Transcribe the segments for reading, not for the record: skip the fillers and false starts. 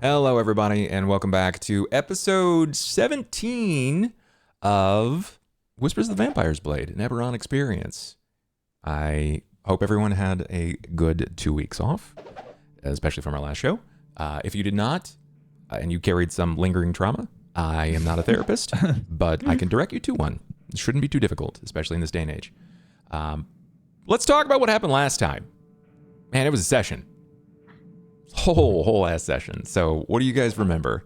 Hello, everybody, and welcome back to episode 17 of Whispers of the Vampire's Blade, an Eberron experience. I hope everyone had a good 2 weeks off, especially from our last show. If you did not, and you carried some lingering trauma, I am not a therapist, but I can direct you to one. It shouldn't be too difficult, especially in this day and age. Let's talk about what happened last time. Man, it was a session. Whole ass session. So what do you guys remember?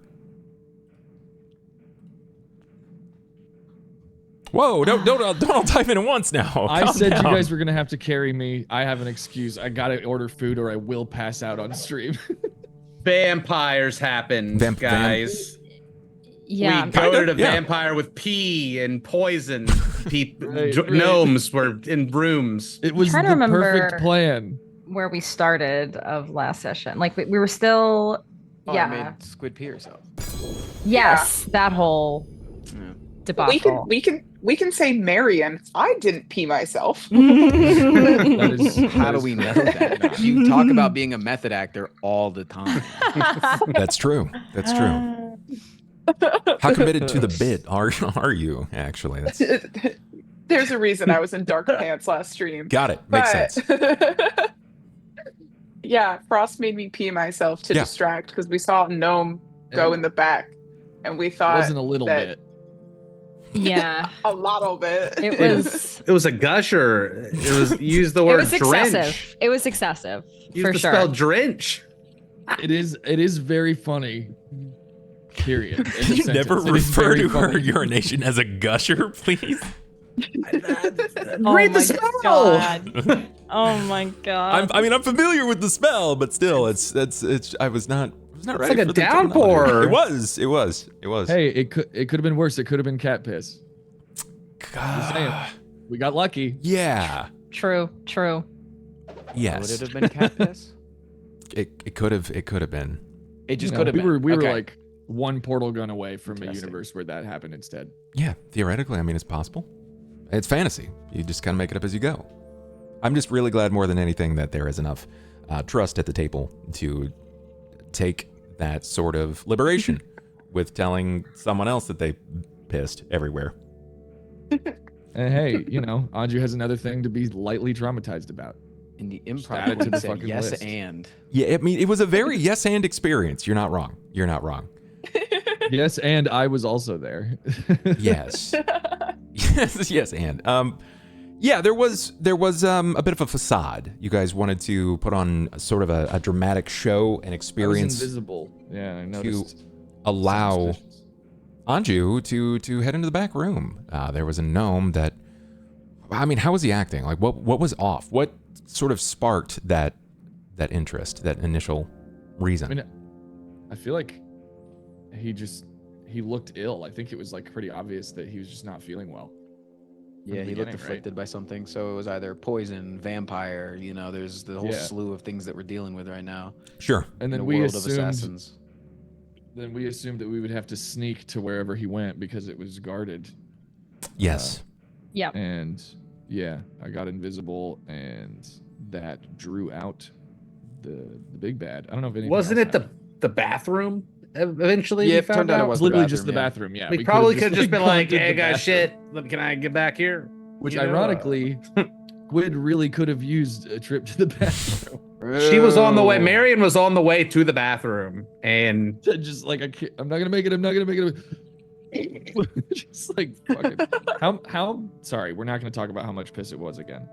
Whoa, don't all dive in at once now. I Calm said down. you guys were gonna have to carry me. I have an excuse. I gotta order food or I will pass out on stream. Vampires happened, guys. Yeah, we goaded a vampire with pee and poison. Gnomes were in rooms. It was the perfect plan. Where we started of last session. Like we were still, I made Squid pee herself. Yes, that whole debacle. We can say Marian. I didn't pee myself. How do we know that? You talk about being a method actor all the time. That's true. That's true. How committed to the bit are you, actually? That's... There's a reason I was in dark pants last stream. Got it. Makes sense. Yeah, Frost made me pee myself to distract because we saw a gnome go in the back, and we thought it wasn't a little bit. Yeah, a lot bit. It was. It was a gusher. It was use the word it was drench. Excessive. It was excessive. Use for the sure. spell drench. It is very funny. Period. Can you never refer to her urination as a gusher, please? Read the spell. God. Oh my god. I'm familiar with the spell, but still, it's. I was not ready. Like a downpour. It was. Hey, it could have been worse. It could have been cat piss. Just saying. We got lucky. Yeah. True. Yes. Would it have been cat piss? It could have been. It just could have been. We were like one portal gun away from a universe where that happened instead. Yeah, theoretically, I mean, it's possible. It's fantasy. You just kind of make it up as you go. I'm just really glad more than anything that there is enough trust at the table to take that sort of liberation with telling someone else that they pissed everywhere. And hey, Anju has another thing to be lightly traumatized about. In the Add improv, it to the said fucking yes list. and. Yeah, I mean, it was a very yes and experience. You're not wrong. Yes, and I was also there. Yes. yes, and yeah, there was a bit of a facade. You guys wanted to put on sort of a dramatic show and experience. I was invisible. Yeah, I noticed. To allow Anju to head into the back room. There was a gnome that, I mean, how was he acting? Like, what was off? What sort of sparked that interest, that initial reason? I mean, I feel like he looked ill. I think it was like pretty obvious that he was just not feeling well. Yeah, he looked afflicted by something. So it was either poison, vampire. There's the whole slew of things that we're dealing with right now. Sure. And then in we world of assumed. assassins. Then we assumed that we would have to sneak to wherever he went because it was guarded. Yes. Yeah. And yeah, I got invisible, and that drew out the big bad. I don't know if anything Wasn't else it happened. the bathroom? eventually? Yeah, we it found turned out it out? was It's literally the just the bathroom, bathroom. Yeah, We probably could have just been gone like, to "Hey the guys, bathroom. shit, can I get back here?" Which You know, ironically, Squid really could have used a trip to the bathroom. she was on the way. Marian was on the way to the bathroom, and Just like I'm not gonna make it. I'm not gonna make it. Just like fucking. How? Sorry, we're not gonna talk about how much piss it was again.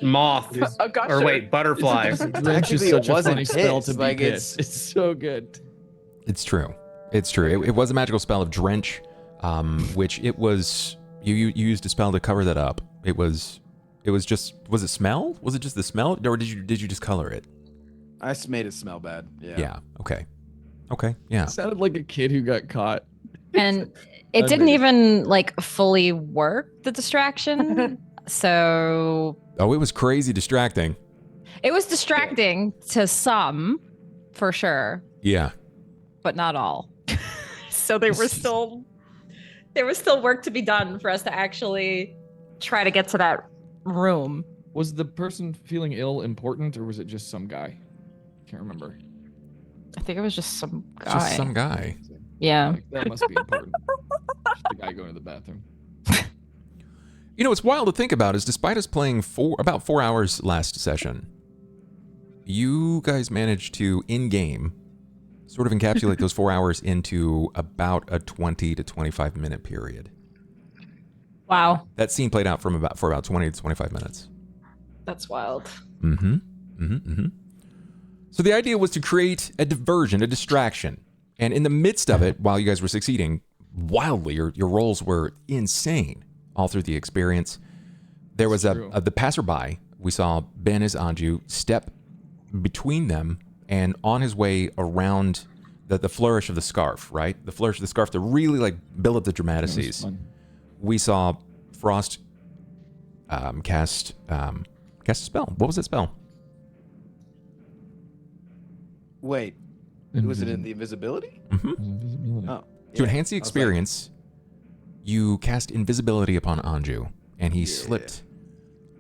moth, A gusher. or wait, butterfly. Drench is Technically, it such a wasn't funny spell piss, to be like, pissed. It's so good. It's true. It's true. It was a magical spell of drench, which it was. You used a spell to cover that up. It was just. Was it smell? Was it just the smell, or did you just color it? I made it smell bad. Yeah. Yeah. Okay. Okay. Yeah. It sounded like a kid who got caught. And it I didn't made it. even like fully work, the distraction. So Oh, it was crazy distracting. it was distracting to some, for sure, Yeah. but not all. So there was still work to be done for us to actually try to get to that room. Was the person feeling ill important, or was it just some guy? Can't remember. I think it was just some guy. Just some guy. Yeah. Like, that must be important. Just the guy going to the bathroom. You know, what's wild to think about is despite us playing about 4 hours last session, you guys managed to, in-game, sort of encapsulate those 4 hours into about a 20 to 25 minute period. Wow. That scene played out for about 20 to 25 minutes. That's wild. Mm-hmm. Mm-hmm. Mm-hmm. So the idea was to create a diversion, a distraction. And in the midst of it, while you guys were succeeding wildly, your rolls were insane all through the experience. There was the passerby. We saw Ben as Anju step between them and on his way around the flourish of the scarf, right? The flourish of the scarf to really like build up the dramatices. We saw Frost cast a spell. What was that spell? Wait, was it in the invisibility? Mm-hmm. Oh. To enhance the experience, you cast invisibility upon Anju, and he slipped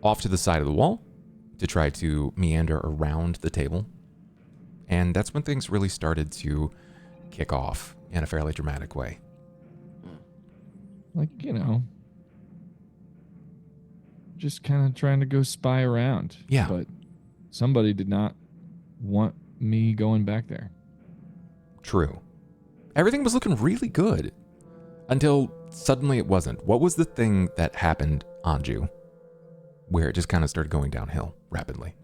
off to the side of the wall to try to meander around the table. And that's when things really started to kick off in a fairly dramatic way. Like, just kind of trying to go spy around. Yeah. But somebody did not want me going back there. True. Everything was looking really good until suddenly it wasn't. What was the thing that happened, Anju, where it just kind of started going downhill rapidly?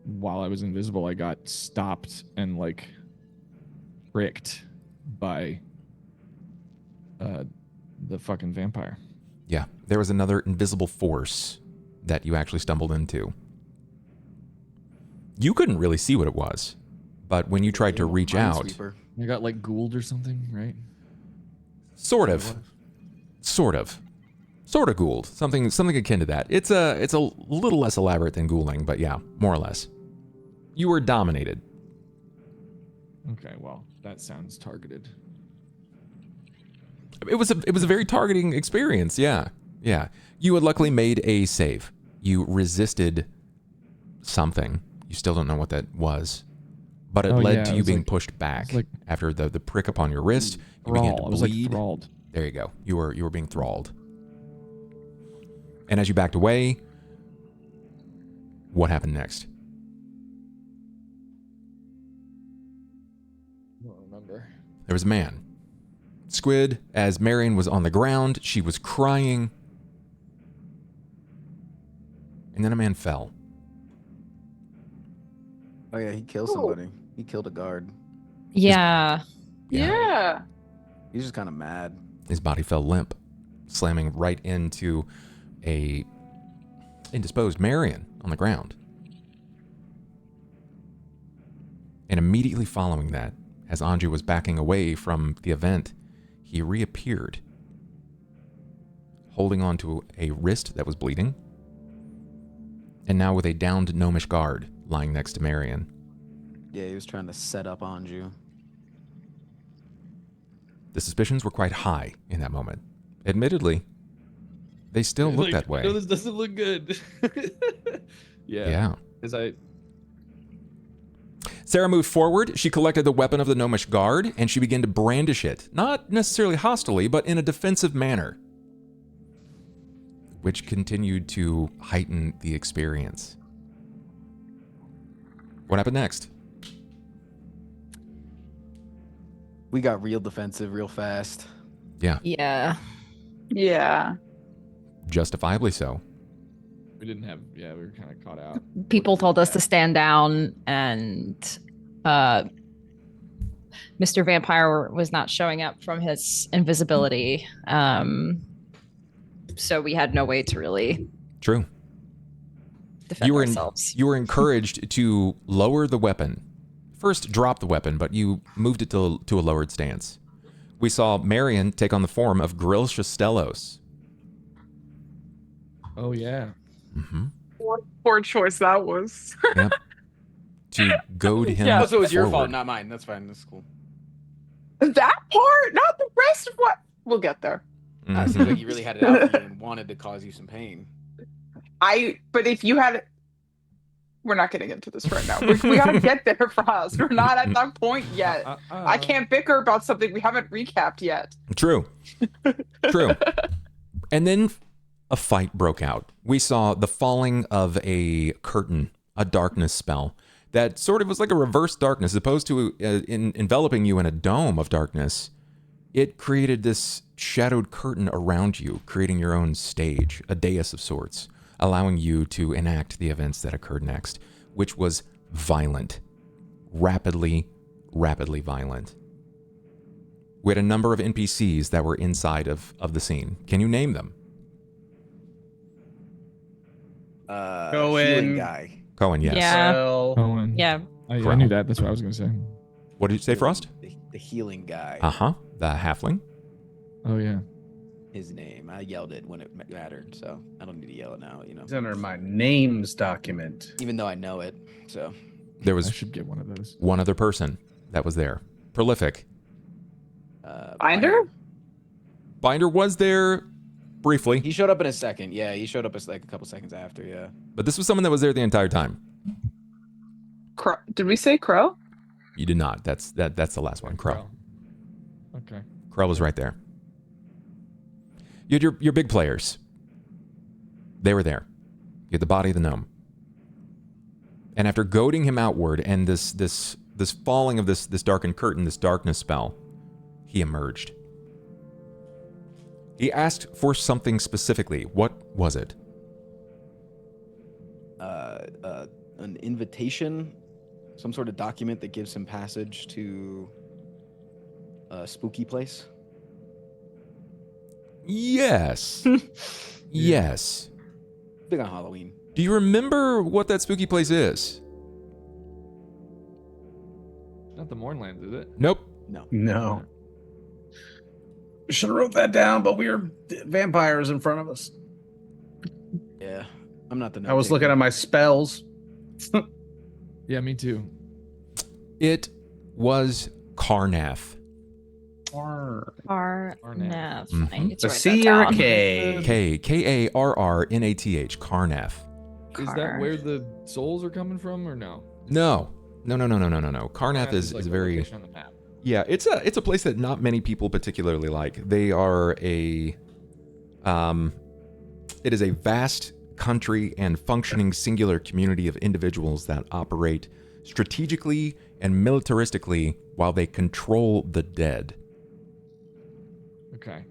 While I was invisible, I got stopped and like tricked by the fucking vampire. Yeah, there was another invisible force that you actually stumbled into. You couldn't really see what it was, but when you tried to reach out, I got like ghouled or something, right? sort of ghouled, something akin to that. It's a little less elaborate than ghouling, but yeah, more or less. You were dominated. Okay, well, that sounds targeted. It was a very targeting experience. Yeah. You had luckily made a save. You resisted something. You still don't know what that was, but it led to you being pushed back after the prick upon your wrist. You began to bleed. I was like thralled. There you go. You were being thralled. And as you backed away, what happened next? I don't remember. There was a man. Squid, as Marian was on the ground, she was crying. And then a man fell. Oh yeah, he killed somebody. He killed a guard. Yeah. Yeah. He's just kind of mad. His body fell limp, slamming right into a indisposed Marian on the ground. And immediately following that, as Anju was backing away from the event, he reappeared, holding onto a wrist that was bleeding, and now with a downed gnomish guard lying next to Marian. Yeah, he was trying to set up Anju. The suspicions were quite high in that moment. Admittedly, they still look that way. No, this doesn't look good. Yeah. Because Sera moved forward. She collected the weapon of the gnomish guard, and she began to brandish it, not necessarily hostilely, but in a defensive manner, which continued to heighten the experience. What happened next? We got real defensive real fast. Yeah, Yeah. justifiably so. We didn't have. Yeah, we were kind of caught out. People told us to stand down, and Mr. Vampire was not showing up from his invisibility. So we had no way to really True. defend You were ourselves. you were encouraged to lower the weapon. First, drop the weapon, but you moved it to a lowered stance. We saw Marian take on the form of Grill Shastelos. Oh yeah. Mm-hmm. What poor choice that was. Yep. To goad him. Yeah. Also, it was your fault, forward. not mine. That's fine. That's cool. That part, not the rest of what. We'll get there. It Mhm. seems like you really had it out for you and wanted to cause you some pain. But if you had, we're not getting into this right now. We gotta get there, Frost. We're not at that point yet. I can't bicker about something we haven't recapped yet. True. True. And then a fight broke out. We saw the falling of a curtain, a darkness spell that sort of was like a reverse darkness, as opposed to enveloping you in a dome of darkness. It created this shadowed curtain around you, creating your own stage, a dais of sorts, allowing you to enact the events that occurred next, which was violent, rapidly violent. We had a number of NPCs that were inside of the scene. Can you name them? Cohen. Guy. Cohen, yes. Yeah. Owen. Yeah. I knew that. That's what I was gonna say. What did you say, Frost? The healing guy. Uh-huh. The halfling. Oh yeah. His name. I yelled it when it mattered, so I don't need to yell it now, you know. It's under my names document. Even though I know it, so. There I was should get one of those. one other person that was there. Prolific. Binder? Binder was there briefly, He showed up in a second. Yeah, he showed up as like a couple seconds after. Yeah. but this was someone that was there the entire time. Did we say Crow? You did not. That's the last one. Crow. Okay. Crow was right there. You had your big players. They were there. You had the body of the gnome. And after goading him outward and this falling of this darkened curtain, this darkness spell, he emerged. He asked for something specifically. What was it? An invitation, some sort of document that gives him passage to a spooky place. Yes. Yes. Big on Halloween. Do you remember what that spooky place is? Not the Mournlands, is it? Nope. No. Should have wrote that down, but we were vampires in front of us. Yeah, I'm not the. I was looking at my spells. Yeah, me too. It was Karnath. Arnav. Mhm. I need to A write C that or a down. Karrnath. K? Karnath. Is that where the souls are coming from, or no? No. Karnath is like the very. location on the map. Yeah, it's a place that not many people particularly like. They are it is a vast country and functioning singular community of individuals that operate strategically and militaristically while they control the dead. Okay.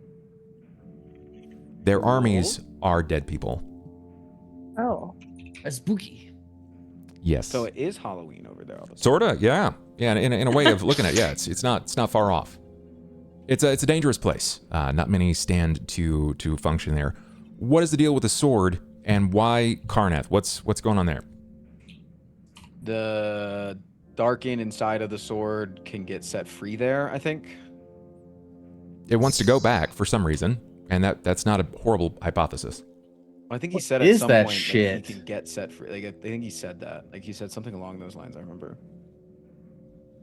Their armies are dead people. Oh. That's spooky. Yes. So it is Halloween over there. All the time. Sorta, yeah. Yeah, in a way of looking at it, yeah, it's not far off. It's a dangerous place. Not many stand to function there. What is the deal with the sword, and why Karnath? What's going on there? The Darkin inside of the sword can get set free there, I think. It wants to go back for some reason, and that's not a horrible hypothesis. I think he said is at some that point shit? that he can get set free. Like I think he said that. Like he said something along those lines. I remember.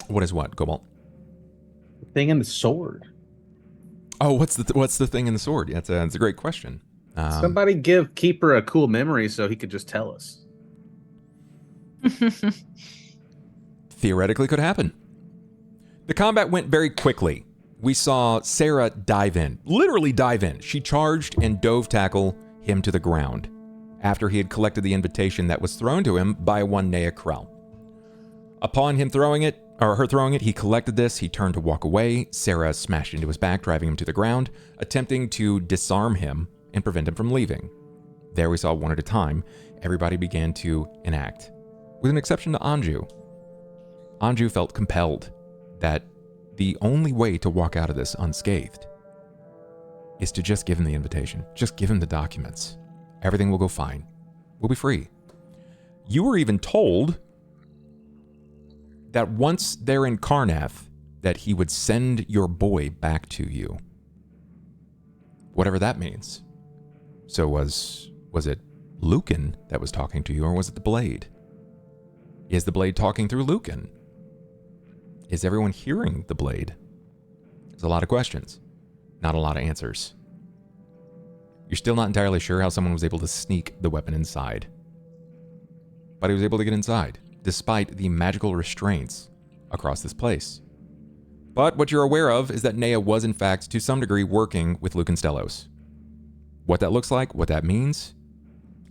What is what, Cobalt? Thing in the sword. Oh, what's the thing in the sword? Yeah, it's a great question. Somebody give Keeper a cool memory so he could just tell us. theoretically could happen. The combat went very quickly. We saw Sera dive in, literally dive in. She charged and dove tackle him to the ground after he had collected the invitation that was thrown to him by one Nea Krell. Upon him throwing it, or her throwing it, he collected this, he turned to walk away. Sera smashed into his back, driving him to the ground, attempting to disarm him and prevent him from leaving. There we saw one at a time, everybody began to enact, with an exception to Anju. Anju felt compelled that the only way to walk out of this unscathed is to just give him the invitation. Just give him the documents. Everything will go fine. We'll be free. You were even told that once they're in Karnath, that he would send your boy back to you. Whatever that means. So was it Lucan that was talking to you, or was it the Blade? Is the Blade talking through Lucan? Is everyone hearing the Blade? There's a lot of questions, not a lot of answers. You're still not entirely sure how someone was able to sneak the weapon inside. But he was able to get inside, despite the magical restraints across this place. But what you're aware of is that Nea was in fact, to some degree, working with Lucan Stellos. What that looks like, what that means,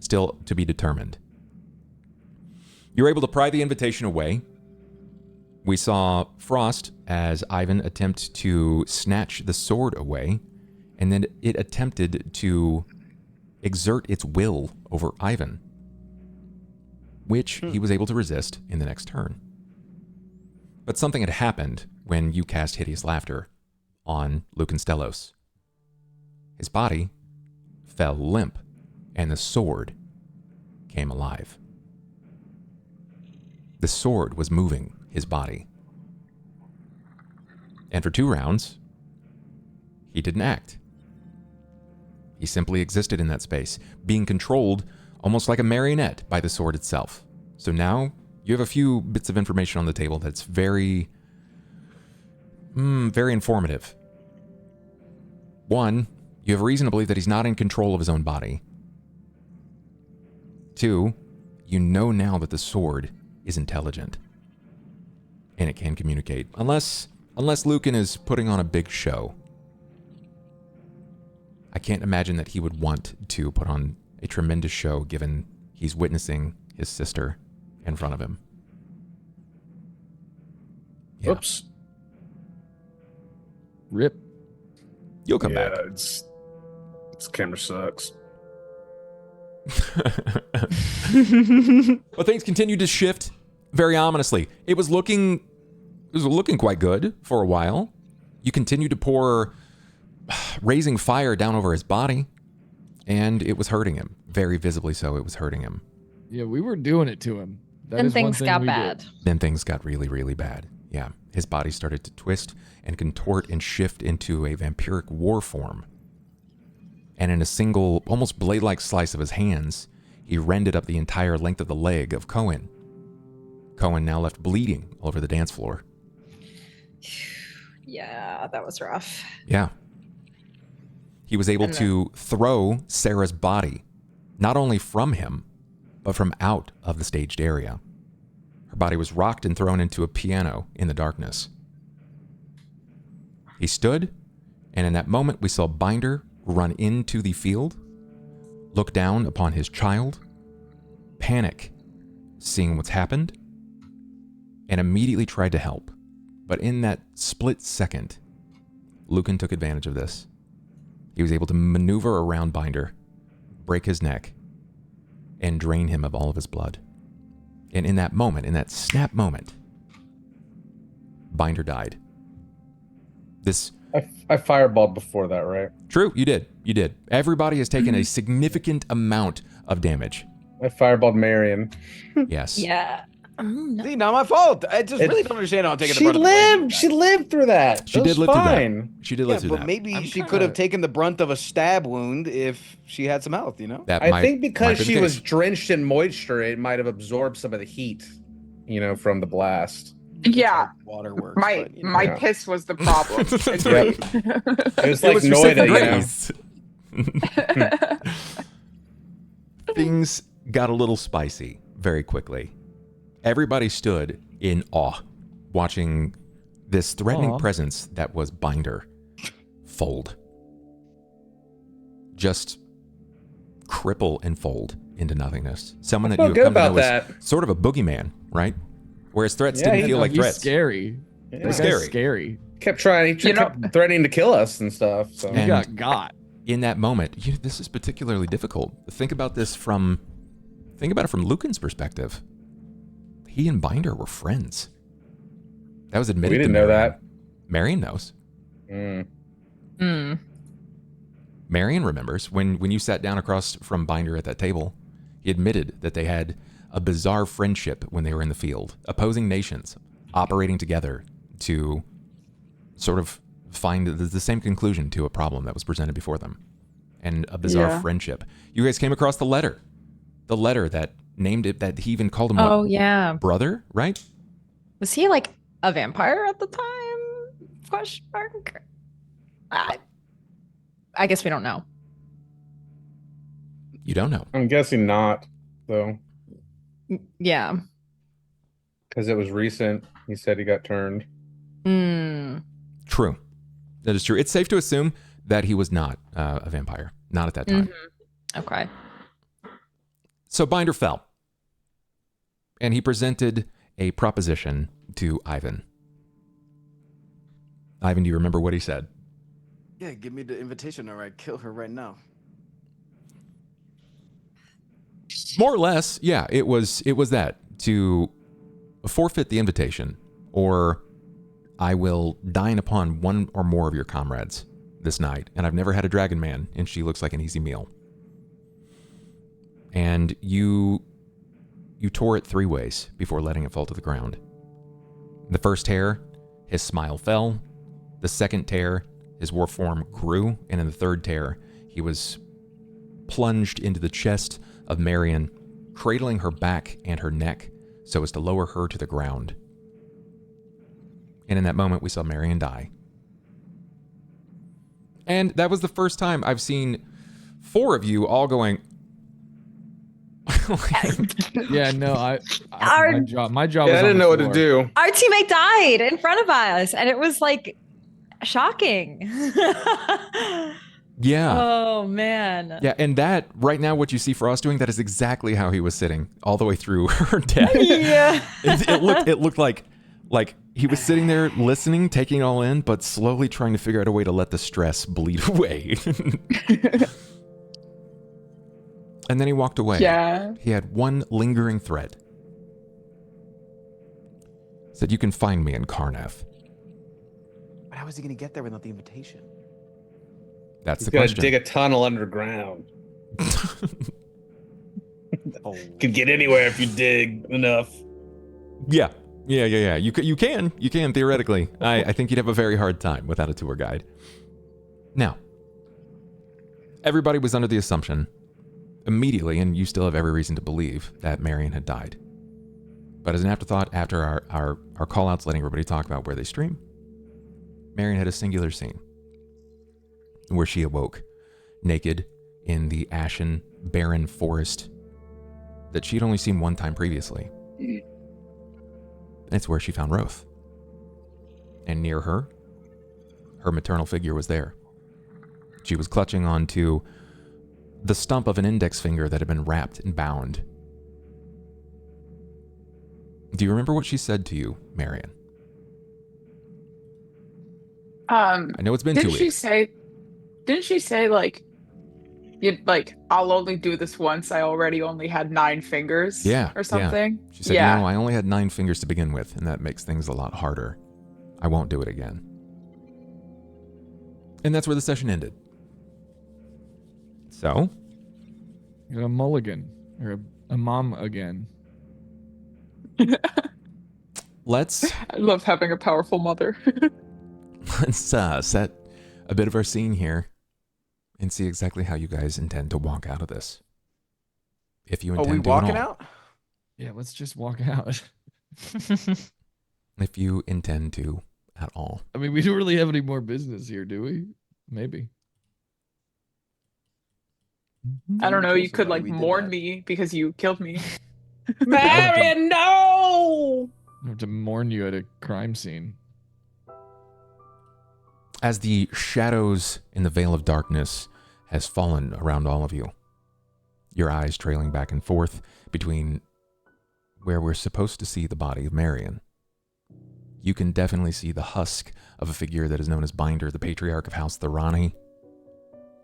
still to be determined. You're able to pry the invitation away. We saw Frost as Ivan attempt to snatch the sword away, and then it attempted to exert its will over Ivan, which he was able to resist in the next turn. But something had happened when you cast Hideous Laughter on Lucan Stellos. His body fell limp, and the sword came alive. The sword was moving his body. And for 2 rounds, he didn't act. He simply existed in that space, being controlled almost like a marionette by the sword itself. So now you have a few bits of information on the table that's very informative. 1, you have reason to believe that he's not in control of his own body. 2, you know now that the sword is intelligent. And it can communicate. Unless Lucan is putting on a big show. I can't imagine that he would want to put on a tremendous show given he's witnessing his sister in front of him. Yeah. Oops. Rip. You'll come back. This camera sucks. But things continued to shift very ominously. It was looking quite good for a while. You continued to pour raising fire down over his body, and it was hurting him. Very visibly so, it was hurting him. Yeah, we were doing it to him. Then things got bad. Then things got really, really bad. Yeah, his body started to twist and contort and shift into a vampiric war form. And in a single, almost blade-like slice of his hands, he rended up the entire length of the leg of Cohen. Cohen now left bleeding all over the dance floor. Yeah, that was rough. Yeah. He was able to throw Sera's body, not only from him, but from out of the staged area. Her body was rocked and thrown into a piano in the darkness. He stood, and in that moment we saw Binder run into the field, look down upon his child, panic, seeing what's happened, and immediately tried to help. But in that split second, Lucan took advantage of this. He was able to maneuver around Binder, break his neck, and drain him of all of his blood. And in that moment, in that snap moment, Binder died. I fireballed before that, right? True, you did. You did. Everybody has taken a significant amount of damage. I fireballed Marian. Yes. Yeah. No. See, not my fault. I just really don't understand how I'm taking the She brunt of the blame. lived. She lived through that. She It did was live through that. fine. She did Yeah, live through but that. maybe she could have taken the brunt of a stab wound if she had some health, you know? That I might- think might because be the she was case. drenched in moisture, it might have absorbed some of the heat, from the blast. Yeah. Waterworks. My but, you know. my Yeah. piss was the problem. Yep. It was It like was your saving Noida, grace. Things got a little spicy very quickly. Everybody stood in awe, watching this threatening Aw. presence that was Binder fold. Just cripple and fold into nothingness. Someone that I you feel have good come to know about as that. sort of a boogeyman, right? Whereas threats Yeah, didn't feel like he's threats. scary. Yeah. That guy's Scary. scary. Kept trying. He You know- kept threatening to kill us and stuff. So He And- got. In that moment, this is particularly difficult. Think about it from Lucan's perspective. He and Binder were friends. That was admitted. we didn't to know Marian. that. Marian knows. Hmm. Marian remembers when you sat down across from Binder at that table. He admitted that they had a bizarre friendship when they were in the field, opposing nations, operating together to sort of find the same conclusion to a problem that was presented before them, and a bizarre Yeah. friendship. You guys came across the letter that named it, that he even called him Oh what, yeah. brother, right? Was he like a vampire at the time? Question mark. I guess we don't know. You don't know. I'm guessing not, though, Yeah. because it was recent. He said he got turned. Hmm. True. That is true. It's safe to assume that he was not a vampire, not at that time. Okay. So Binder fell, and he presented a proposition to Ivan. Ivan, do you remember what he said? Yeah, give me the invitation or I kill her right now. More or less, yeah. It was that, to forfeit the invitation, or I will dine upon one or more of your comrades this night, and I've never had a dragon man, and she looks like an easy meal. And you tore it 3 ways before letting it fall to the ground. The first tear, his smile fell. The second tear, his war form grew. And in the third tear, he was plunged into the chest of Marian, cradling her back and her neck so as to lower her to the ground. And in that moment, we saw Marian die. And that was the first time I've seen 4 of you all going, Yeah, no, Our- my job. Yeah, was I on didn't the know what to floor. do. Our teammate died in front of us, and it was like shocking. yeah. Oh man. Yeah, and that, right now, what you see Frost doing, that is exactly how he was sitting all the way through her death. Yeah. It looked like he was sitting there listening, taking it all in, but slowly trying to figure out a way to let the stress bleed away. And then he walked away. Yeah. He had one lingering thread. Said, you can find me in Karnath. But how is he gonna get there without the invitation? That's He's the gonna question. dig a tunnel underground. Oh, Could get anywhere if you dig enough. Yeah. You can theoretically. I think you'd have a very hard time without a tour guide. Now, everybody was under the assumption immediately, and you still have every reason to believe, that Marian had died. But as an afterthought, after our call-outs letting everybody talk about where they stream, Marian had a singular scene where she awoke, naked in the ashen, barren forest that she'd only seen one time previously. It's where she found Roth. And near her, her maternal figure was there. She was clutching onto the stump of an index finger that had been wrapped and bound. Do you remember what she said to you, Marian? I know it's been 2 weeks. Didn't she say like, I'll only do this once. I already only had 9 fingers. Yeah, Or something. She said, Yeah. I only had 9 fingers to begin with, and that makes things a lot harder. I won't do it again. And that's where the session ended. So, A mulligan or a mom again. let's I love having a powerful mother. set a bit of our scene here and see exactly how you guys intend to walk out of this. If you Are intend we to at walking all. out? Yeah, let's just walk out. If you intend to at all. I mean, we don't really have any more business here, do we? Maybe. I don't know. Kill You could somebody, like we did mourn that. me because you killed me. Marian, no! I have to mourn you at a crime scene. As the shadows in the veil of darkness has fallen around all of you, your eyes trailing back and forth between where we're supposed to see the body of Marian, you can definitely see the husk of a figure that is known as Binder, the patriarch of House Thorani,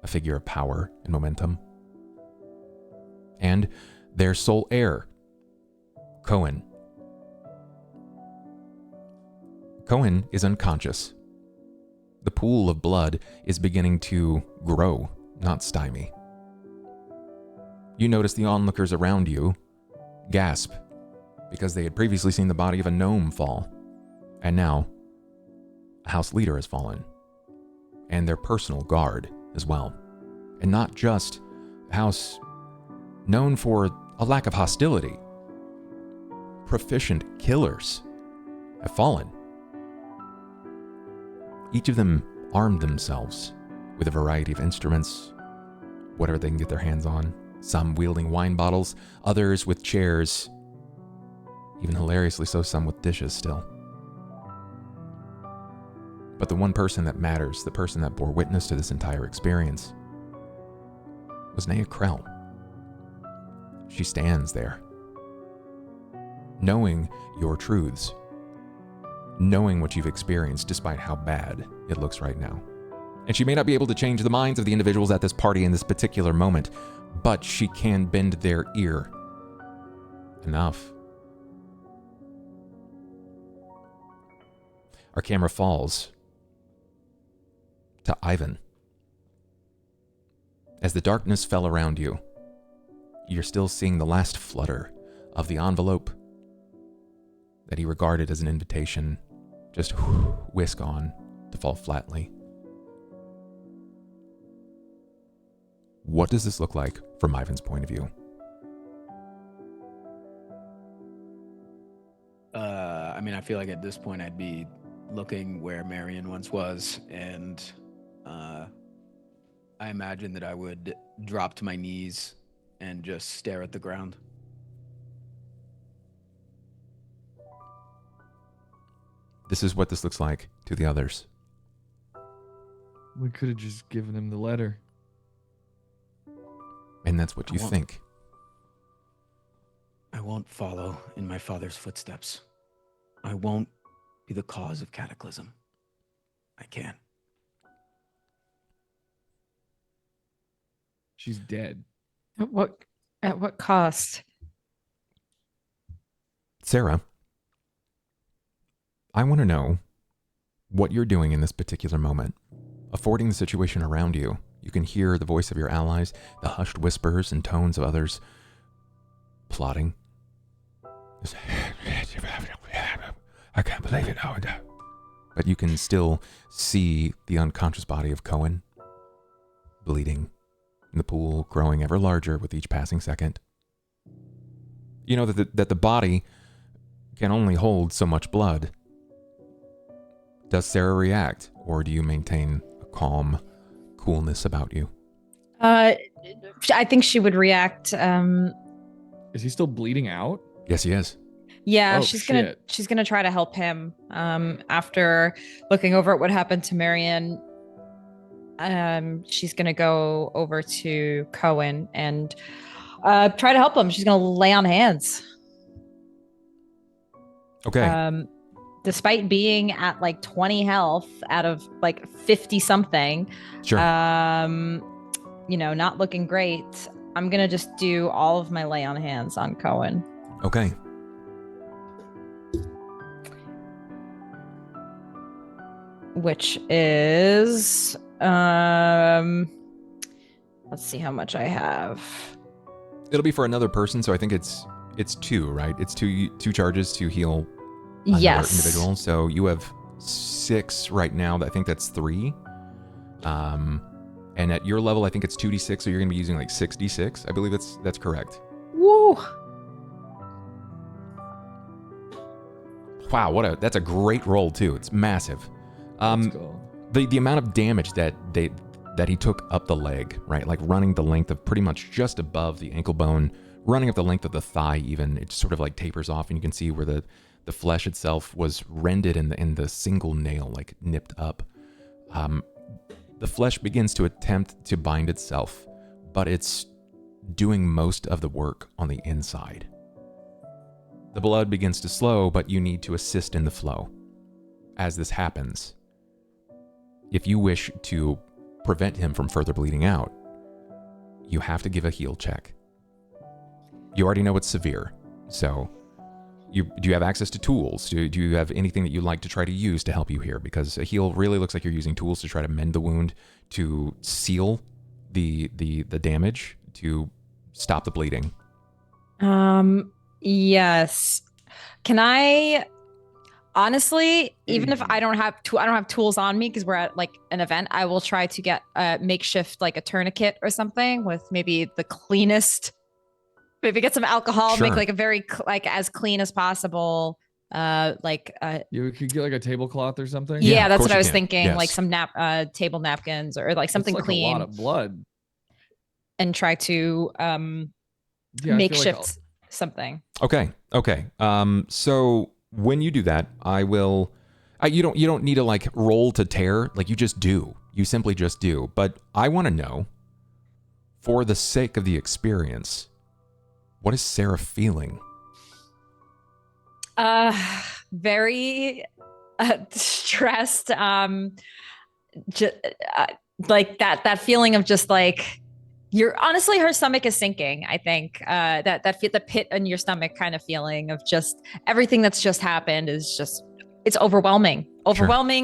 a figure of power and momentum. And their sole heir, Cain. Cain is unconscious. The pool of blood is beginning to grow, not stymie. You notice the onlookers around you gasp because they had previously seen the body of a gnome fall, and now a house leader has fallen, and their personal guard as well. And not just a house known for a lack of hostility. Proficient killers have fallen. Each of them armed themselves with a variety of instruments, whatever they can get their hands on, some wielding wine bottles, others with chairs, even hilariously so, some with dishes still. But the one person that matters, the person that bore witness to this entire experience, was Naya Krell. She stands there, knowing your truths, knowing what you've experienced despite how bad it looks right now. And she may not be able to change the minds of the individuals at this party in this particular moment, but she can bend their ear enough. Our camera falls to Ivan. As the darkness fell around you, you're still seeing the last flutter of the envelope that he regarded as an invitation just whisk on to fall flatly. What does this look like from Ivan's point of view? I mean, I feel like at this point I'd be looking where Marian once was, and I imagine that I would drop to my knees and just stare at the ground. This is what this looks like to the others. We could have just given him the letter. And that's what you think. I won't follow in my father's footsteps. I won't be the cause of cataclysm. I can't. She's dead. At what cost? Sera, I want to know what you're doing in this particular moment. Affording the situation around you, you can hear the voice of your allies, the hushed whispers and tones of others plotting. I can't believe it. But you can still see the unconscious body of Cain bleeding, in the pool growing ever larger with each passing second. You know that the body can only hold so much blood. Does Sera react, or do you maintain a calm coolness about you? I think she would react. Is he still bleeding out? Yes, he is. Yeah, Oh, she's shit. gonna try to help him. After looking over at what happened to Marian, she's gonna go over to Cain and try to help him. She's gonna lay on hands. Okay. Despite being at like 20 health out of like 50 something, Sure. not looking great. I'm gonna just do all of my lay on hands on Cain. Okay. Which is let's see how much I have. It'll be for another person, so I think it's two, right? It's two charges to heal another Yes. individual. So you have 6 right now. I think that's 3. And at your level, I think it's 2d6, so you're gonna be using like 6d6. I believe that's correct. Woo! Wow, that's a great roll too. It's massive. Let's go. The amount of damage that he took up the leg, right? Like running the length of pretty much just above the ankle bone, running up the length of the thigh even, it sort of like tapers off and you can see where the The flesh itself was rended in the single nail, like nipped up. The flesh begins to attempt to bind itself, but it's doing most of the work on the inside. The blood begins to slow, but you need to assist in the flow. As this happens, if you wish to prevent him from further bleeding out, you have to give a heal check. You already know it's severe, so do you have access to tools? Do you have anything that you'd like to try to use to help you here? Because a heal really looks like you're using tools to try to mend the wound, to seal the damage, to stop the bleeding. Yes. Can I honestly, even if I don't have tools on me because we're at like an event, I will try to get a makeshift, like a tourniquet or something with maybe the cleanest. Maybe get some alcohol, Sure. make like a very like as clean as possible. You could get like a tablecloth or something. Yeah, of that's course what I you was can. thinking, Yes. like some table napkins or like something That's like clean, a lot of blood. and try to Yeah, I feel like makeshift something. Okay. So when you do that, I will. You don't need to like roll to tear. Like you just do. You simply just do. But I want to know, for the sake of the experience, what is Sera feeling? Very stressed. Like that feeling of just like honestly, her stomach is sinking. I think the pit in your stomach kind of feeling of just everything that's just happened is just, it's overwhelming,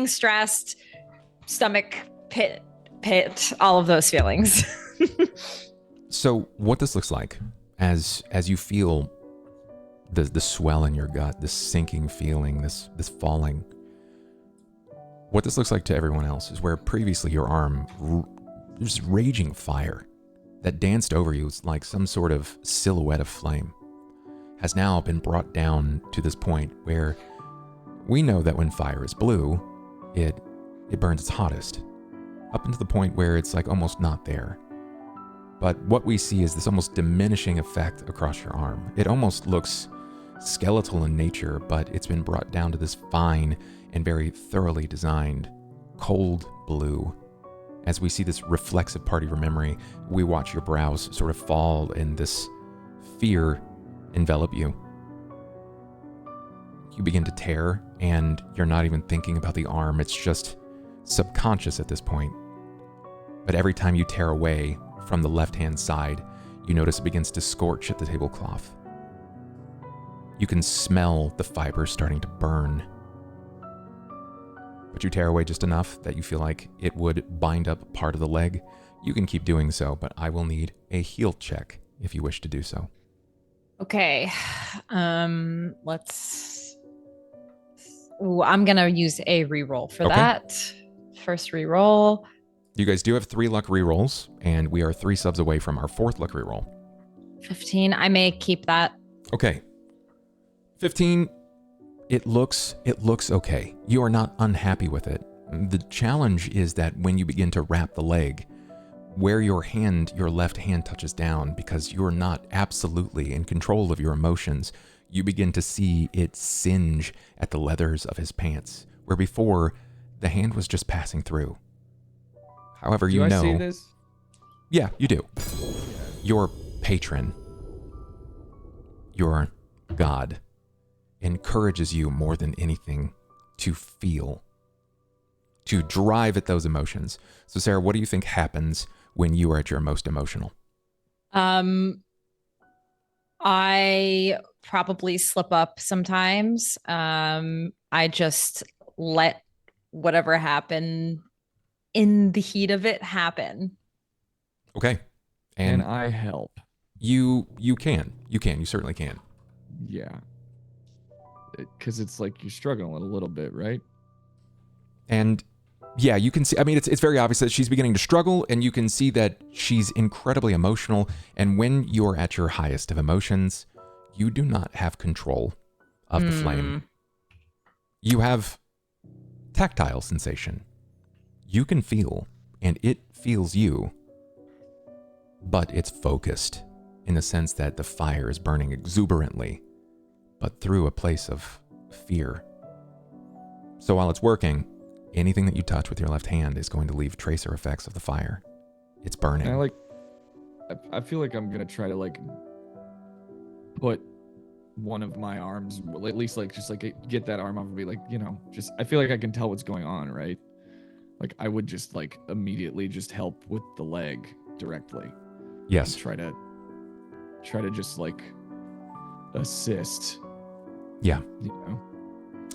stressed, stomach pit, all of those feelings. So what this looks like as you feel the swell in your gut, this sinking feeling, this falling. What this looks like to everyone else is where previously your arm, just raging fire that danced over you like some sort of silhouette of flame, has now been brought down to this point where we know that when fire is blue, it burns its hottest, up into the point where it's like almost not there. But what we see is this almost diminishing effect across your arm. It almost looks skeletal in nature, but it's been brought down to this fine and very thoroughly designed cold blue. As we see this reflexive part of your memory, we watch your brows sort of fall and this fear envelop you. You begin to tear, and you're not even thinking about the arm. It's just subconscious at this point. But every time you tear away from the left-hand side, you notice it begins to scorch at the tablecloth. You can smell the fibers starting to burn. But you tear away just enough that you feel like it would bind up part of the leg. You can keep doing so, but I will need a heal check if you wish to do so. Okay. I'm gonna use a reroll for that. First reroll. You guys do have 3 luck rerolls, and we are 3 subs away from our 4th luck reroll. 15. I may keep that. Okay. 15, it looks okay. You are not unhappy with it. The challenge is that when you begin to wrap the leg, where your left hand touches down, because you're not absolutely in control of your emotions, you begin to see it singe at the leathers of his pants, where before the hand was just passing through. However, Do I see this? Yeah, you do. Your patron, your god, encourages you more than anything to feel, to drive at those emotions. So, Sera, what do you think happens when you are at your most emotional? I probably slip up sometimes. I just let whatever happened in the heat of it happen. Okay. And And I help. you certainly can. Yeah. Because it's like you're struggling a little bit, right? And yeah, you can see, I mean, it's very obvious that she's beginning to struggle, and you can see that she's incredibly emotional. And when you're at your highest of emotions, you do not have control of the flame. You have tactile sensation. You can feel, and it feels you, but it's focused in the sense that the fire is burning exuberantly, but through a place of fear. So while it's working, anything that you touch with your left hand is going to leave tracer effects of the fire. It's burning. I feel like I'm gonna try to like put one of my arms, well, at least like just like get that arm off and be like, you know, just I feel like I can tell what's going on, right? Like I would just like immediately just help with the leg directly. Yes. Try to just like assist. Yeah. You know.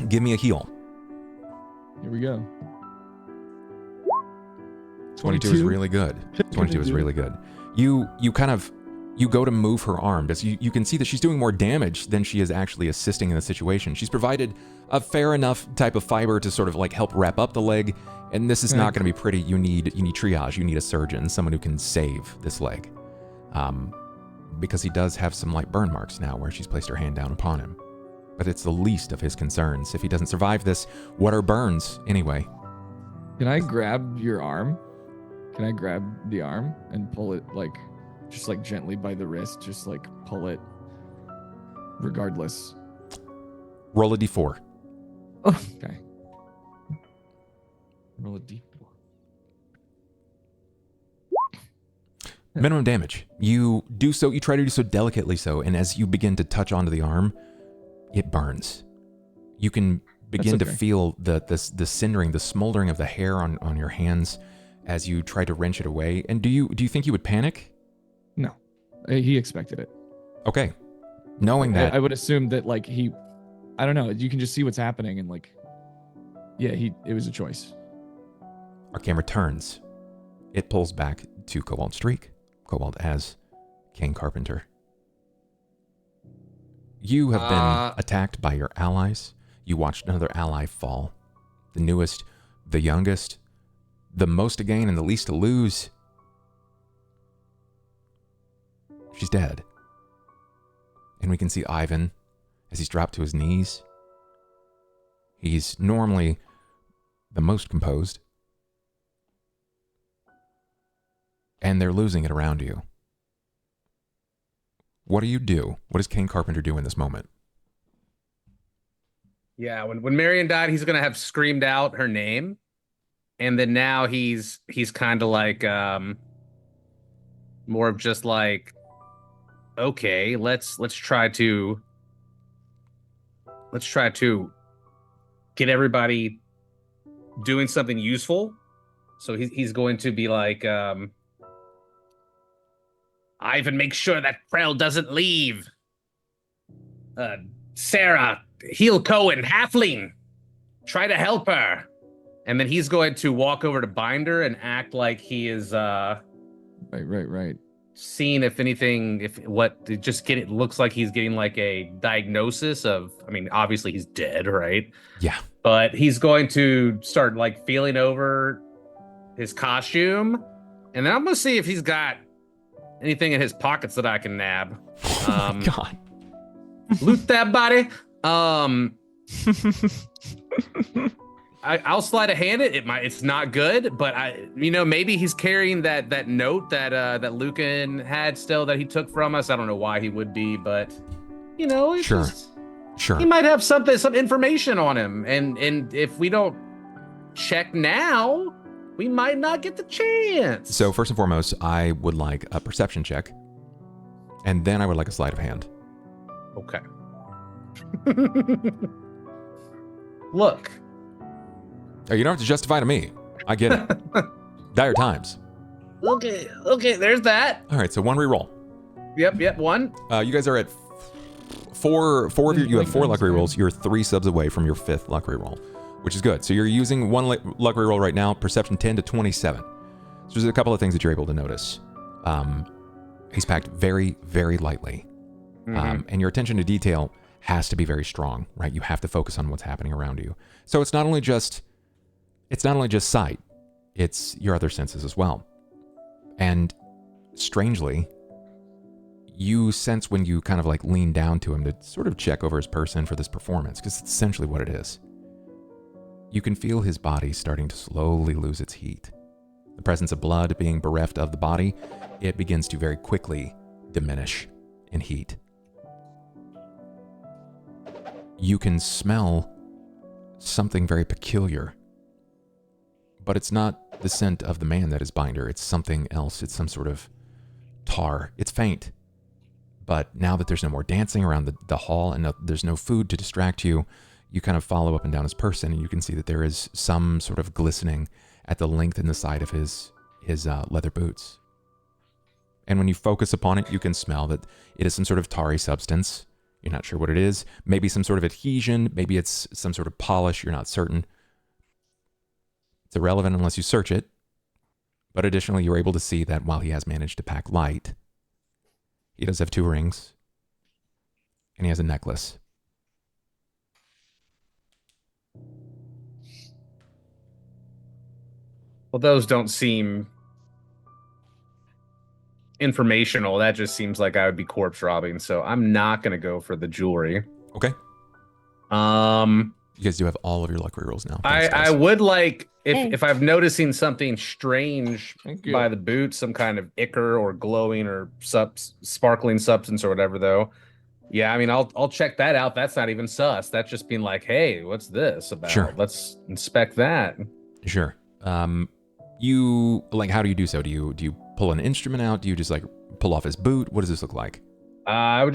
Give me a heal. Here we go. 22 is really good. 22 is really good. You go to move her arm, because you can see that she's doing more damage than she is actually assisting in the situation. She's provided a fair enough type of fiber to sort of like help wrap up the leg, and this is not going to be pretty. You need triage. You need a surgeon, someone who can save this leg, because he does have some light burn marks now where she's placed her hand down upon him. But it's the least of his concerns. If he doesn't survive this, what are burns anyway? Can I grab your arm? Can I grab the arm and pull it like, just like gently by the wrist, just like pull it regardless? Roll a d4. Oh, okay. Roll a d4. Minimum damage. You do so, you try to do so delicately so, and as you begin to touch onto the arm, it burns. You can begin to feel the cindering, the smoldering of the hair on your hands as you try to wrench it away. And do you think you would panic? No. He expected it. Okay. Knowing that. I would assume that like I don't know, you can just see what's happening and like, yeah, it was a choice. Our camera turns. It pulls back to CobaltStreak. Cobalt as Cain Carpenter. You have been attacked by your allies. You watched another ally fall. The newest, the youngest, the most to gain and the least to lose. She's dead. And we can see Ivan as he's dropped to his knees. He's normally the most composed. And they're losing it around you. What do you do? What does Cain Carpenter do in this moment? Yeah, when Marian died, he's gonna have screamed out her name, and then now he's kind of like more of just like, okay, let's try to get everybody doing something useful. So he's going to be like, Ivan, make sure that Frel doesn't leave. Sera, heal Cohen, halfling. Try to help her. And then he's going to walk over to Binder and act like he is Right. seeing if anything, it looks like he's getting like a diagnosis of, I mean, obviously he's dead, right? Yeah. But he's going to start like feeling over his costume, and then I'm gonna see if he's got anything in his pockets that I can nab. Oh my God. Loot that body. I'll slide a hand it. It's not good, but maybe he's carrying that note that Lucan had still that he took from us. I don't know why he would be, but Sure. He might have some information on him, and if we don't check now, we might not get the chance. So first and foremost, I would like a perception check, and then I would like a sleight of hand. Okay. Look. Oh, you don't have to justify to me. I get it. Dire times. Okay, there's that. All right, so one reroll. Yep, one. You guys are at four of you have 4 luck rerolls. You're 3 subs away from your 5th luck reroll, which is good. So you're using 1 luck reroll right now, perception 10 to 27. So there's a couple of things that you're able to notice. He's packed very, very lightly. And your attention to detail has to be very strong, right? You have to focus on what's happening around you. So it's not only just sight, it's your other senses as well. And strangely, you sense when you kind of like lean down to him to sort of check over his person for this performance, because it's essentially what it is. You can feel his body starting to slowly lose its heat. The presence of blood being bereft of the body, it begins to very quickly diminish in heat. you can smell something very peculiar. But it's not the scent of the man that is Binder. It's something else. It's some sort of tar. It's faint. But now that there's no more dancing around the hall and there's no food to distract you, you kind of follow up and down his person, and you can see that there is some sort of glistening at the length and the side of his leather boots. And when you focus upon it, you can smell that it is some sort of tarry substance. You're not sure what it is. Maybe some sort of adhesion. Maybe it's some sort of polish. You're not certain. It's irrelevant unless you search it. But additionally, you're able to see that while he has managed to pack light, he does have 2 rings, and he has a necklace. Well, those don't seem informational. That just seems like I would be corpse robbing. So I'm not going to go for the jewelry. Okay. You guys do have all of your luck rerolls now. Thanks, I guys. would like, Hey. if I'm noticing something strange Thank you. by the boots, some kind of ichor or glowing or sparkling substance or whatever, though. Yeah, I mean, I'll check that out. That's not even sus. That's just being like, hey, what's this about? Sure. Let's inspect that. Sure. You like, how do you do so? Do you pull an instrument out? Do you just like pull off his boot? What does this look like? I'd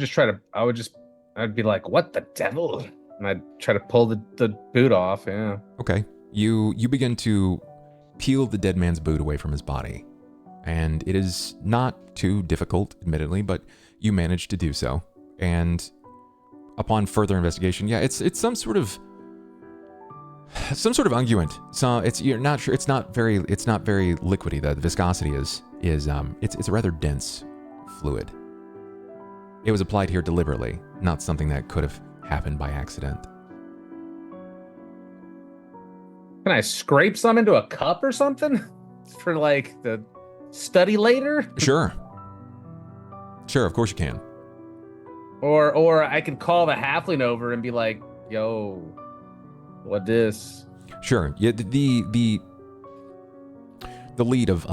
be like, what the devil? And I'd try to pull the boot off. Yeah. Okay. You begin to peel the dead man's boot away from his body. And it is not too difficult, admittedly, but you manage to do so. And upon further investigation, yeah, it's some sort of unguent. So you're not sure. It's not very liquidy. The viscosity is it's a rather dense fluid. It was applied here deliberately, not something that could have happened by accident. Can I scrape some into a cup or something for like the study later? Sure, of course you can. Or I could call the halfling over and be like, yo, what this? Sure. Yeah, the lead of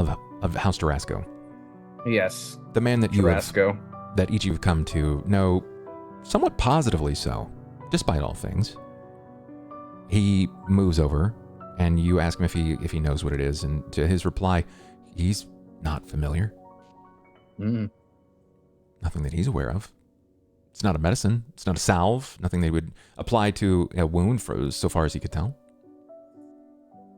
House Tarasco. Yes. The man that you have, Tarasco. that each of you have come to know somewhat positively so, despite all things. He moves over and you ask him if he knows what it is, and to his reply, he's not familiar. Mm. Nothing that he's aware of. It's not a medicine. It's not a salve. Nothing they would apply to a wound, for so far as he could tell.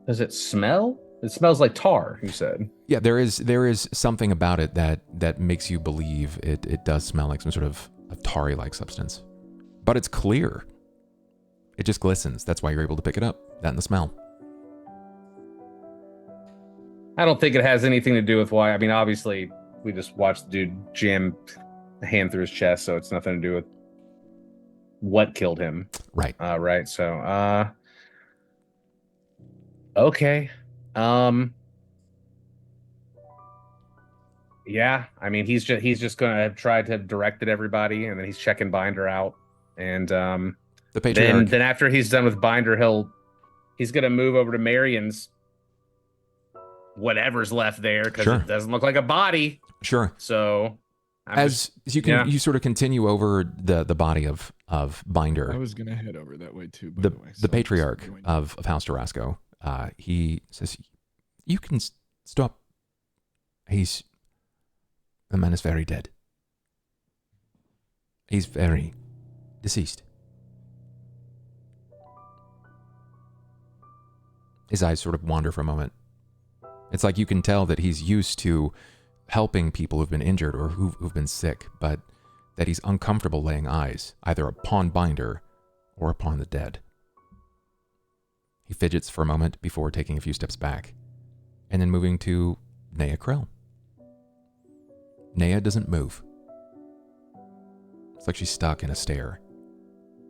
Does it smell? It smells like tar, you said. Yeah, there is something about it that makes you believe it does smell like some sort of tarry-like substance. But it's clear. It just glistens. That's why you're able to pick it up. That and the smell. I don't think it has anything to do with why. I mean, obviously, we just watched the dude jam a hand through his chest, so it's nothing to do with what killed him. Right. Right. So, okay. Yeah. I mean, he's just gonna try to have directed everybody, and then he's checking Binder out, and The patriarch. then after he's done with Binder, he's gonna move over to Marian's whatever's left there, because Sure. it doesn't look like a body. Sure. So As you sort of continue over the body of Binder, I was gonna head over that way too. By the the way, the patriarch of House Tarasco, he says, "You can stop. The man is very dead. He's very deceased." His eyes sort of wander for a moment. It's like you can tell that he's used to helping people who've been injured or who've been sick, but that he's uncomfortable laying eyes either upon Binder or upon the dead. He fidgets for a moment before taking a few steps back, and then moving to Nea Krell. Nea doesn't move. It's like she's stuck in a stare.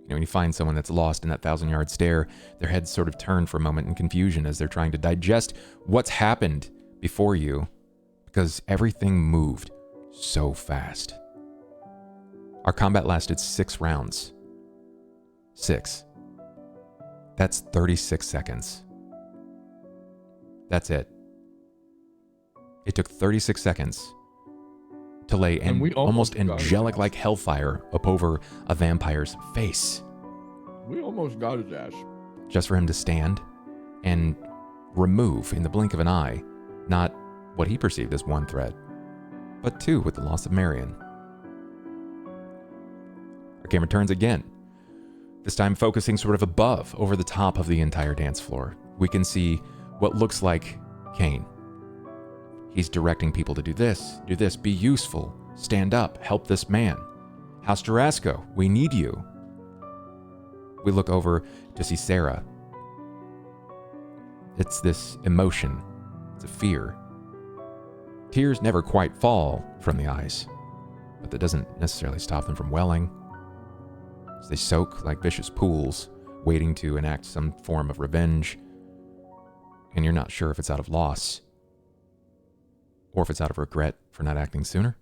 You know, when you find someone that's lost in that 1,000-yard stare, their heads sort of turn for a moment in confusion as they're trying to digest what's happened before you, because everything moved so fast. Our combat lasted 6 rounds. 6. That's 36 seconds. That's it. It took 36 seconds to lay And we almost almost got it. angelic like hellfire up over a vampire's face. We almost got his ass. just for him to stand and remove in the blink of an eye not what he perceived as one threat, but two with the loss of Marian. Our camera turns again, this time focusing sort of above, over the top of the entire dance floor. We can see what looks like Cain. He's directing people to do this, be useful, stand up, help this man. House Jarasco, we need you. We look over to see Sera. It's this emotion, it's a fear. Tears never quite fall from the eyes, but that doesn't necessarily stop them from welling. As they soak like vicious pools, waiting to enact some form of revenge. And you're not sure if it's out of loss, or if it's out of regret for not acting sooner.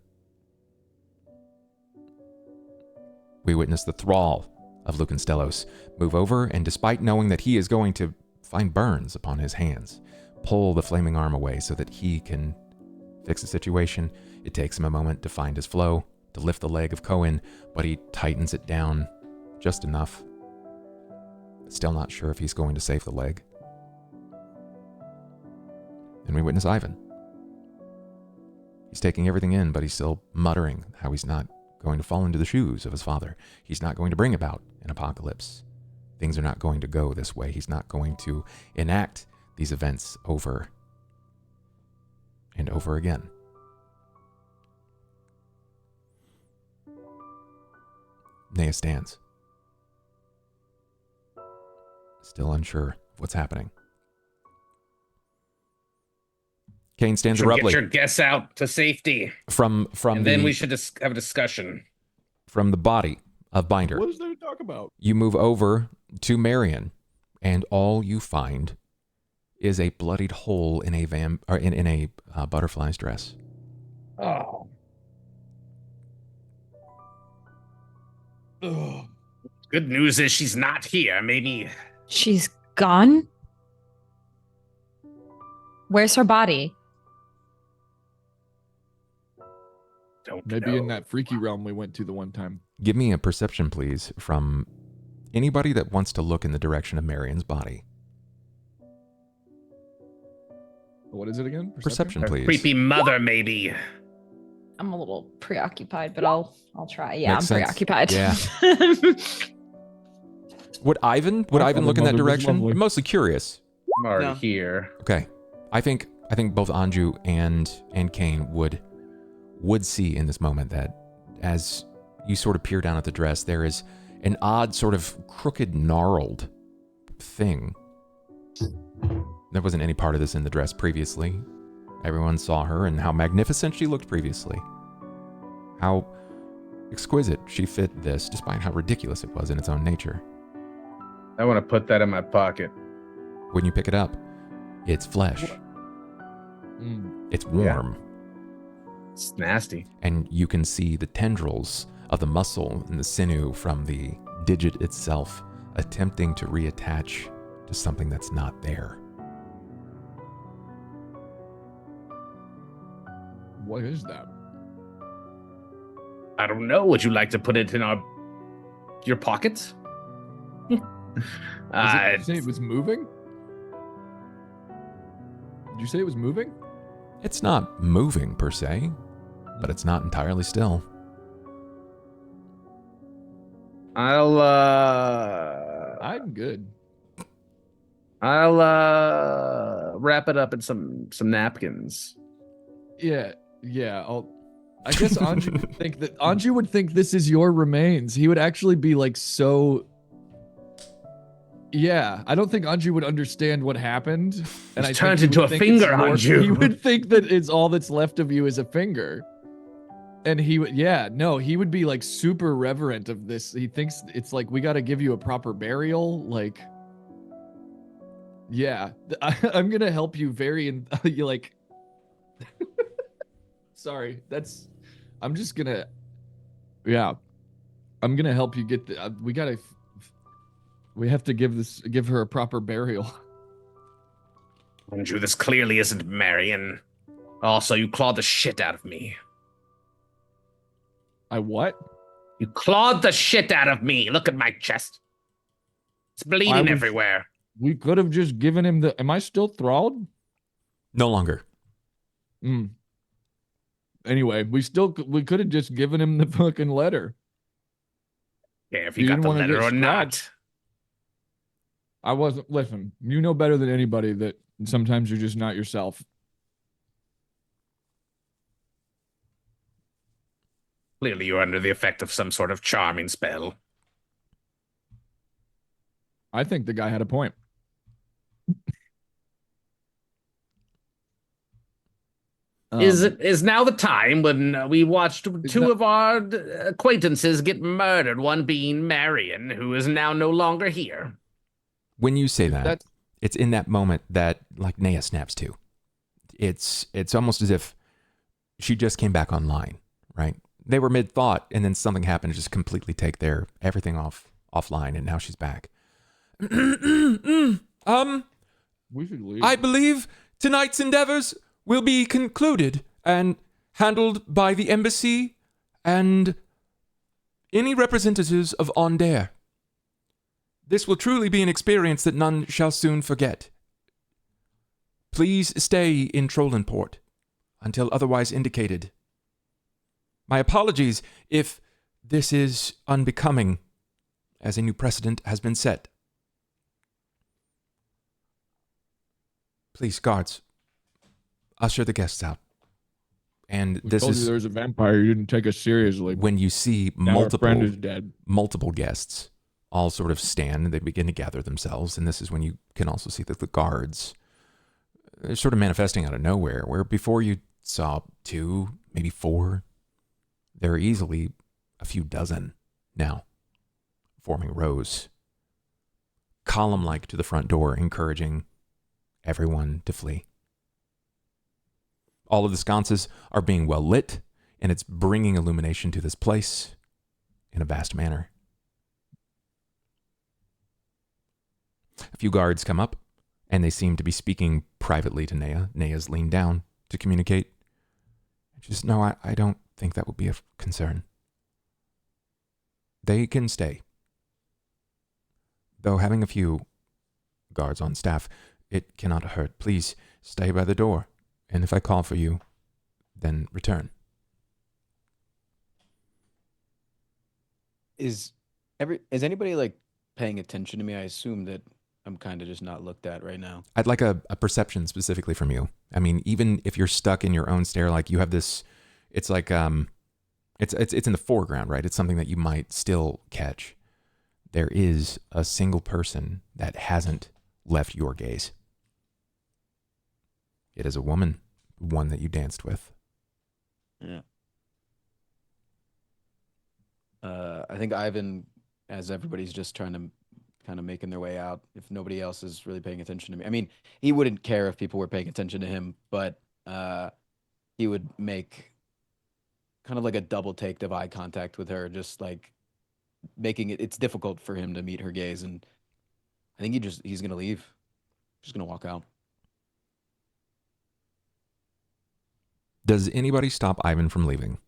We witness the thrall of Lucan Stellos move over, and despite knowing that he is going to find burns upon his hands, pull the flaming arm away so that he can fix the situation. It takes him a moment to find his flow, to lift the leg of Cohen, but he tightens it down just enough. Still not sure if he's going to save the leg. And we witness Ivan. He's taking everything in, but he's still muttering how he's not going to fall into the shoes of his father. He's not going to bring about an apocalypse. Things are not going to go this way. He's not going to enact these events over and over again. Nea stands, still unsure of what's happening. Cain stands Should abruptly. Get your guests out to safety. From and then we should have a discussion. From the body of Binder. What is there to talk about? You move over to Marian, and all you find is a bloodied hole in a butterfly's dress. Oh. Ugh. Good news is she's not here. Maybe She's gone? Where's her body? don't Maybe know. in that freaky realm we went to the one time. Give me a perception, please, from anybody that wants to look in the direction of Marian's body. What is it again? Perception, Her please. creepy mother, maybe. I'm a little preoccupied, but I'll try. Yeah, Makes I'm sense. preoccupied. Yeah. Would Ivan look in that direction? I'm mostly curious. I'm already No. here. Okay. I think both Anju and Cain would see in this moment that as you sort of peer down at the dress, there is an odd sort of crooked, gnarled thing. There wasn't any part of this in the dress previously. Everyone saw her and how magnificent she looked previously. How exquisite she fit this, despite how ridiculous it was in its own nature. I want to put that in my pocket. When you pick it up, it's flesh. It's warm. It's nasty. And you can see the tendrils of the muscle and the sinew from the digit itself attempting to reattach to something that's not there. What is that? I don't know. Would you like to put it in your pockets? Did you say it was moving? Did you say it was moving? It's not moving per se, but it's not entirely still. I'm good. I'll wrap it up in some napkins. Yeah. I guess Anju would think this is your remains. He would actually be like so. Yeah, I don't think Anju would understand what happened. And It's I turned think he into would a think it's finger, your- Anju. He would think that it's all that's left of you is a finger. And he would, he would be like super reverent of this. He thinks it's like, we got to give you a proper burial. Like, yeah, I'm going to help you you like, sorry, I'm just going to, I'm going to help you get we have to give her a proper burial. Andrew, this clearly isn't Marian. Also, you clawed the shit out of me. I what? You clawed the shit out of me. Look at my chest. It's bleeding everywhere. We could have just given him the. Am I still thralled? No longer. Anyway, we could have just given him the fucking letter. Yeah, if you got the letter or not. I wasn't. Listen, you know better than anybody that sometimes you're just not yourself. Clearly, you're under the effect of some sort of charming spell. I think the guy had a point. Is now the time when we watched two of our acquaintances get murdered, one being Marian, who is now no longer here. When you say that, it's in that moment that like Naya snaps to. It's almost as if she just came back online, right? They were mid-thought, and then something happened to just completely take their everything offline, and now she's back. We should leave. I believe tonight's endeavors will be concluded and handled by the embassy and any representatives of Ondair. This will truly be an experience that none shall soon forget. Please stay in Trollenport until otherwise indicated. My apologies if this is unbecoming, as a new precedent has been set. Please, guards, usher the guests out. And we this told is you there's a vampire. You didn't take us seriously. when you see Now our friend is dead. multiple guests all sort of stand and they begin to gather themselves. And this is when you can also see that the guards are sort of manifesting out of nowhere, where before you saw 2, maybe 4, there are easily a few dozen now, forming rows, column-like to the front door, encouraging everyone to flee. All of the sconces are being well lit, and it's bringing illumination to this place in a vast manner. A few guards come up, and they seem to be speaking privately to Naya. Naya's leaned down to communicate. Just, no, I don't think that would be a concern. They can stay. Though having a few guards on staff, it cannot hurt. Please stay by the door. And if I call for you, then return. Is anybody like paying attention to me? I assume that I'm kind of just not looked at right now. I'd like a perception specifically from you. I mean, even if you're stuck in your own stare, like you have this, it's like it's in the foreground, right? It's something that you might still catch. There is a single person that hasn't left your gaze. It is a woman, one that you danced with. Yeah. I think Ivan, as everybody's just trying to kind of making their way out, if nobody else is really paying attention to me. I mean, he wouldn't care if people were paying attention to him, but he would make kind of like a double take of eye contact with her, just like making it's difficult for him to meet her gaze. And I think he's going to leave. Just going to walk out. Does anybody stop Ivan from leaving?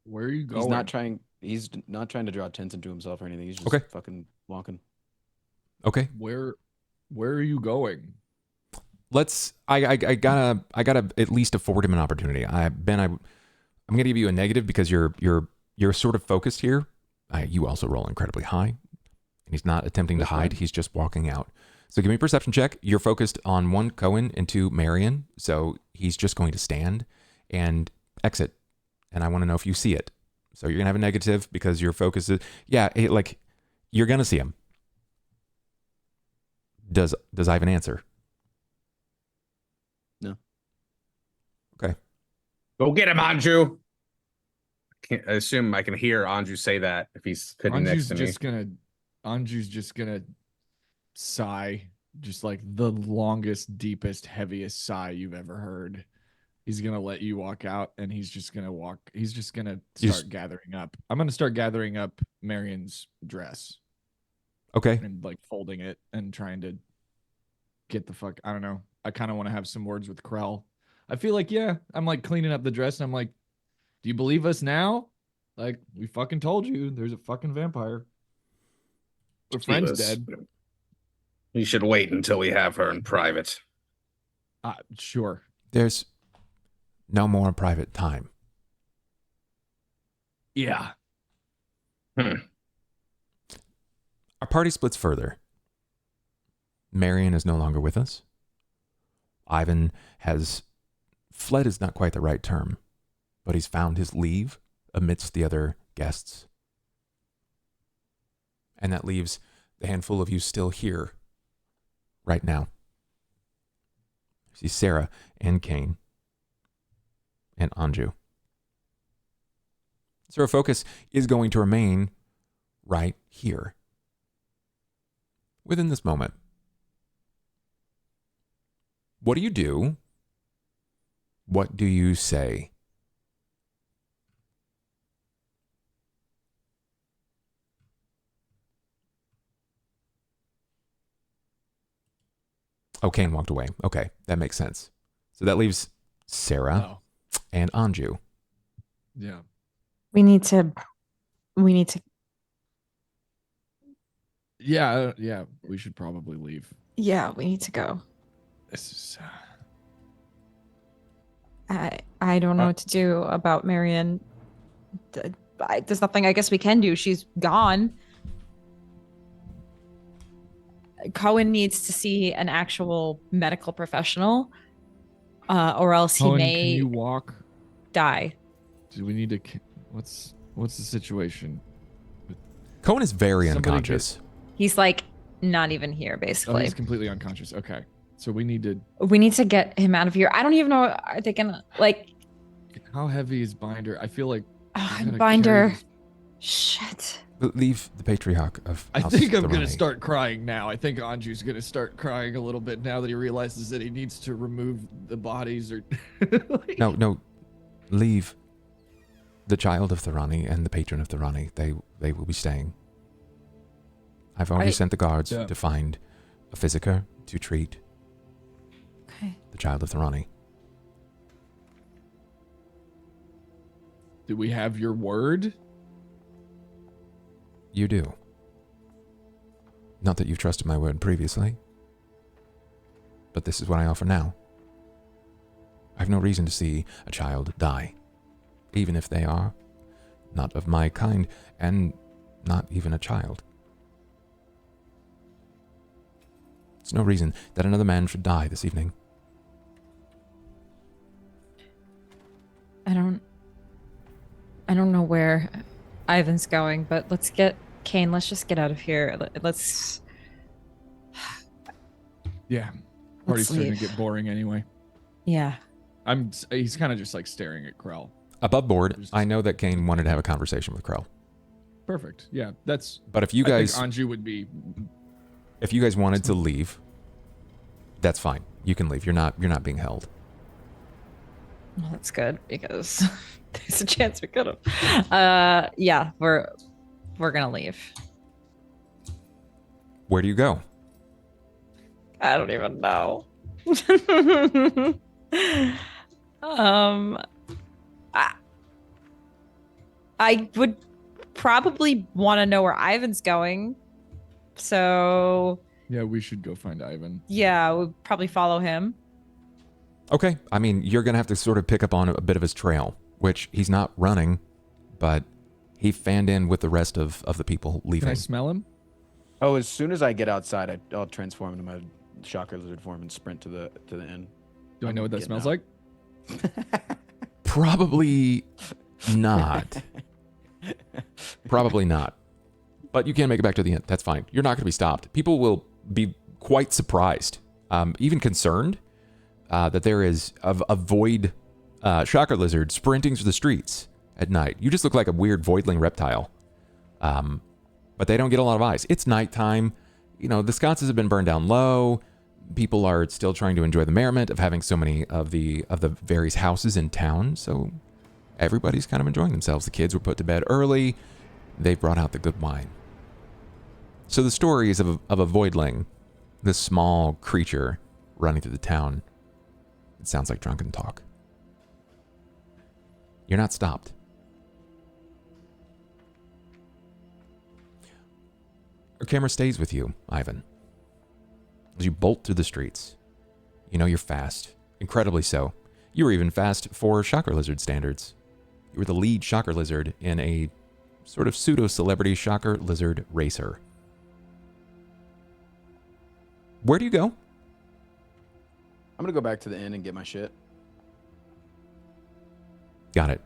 Where are you going? He's not trying to draw attention to himself or anything. He's just fucking walking. Okay. Where are you going? I gotta at least afford him an opportunity. I'm gonna give you a negative because you're sort of focused here. You also roll incredibly high, and he's not attempting to hide. He's just walking out. So give me a perception check. You're focused on 1, Cohen, and 2, Marian. So he's just going to stand and exit. And I want to know if you see it. So you're going to have a negative because your focus is, you're going to see him. Does Ivan answer? No. Okay. Go get him, Anju. I assume I can hear Anju say that if he's sitting next to me. Anju's just gonna sigh, just like the longest, deepest, heaviest sigh you've ever heard. He's gonna let you walk out, and he's just gonna start gathering up. I'm gonna start gathering up Marian's dress. Okay. And like folding it and trying to get the fuck. I don't know. I kind of want to have some words with Krell. I feel like, I'm like cleaning up the dress, and I'm like, do you believe us now? Like, we fucking told you there's a fucking vampire. The friend's dead. We should wait until we have her in private. Sure. There's no more private time. Yeah. Our party splits further. Marian is no longer with us. Ivan has fled is not quite the right term, but he's found his leave amidst the other guests. And that leaves the handful of you still here right now. See Sera and Cain and Anju. So our focus is going to remain right here. Within this moment. What do you do? What do you say? Oh, Cain walked away. Okay, that makes sense. So that leaves Sera and Anju. Yeah. We need to. Yeah, we should probably leave. Yeah, we need to go. This is. I don't know what to do about Marian. There's nothing I guess we can do. She's gone. Cohen needs to see an actual medical professional, or else Cohen, he may can you walk? die. Do we need to? What's the situation? Cohen is very Somebody unconscious. He's like not even here, Oh, basically. he's completely unconscious. Okay, so we need to. We need to get him out of here. I don't even know. Are they gonna like? How heavy is Binder? I feel like. Oh, we gotta Binder. carry this- Shit. Leave the patriarch of I House think I'm Thorani. gonna start crying now. I think Anju's gonna start crying a little bit now that he realizes that he needs to remove the bodies or. Like- No. Leave the child of Thorani and the patron of Thorani. They will be staying. I've already sent the guards Yeah. to find a physiker to treat Okay. the child of Thorani. Do we have your word? You do. Not that you've trusted my word previously, but this is what I offer now. I have no reason to see a child die, even if they are not of my kind and not even a child. There's no reason that another man should die this evening. I don't know where Ivan's going, but let's get Cain. Let's just get out of here. Let's. Yeah. Party's starting leave. to get boring anyway. Yeah. He's kind of just like staring at Krell. Above board, I know that Cain wanted to have a conversation with Krell. Perfect. Yeah, that's. But if you I guys, think Anju would be. if you guys wanted to leave, that's fine. You can leave. You're not being held. Well, that's good because there's a chance we could have. Yeah, we're gonna leave. Where do you go? I don't even know. I would probably want to know where Ivan's going. So Yeah, we should go find Ivan. yeah, we'll probably follow him. Okay. I mean, you're going to have to sort of pick up on a bit of his trail, which he's not running, but he fanned in with the rest of the people Can leaving. I smell him? Oh, as soon as I get outside, I'll transform into my shocker lizard form and sprint to the inn. Do I know what that Getting smells out. like? Probably not. Probably not. But you can make it back to the end. That's fine. You're not going to be stopped. People will be quite surprised, even concerned, that there is a void shocker lizard sprinting through the streets at night. You just look like a weird voidling reptile. But they don't get a lot of eyes. It's nighttime. You know, the sconces have been burned down low. People are still trying to enjoy the merriment of having so many of the various houses in town. So everybody's kind of enjoying themselves. The kids were put to bed early. They've brought out the good wine. So the story is of a voidling, this small creature running through the town. It sounds like drunken talk. You're not stopped. Her camera stays with you, Ivan. As you bolt through the streets. You know you're fast. Incredibly so. You were even fast for Shocker Lizard standards. You were the lead Shocker Lizard in a sort of pseudo-celebrity Shocker Lizard racer. Where do you go? I'm gonna go back to the inn and get my shit. Got it.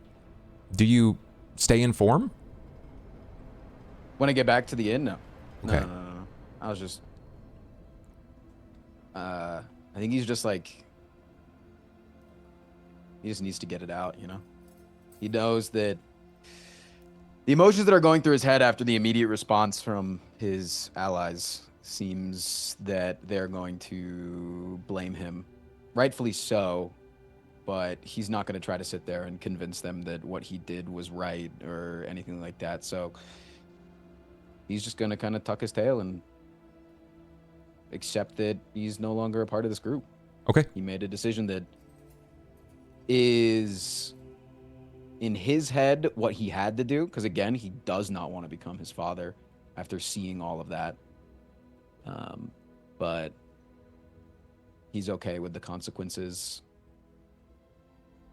Do you stay in form? When I get back to the inn, no. Okay. No. I was just... I think he's just like... He just needs to get it out, you know? He knows that the emotions that are going through his head after the immediate response from his allies seems that they're going to blame him. Rightfully so, but he's not going to try to sit there and convince them that what he did was right or anything like that. So he's just going to kind of tuck his tail and accept that he's no longer a part of this group. Okay. He made a decision that is in his head what he had to do, because again, he does not want to become his father after seeing all of that. But he's okay with the consequences.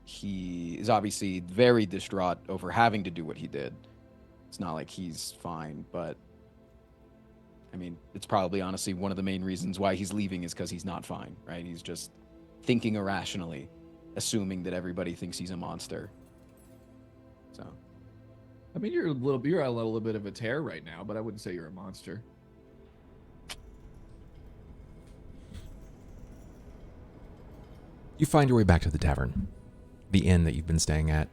He is obviously very distraught over having to do what he did. It's not like he's fine, but I mean, it's probably honestly one of the main reasons why he's leaving is because he's not fine, right? He's just thinking irrationally, assuming that everybody thinks he's a monster. So, I mean, you're a little bit of a tear right now, but I wouldn't say you're a monster. You find your way back to the tavern, the inn that you've been staying at.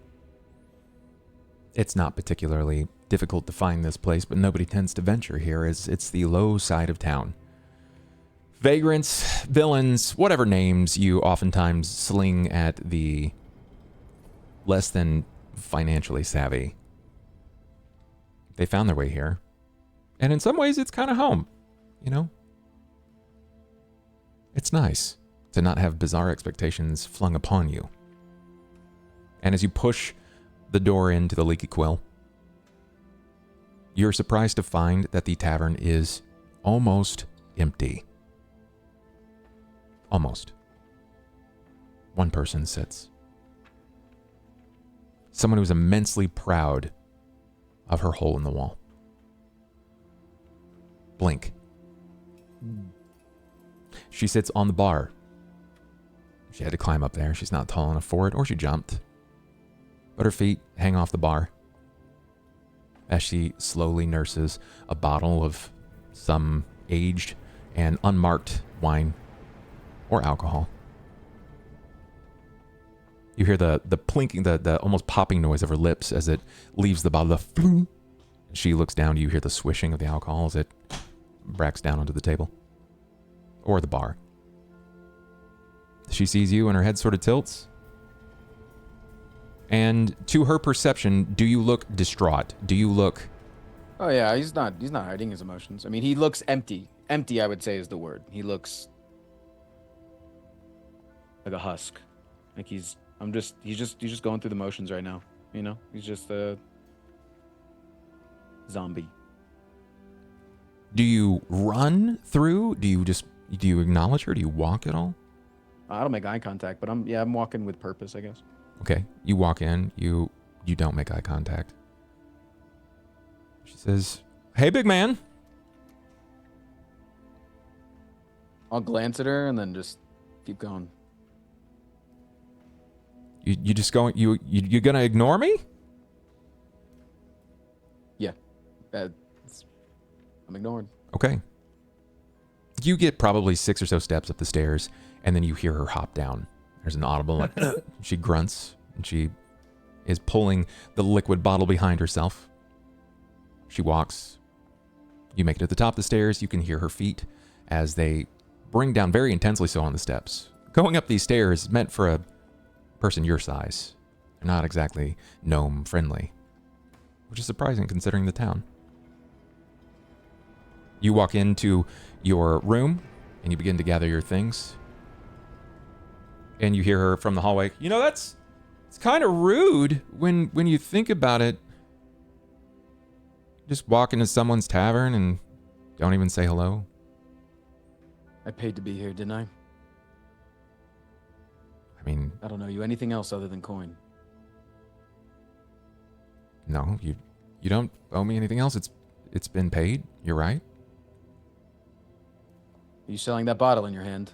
It's not particularly difficult to find this place, but nobody tends to venture here as it's the low side of town. Vagrants, villains, whatever names you oftentimes sling at the less than financially savvy. They found their way here. And in some ways, it's kind of home, you know? It's nice to not have bizarre expectations flung upon you. And as you push the door into the Leaky Quill, you're surprised to find that the tavern is almost empty. Almost. One person sits. Someone who's immensely proud of her hole in the wall. Blink. She sits on the bar. She had to climb up there. She's not tall enough for it, or she jumped. But her feet hang off the bar as she slowly nurses a bottle of some aged and unmarked wine or alcohol. You hear the plinking, the almost popping noise of her lips as it leaves the bottle. She looks down. You hear the swishing of the alcohol as it bracks down onto the table or the bar. She sees you and her head sort of tilts. And to her perception, do you look distraught? Do you look... oh yeah, he's not hiding his emotions. I mean, he looks empty. Empty, I would say, is the word. He looks like a husk. Like he's just going through the motions right now. You know, he's just a zombie. Do you run through? Do you acknowledge her? Do you walk at all? I don't make eye contact, but I'm walking with purpose, I guess. Okay, you walk in. You don't make eye contact. She says, "Hey, big man." I'll glance at her and then just keep going. You just going? You gonna ignore me? Yeah, I'm ignored. Okay. You get probably 6 or so steps up the stairs, and then you hear her hop down. There's an audible, like, she grunts, and she is pulling the liquid bottle behind herself. She walks. You make it to the top of the stairs. You can hear her feet as they bring down very intensely so on the steps. Going up these stairs is meant for a person your size. They're not exactly gnome friendly, which is surprising considering the town. You walk into your room and you begin to gather your things. And you hear her from the hallway. You know, it's kind of rude when you think about it. Just walk into someone's tavern and Don't even say hello? I paid to be here, didn't I? I mean, I don't know you anything else other than coin. no, you don't owe me anything else. It's been paid. You're right. Are you selling that bottle in your hand?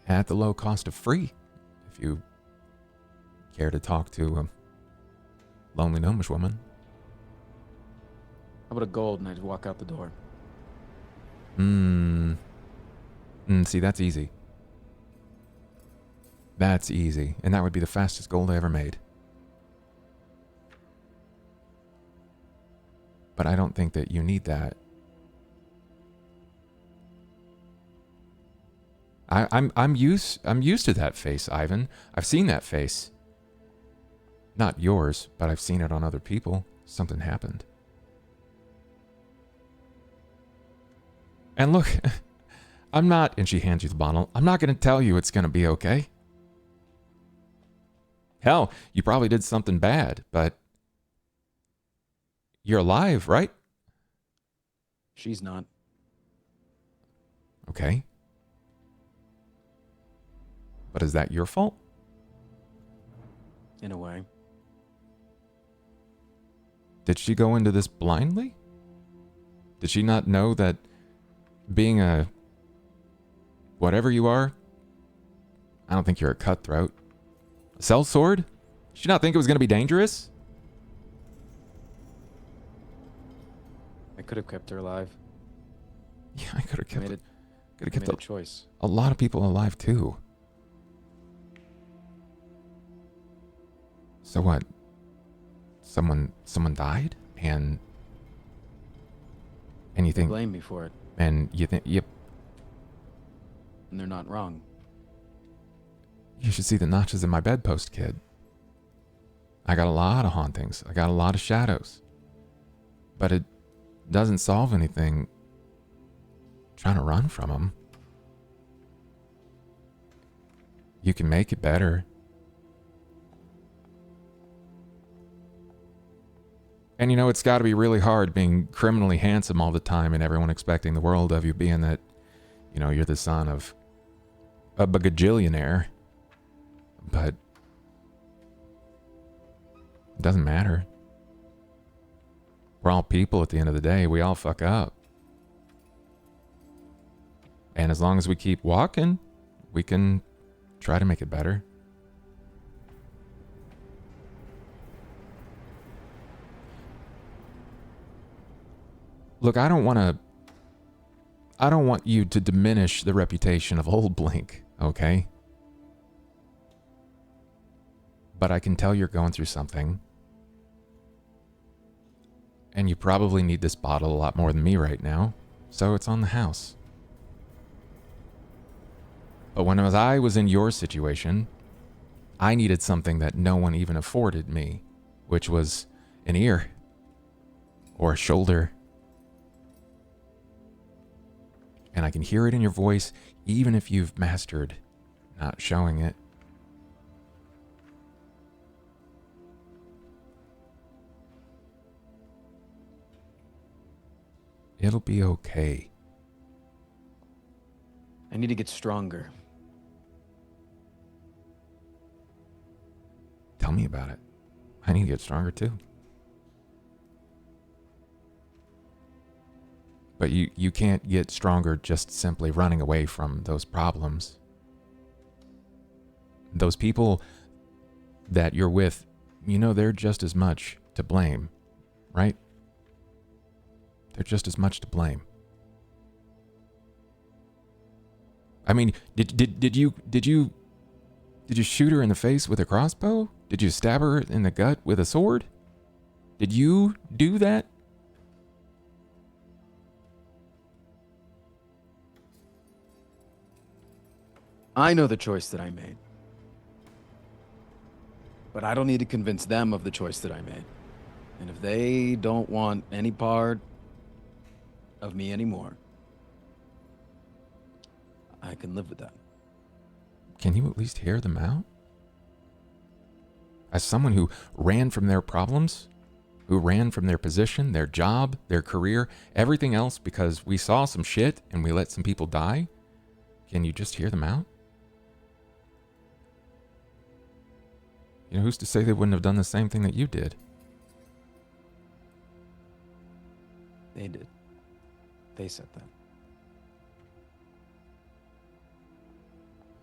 At the low cost of free, if you care to talk to a lonely gnomish woman. How about a gold and I'd walk out the door? See, that's easy. That's easy. And that would be the fastest gold I ever made. But I don't think that you need that. I'm used to that face, Ivan. I've seen that face. Not yours, but I've seen it on other people. Something happened. And look, I'm not, and she hands you the bottle, I'm not going to tell you it's going to be okay. Hell, you probably did something bad, but you're alive, right? She's not. Okay. But is that your fault? In a way. Did she go into this blindly? Did she not know that being a whatever you are, I don't think you're a cutthroat. A sellsword? Did she not think it was going to be dangerous? I could have kept her alive. Yeah, I could have kept Made a a choice. a lot of people alive too. So what? Someone died, and you They think, blame me for it, and you think, yep, and they're not wrong. you should see the notches in my bedpost, kid. I got a lot of hauntings. I got a lot of shadows. But it doesn't solve anything trying to run from them. You can make it better. And you know, it's got to be really hard being criminally handsome all the time and everyone expecting the world of you, being that, you know, you're the son of a bagajillionaire. But it doesn't matter. We're all people at the end of the day. We all fuck up. And as long as we keep walking, we can try to make it better. Look, I don't want you to diminish the reputation of Old Blink, okay? But I can tell you're going through something. And you probably need this bottle a lot more than me right now, so it's on the house. But when I was in your situation, I needed something that no one even afforded me, which was an ear or a shoulder. And I can hear it in your voice, even if you've mastered not showing it. It'll be okay. I need to get stronger. Tell me about it. I need to get stronger too. But you can't get stronger just simply running away from those problems. Those people that you're with, you know, they're just as much to blame, right? They're just as much to blame. I mean, did you shoot her in the face with a crossbow? Did you stab her in the gut with a sword? Did you do that? I know the choice that I made. But I don't need to convince them of the choice that I made. And if they don't want any part of me anymore, I can live with that. Can you at least hear them out? As someone who ran from their problems, who ran from their position, their job, their career, everything else because we saw some shit and we let some people die? Can you just hear them out? You know, who's to say they wouldn't have done the same thing that you did? They did. They said that.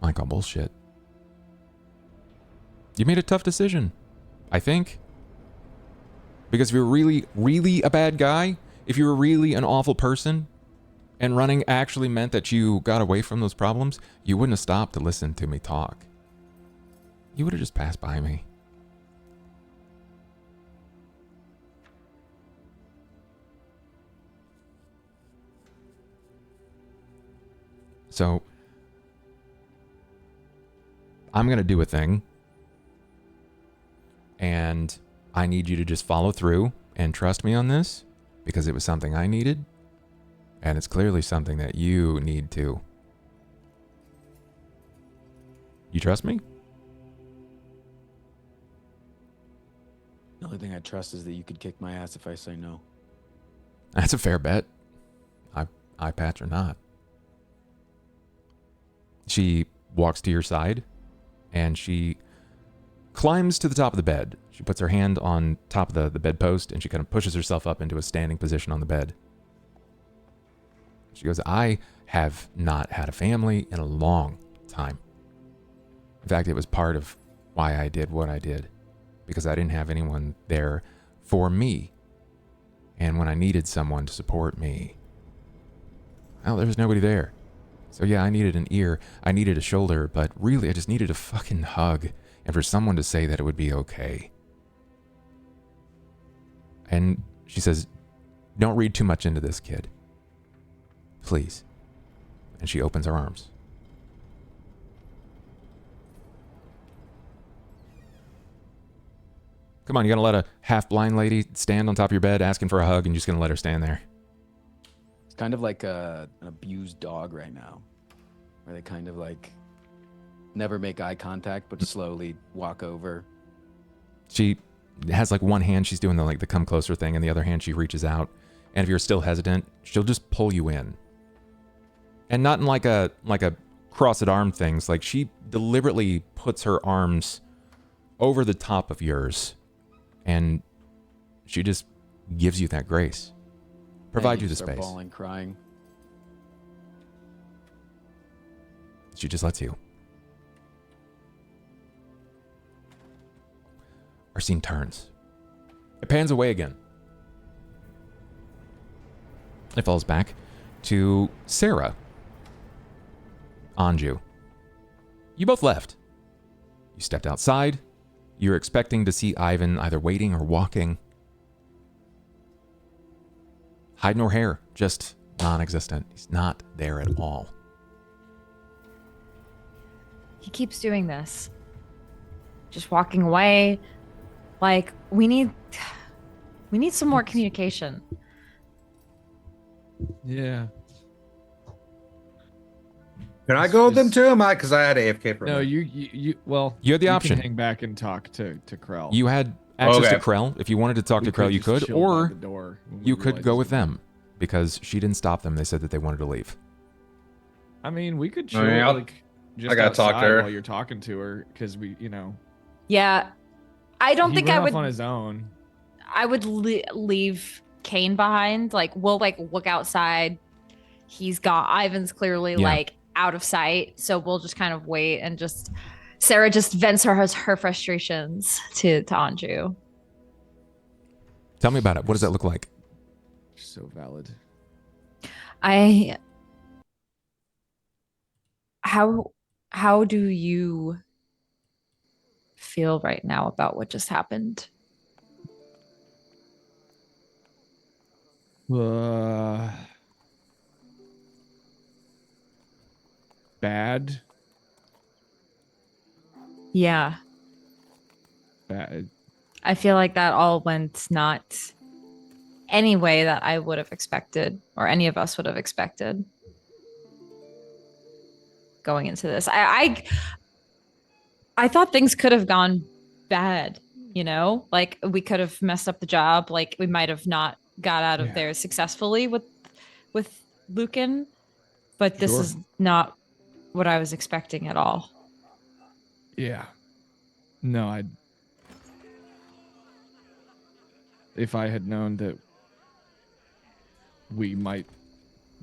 I call bullshit. You made a tough decision, I think. Because if you're really, really a bad guy, if you were really an awful person, and running actually meant that you got away from those problems, you wouldn't have stopped to listen to me talk. You would have just passed by me. So, I'm going to do a thing, and I need you to just follow through and trust me on this, because it was something I needed, and it's clearly something that you need too. You trust me? The only thing I trust is that you could kick my ass if I say no. That's a fair bet. Eye patch or not. She walks to your side, and she climbs to the top of the bed. She puts her hand on top of the bedpost, and she kind of pushes herself up into a standing position on the bed. She goes, I have not had a family in a long time. In fact, it was part of why I did what I did, because I didn't have anyone there for me. And when I needed someone to support me, well, there was nobody there. So yeah, I needed an ear, I needed a shoulder, but really I just needed a fucking hug and for someone to say that it would be okay. And she says, don't read too much into this, kid. Please. And she opens her arms. Come on, you gonna let a half-blind lady stand on top of your bed asking for a hug and you're just gonna let her stand there? It's kind of like an abused dog right now, where they kind of like never make eye contact, but slowly walk over. She has like one hand, she's doing the come closer thing, and the other hand she reaches out. And if you're still hesitant, she'll just pull you in. And not in like a crossed arm things. Like she deliberately puts her arms over the top of yours, and she just gives you that grace. Provide you the space. Bawling, crying. She just lets you. Our scene turns. It pans away again. It falls back to Sera. Anju. You both left. You stepped outside. You're expecting to see Ivan either waiting or walking. Hide nor hair, just non-existent. He's not there at all. He keeps doing this. Just walking away. Like, we need some more communication. Yeah. Can I go with them too? Am I? Because I had AFK for a No, minute. you well. You had the can option. hang back and talk to Krell. You had access Okay. to Krell. If you wanted to talk to Krell, you could. Or you could go with them. Because she didn't stop them. They said that they wanted to leave. I mean, we could I chill mean, like just I gotta talk to outside her. while you're talking to her, because we, Yeah. I don't he think went I off would on his own. I would leave Cain behind. Like, we'll look outside. He's got Ivan's clearly like out of sight, so we'll just kind of wait and just Sera just vents her frustrations to Anju. Tell me about it. What does that look like? So valid. How do you feel right now about what just happened? Bad. Yeah. Bad. I feel like that all went not any way that I would have expected, or any of us would have expected going into this. I thought things could have gone bad You know, like we could have messed up the job. Like we might have not got out of Yeah. there successfully with Lucan, but this Sure. is not what I was expecting at all. Yeah. No, if I had known that we might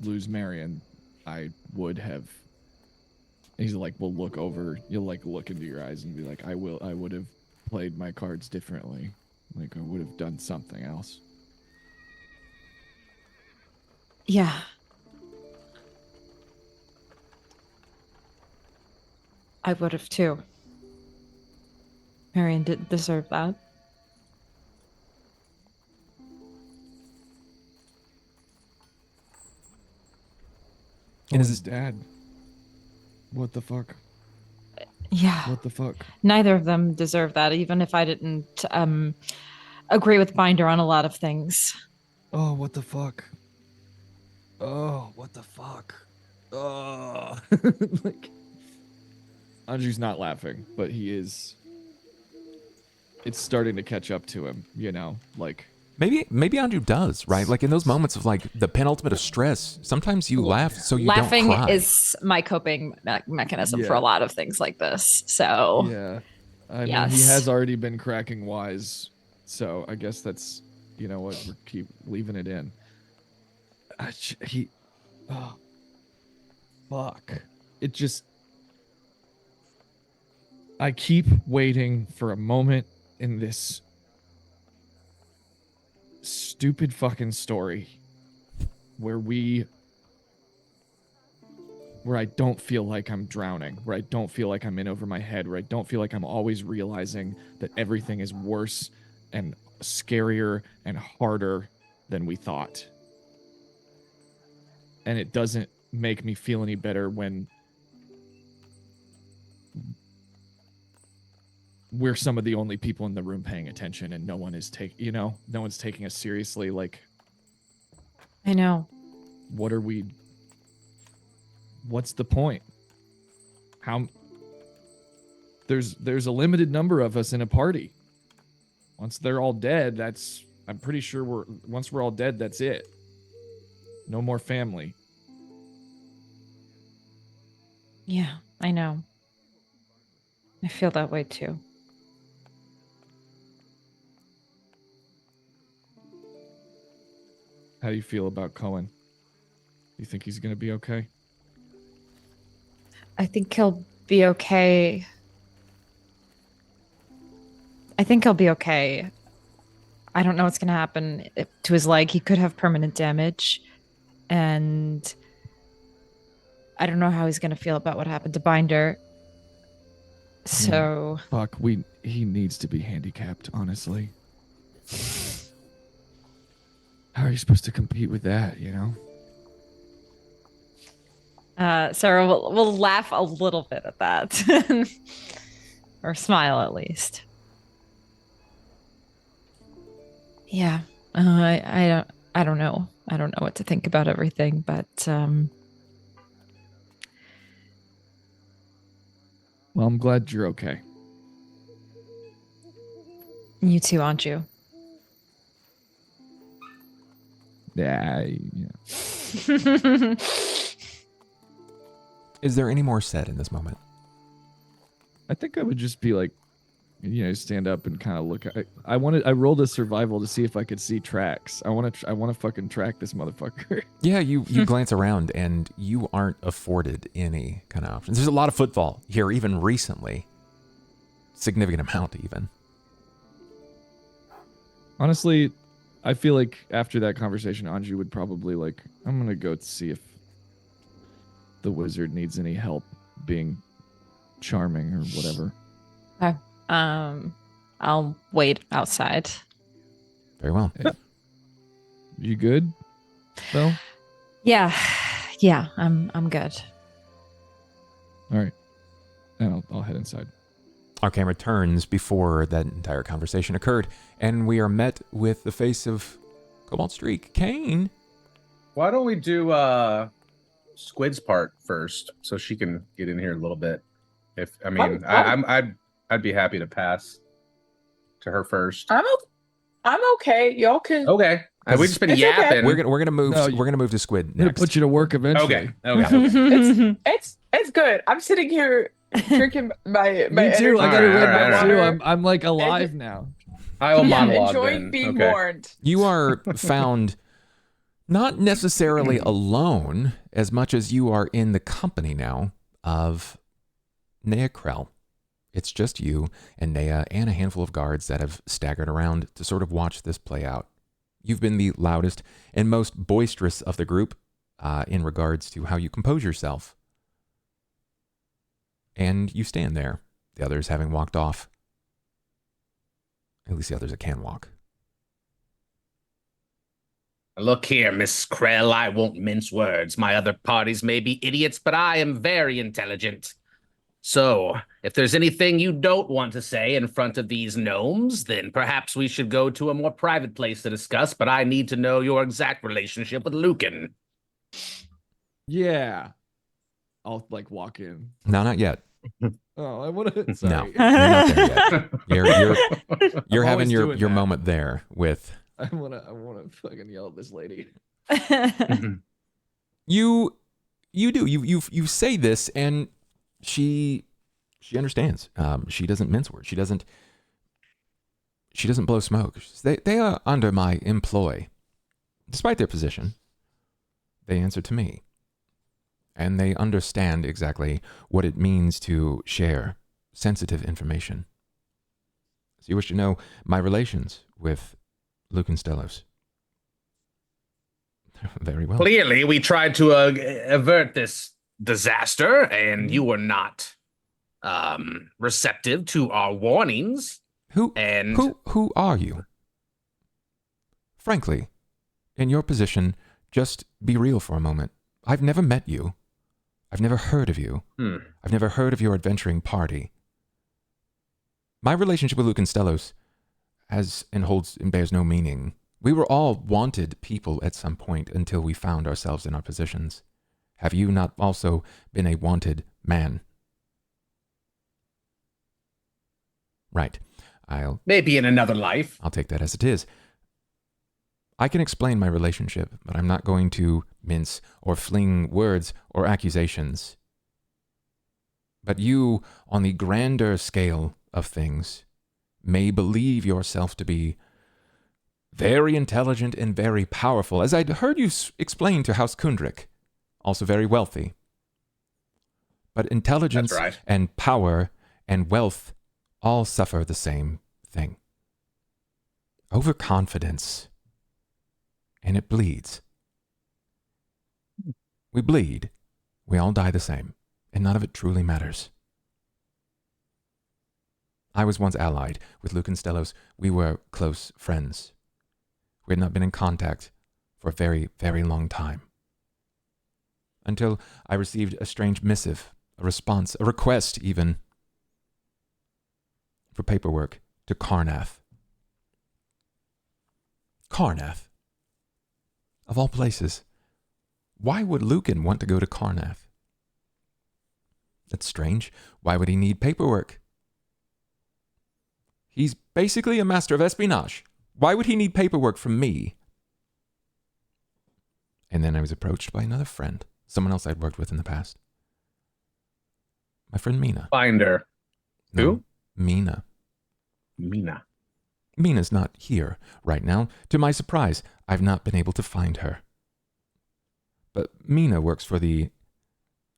lose Marian, I would have. He's like, we'll look over. You'll like look into your eyes and be like, I would have played my cards differently. Like I would have done something else. Yeah. I would have too. Marian didn't deserve that. And is his dad? What the fuck? Yeah. What the fuck? Neither of them deserve that, even if I didn't agree with Binder on a lot of things. Oh, what the fuck? Oh, what the fuck? Oh, like Anju's not laughing, but he is. It's starting to catch up to him, you know, like. maybe Anju does, right? Like in those moments of like the penultimate of stress, sometimes you laugh so you Laughing don't cry. is my coping mechanism for Yeah. a lot of things like this. So Yeah, I mean, he Yes. has already been cracking wise, so I guess that's, you know what, we keep leaving it in. Oh, fuck. It just, I keep waiting for a moment in this stupid fucking story where I don't feel like I'm drowning, where I don't feel like I'm in over my head, where I don't feel like I'm always realizing that everything is worse and scarier and harder than we thought. And it doesn't make me feel any better when we're some of the only people in the room paying attention and no one is no one's taking us seriously. Like, I know. What's the point? There's a limited number of us in a party. Once they're all dead, I'm pretty sure once we're all dead, that's it. No more family. Yeah, I know. I feel that way too. How do you feel about Cohen? You think he's gonna be okay? I think he'll be okay. I think he'll be okay. I don't know what's going to happen to his leg. He could have permanent damage. And I don't know how he's going to feel about what happened to Binder. So. Fuck, he needs to be handicapped, honestly. How are you supposed to compete with that, you know? Sera will laugh a little bit at that. Or smile at least. Yeah. I don't know. I don't know what to think about everything, but well, I'm glad you're okay. You too, aren't you? Yeah. Is there any more said in this moment? I think I would just be like, stand up and kind of look. I rolled a survival to see if I could see tracks. I want to fucking track this motherfucker. Yeah, you glance around and you aren't afforded any kind of options. There's a lot of footfall here, even recently. Significant amount, even. Honestly, I feel like after that conversation, Anju would probably like, I'm gonna go see if the wizard needs any help being charming or whatever. Okay. I'll wait outside. Very well. You good, Bill? Yeah, I'm good. All right, and I'll head inside. Our camera turns before that entire conversation occurred, and we are met with the face of CobaltStreak. Cain. Why don't we do Squid's part first, so she can get in here a little bit? I'd be happy to pass. to her first. I'm okay. Y'all can. Okay. We just been It's okay. yapping. We're gonna move. No, we're gonna move to Squid I'm gonna next. put you to work eventually. Okay. Okay. It's good. I'm sitting here drinking my Me too. energy I got a Alright, red alright, one too. water. I'm like alive now. I will monologue Enjoying then. being Okay. warned. You are found not necessarily alone as much as you are in the company now of Nea Krell. It's just you and Nea and a handful of guards that have staggered around to sort of watch this play out. You've been the loudest and most boisterous of the group in regards to how you compose yourself. And you stand there, the others having walked off. At least the others that can walk. Look here, Miss Krell, I won't mince words. My other parties may be idiots, but I am very intelligent. So, if there's anything you don't want to say in front of these gnomes, then perhaps we should go to a more private place to discuss, but I need to know your exact relationship with Lucan. Yeah. I'll like walk in. No, not yet. Oh, I want to. No, Sorry. you're not there yet. You're I'm having always your doing your that. moment there with I wanna fucking yell at this lady. you. You do you say this, and she understands. She doesn't mince words. She doesn't blow smoke. They are under my employ, despite their position. They answer to me, and they understand exactly what it means to share sensitive information. So you wish to know my relations with Lucan Stellos? Very well. Clearly, we tried to avert this disaster, and you were not receptive to our warnings. Who And are you? Frankly, in your position, just be real for a moment. I've never met you. I've never heard of you. I've never heard of your adventuring party. My relationship with Lucan Stellos has and holds and bears no meaning. We were all wanted people at some point until we found ourselves in our positions. Have you not also been a wanted man? Right. maybe in another life. I'll take that as it is. I can explain my relationship, but I'm not going to mince or fling words or accusations. But you, on the grander scale of things, may believe yourself to be very intelligent and very powerful, as I'd heard you explain to House Kundrik, also very wealthy. But intelligence That's right. and power and wealth all suffer the same thing. Overconfidence. And it bleeds. We bleed. We all die the same, and none of it truly matters. I was once allied with Lucan Stellos. We were close friends. We had not been in contact for a very, very long time. Until I received a strange missive, a response, a request even, for paperwork to Karnath. Karnath. Of all places, why would Lucan want to go to Karnath? That's strange. Why would he need paperwork? He's basically a master of espionage. Why would he need paperwork from me? And then I was approached by another friend, someone else I'd worked with in the past. My friend Mina. Finder. Who? Mina. Mina. Mina's not here right now. To my surprise, I've not been able to find her. But Mina works for the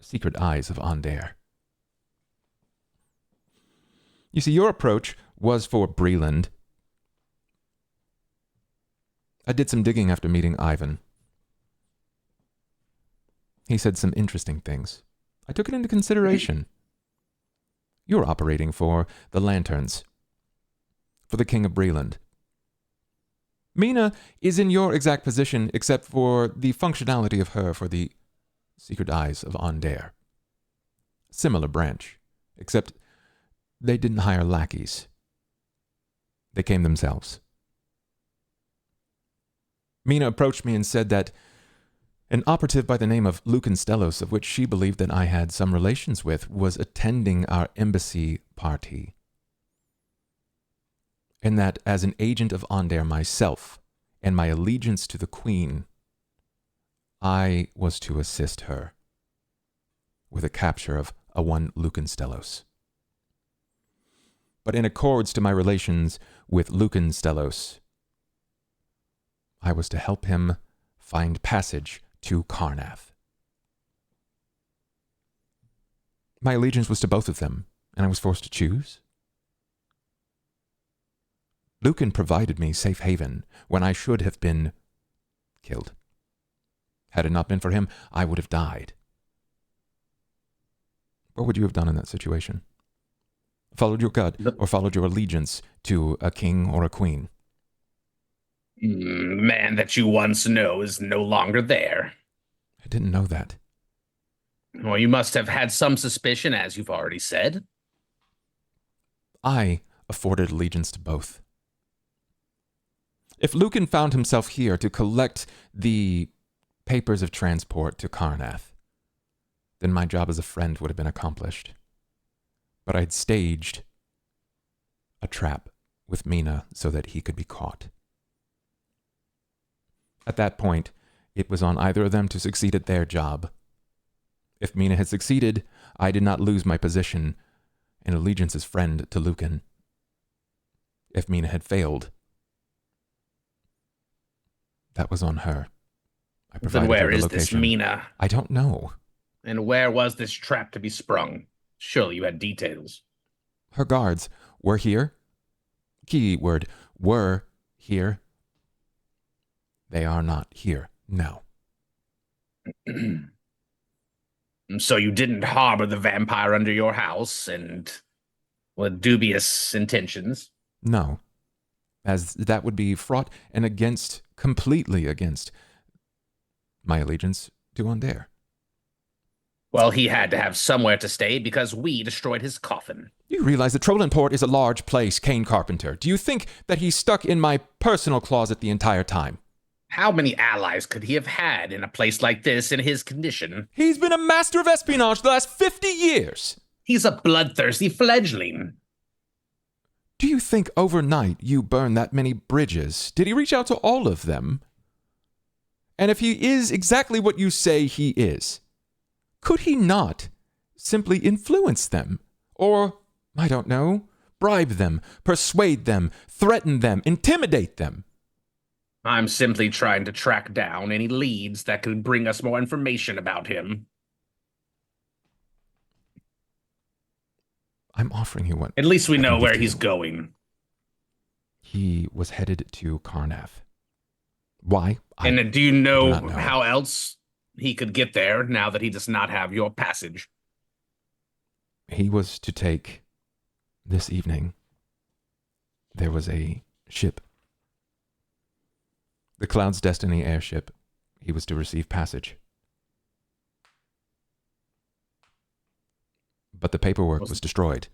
Secret Eyes of Onder. You see, your approach was for Breland. I did some digging after meeting Ivan. He said some interesting things. I took it into consideration. You're operating for the Lanterns, for the King of Breland. Mina is in your exact position, except for the functionality of her for the Secret Eyes of Onder. Similar branch, except they didn't hire lackeys. They came themselves. Mina approached me and said that an operative by the name of Lucan Stellos, of which she believed that I had some relations with, was attending our embassy party. and that as an agent of Onder myself and my allegiance to the Queen, I was to assist her with the capture of a one Lucan Stellos. But in accords to my relations with Lucan Stellos, I was to help him find passage to Karnath. My allegiance was to both of them, and I was forced to choose. Lucan provided me safe haven when I should have been killed. Had it not been for him, I would have died. What would you have done in that situation? Followed your gut or followed your allegiance to a king or a queen? Man that you once know is no longer there. I didn't know that. Well, you must have had some suspicion, as you've already said. I afforded allegiance to both. If Lucan found himself here to collect the papers of transport to Karnath, then my job as a friend would have been accomplished. But I'd staged a trap with Mina so that he could be caught. At that point, it was on either of them to succeed at their job. If Mina had succeeded, I did not lose my position and allegiance as friend to Lucan. If Mina had failed, that was on her. I provided Then where her the is location. this Mina? I don't know. And where was this trap to be sprung? Surely you had details. Her guards were here. Key word, were here. They are not here now. So you didn't harbor the vampire under your house and with dubious intentions? No, as that would be fraught and completely against my allegiance to Onder. Well, he had to have somewhere to stay because we destroyed his coffin. You realize that Trollingport is a large place, Cain Carpenter. Do you think that he's stuck in my personal closet the entire time? How many allies could he have had in a place like this in his condition? He's been a master of espionage the last 50 years. He's a bloodthirsty fledgling. Do you think overnight you burned that many bridges? Did he reach out to all of them? And if he is exactly what you say he is, could he not simply influence them? Or, I don't know, bribe them, persuade them, threaten them, intimidate them? I'm simply trying to track down any leads that could bring us more information about him. I'm offering you one. At least we I know can where give he's you. going. He was headed to Karnath. Why? And do you know not know. how else he could get there now that he does not have your passage? He was to take this evening. There was a ship. The Cloud's Destiny airship. He was to receive passage. But the paperwork was destroyed.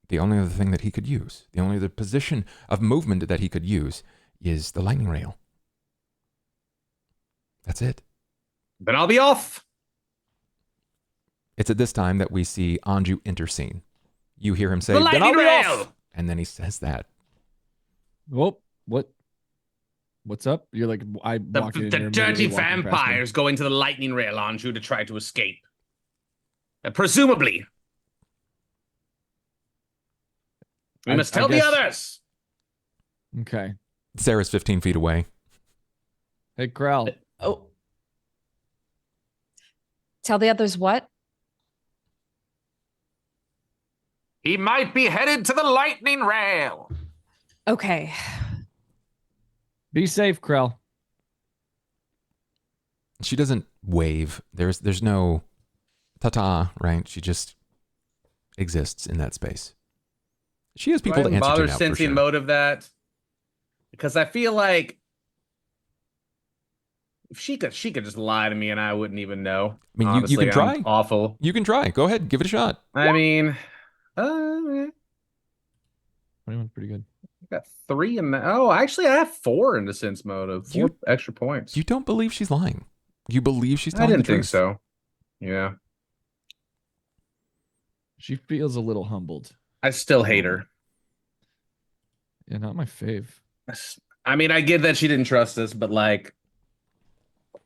The only other thing that he could use, the only other position of movement that he could use is the lightning rail. That's it. Then I'll be off. It's at this time that we see Anju enter scene. You hear him say, The "Then I'll lightning be rail!" off!" And then he says that. Well, what's up? You're like, I walked in The here dirty immediately walking past me. vampires going to the lightning rail, Anju, to try to escape. Presumably. We must tell the guess- others. Okay. Sera's 15 feet away. Hey, Krell. Oh. Tell the others what? He might be headed to the lightning rail. Okay. Be safe, Krell. She doesn't wave. There's no ta-ta, right? She just exists in that space. She has people to answer bother to now, for sensing sure. mode of that? Because I feel like if she could just lie to me and I wouldn't even know. I mean, you Honestly, can try. I'm awful. You can try. Go ahead. Give it a shot. I mean, 21's pretty good. I got 3 in the. Oh, actually, I have 4 in the sense mode of 4 extra points. You don't believe she's lying. You believe she's I telling didn't the think truth. so. Yeah. She feels a little humbled. I still hate her. Yeah, not my fave. I mean, I get that she didn't trust us, but like, A lot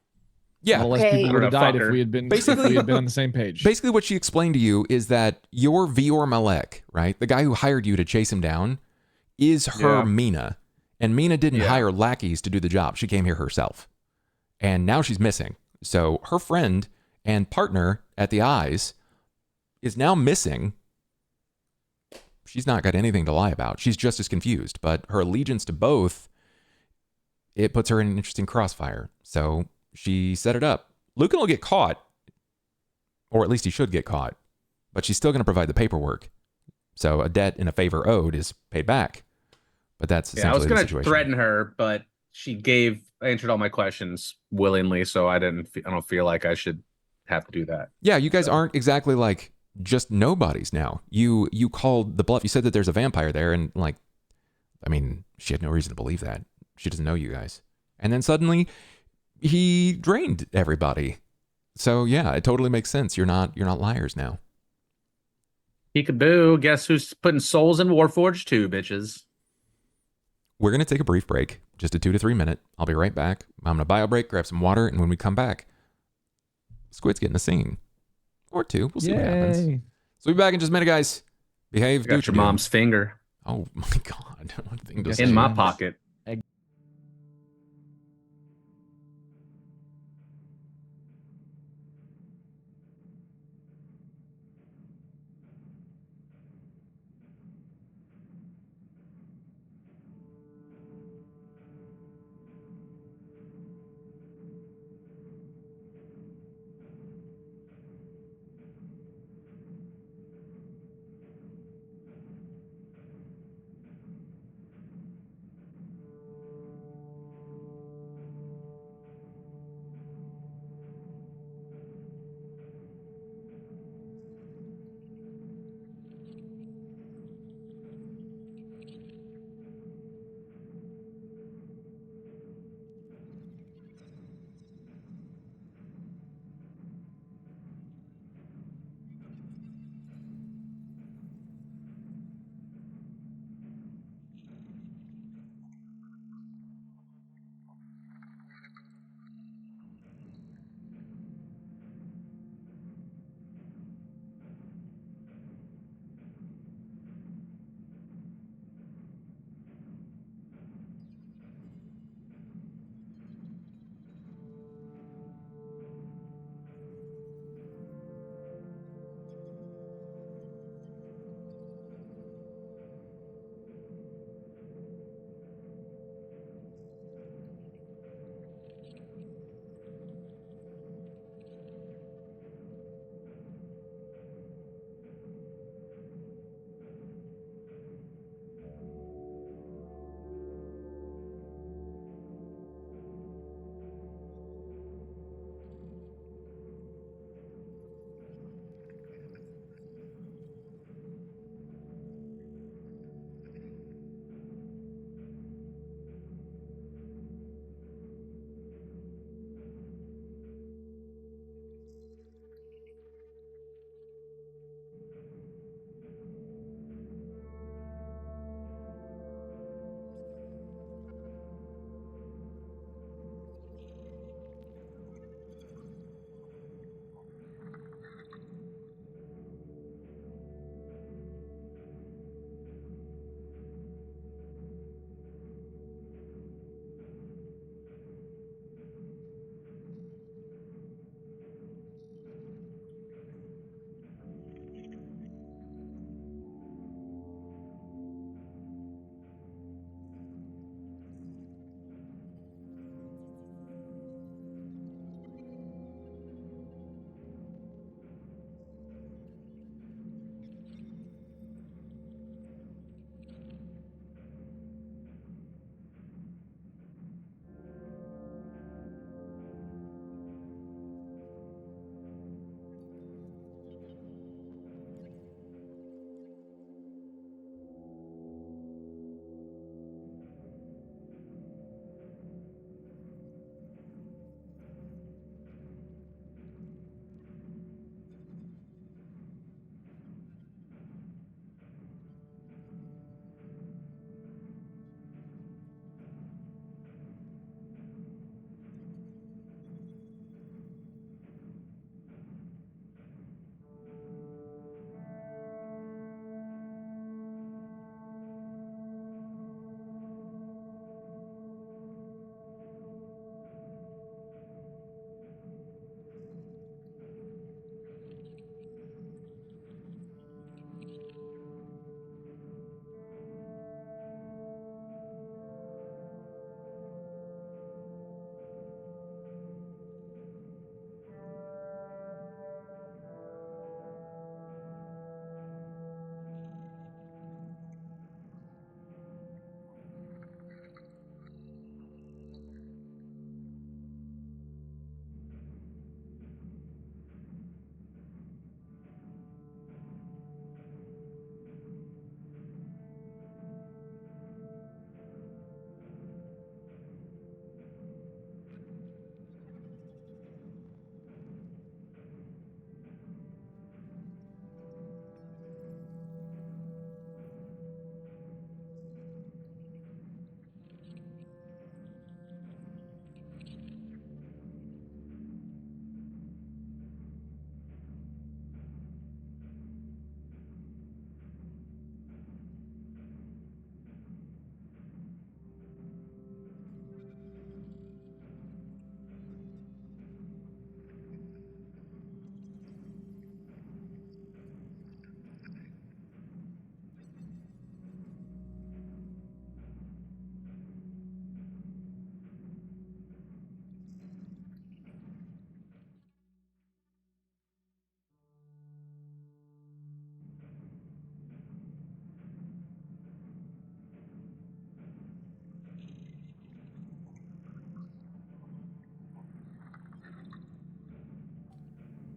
Yeah. less Okay. people would have We're gonna died fuck if her. we had been Basically- if we had been on the same page. Basically, what she explained to you is that your Vior Malek, right, the guy who hired you to chase him down, is her Yeah. Mina. And Mina didn't Yeah. hire lackeys to do the job. She came here herself. And now she's missing. So her friend and partner at the Eyes is now missing. She's not got anything to lie about. She's just as confused. But her allegiance to both, it puts her in an interesting crossfire. So she set it up. Lucan will get caught. Or at least he should get caught. But she's still going to provide the paperwork. So a debt and a favor owed is paid back. But that's yeah, I was essentially the gonna situation. threaten her, but she answered all my questions willingly, so I don't feel like I should have to do that. Yeah, you guys aren't exactly like just nobodies now. You called the bluff. You said that there's a vampire there, and like, I mean, she had no reason to believe that. She doesn't know you guys. And then suddenly, he drained everybody. So yeah, it totally makes sense. You're not liars now. Peekaboo, guess who's putting souls in Warforged too, bitches? We're gonna take a brief break, just a 2 to 3 minute. I'll be right back. I'm gonna bio break, grab some water, and when we come back, Squid's getting a scene or two. We'll see what happens. So we'll be back in just a minute, guys. Behave. I Do got what your you're doing. mom's finger Oh my god, what thing does In in she my have? pocket.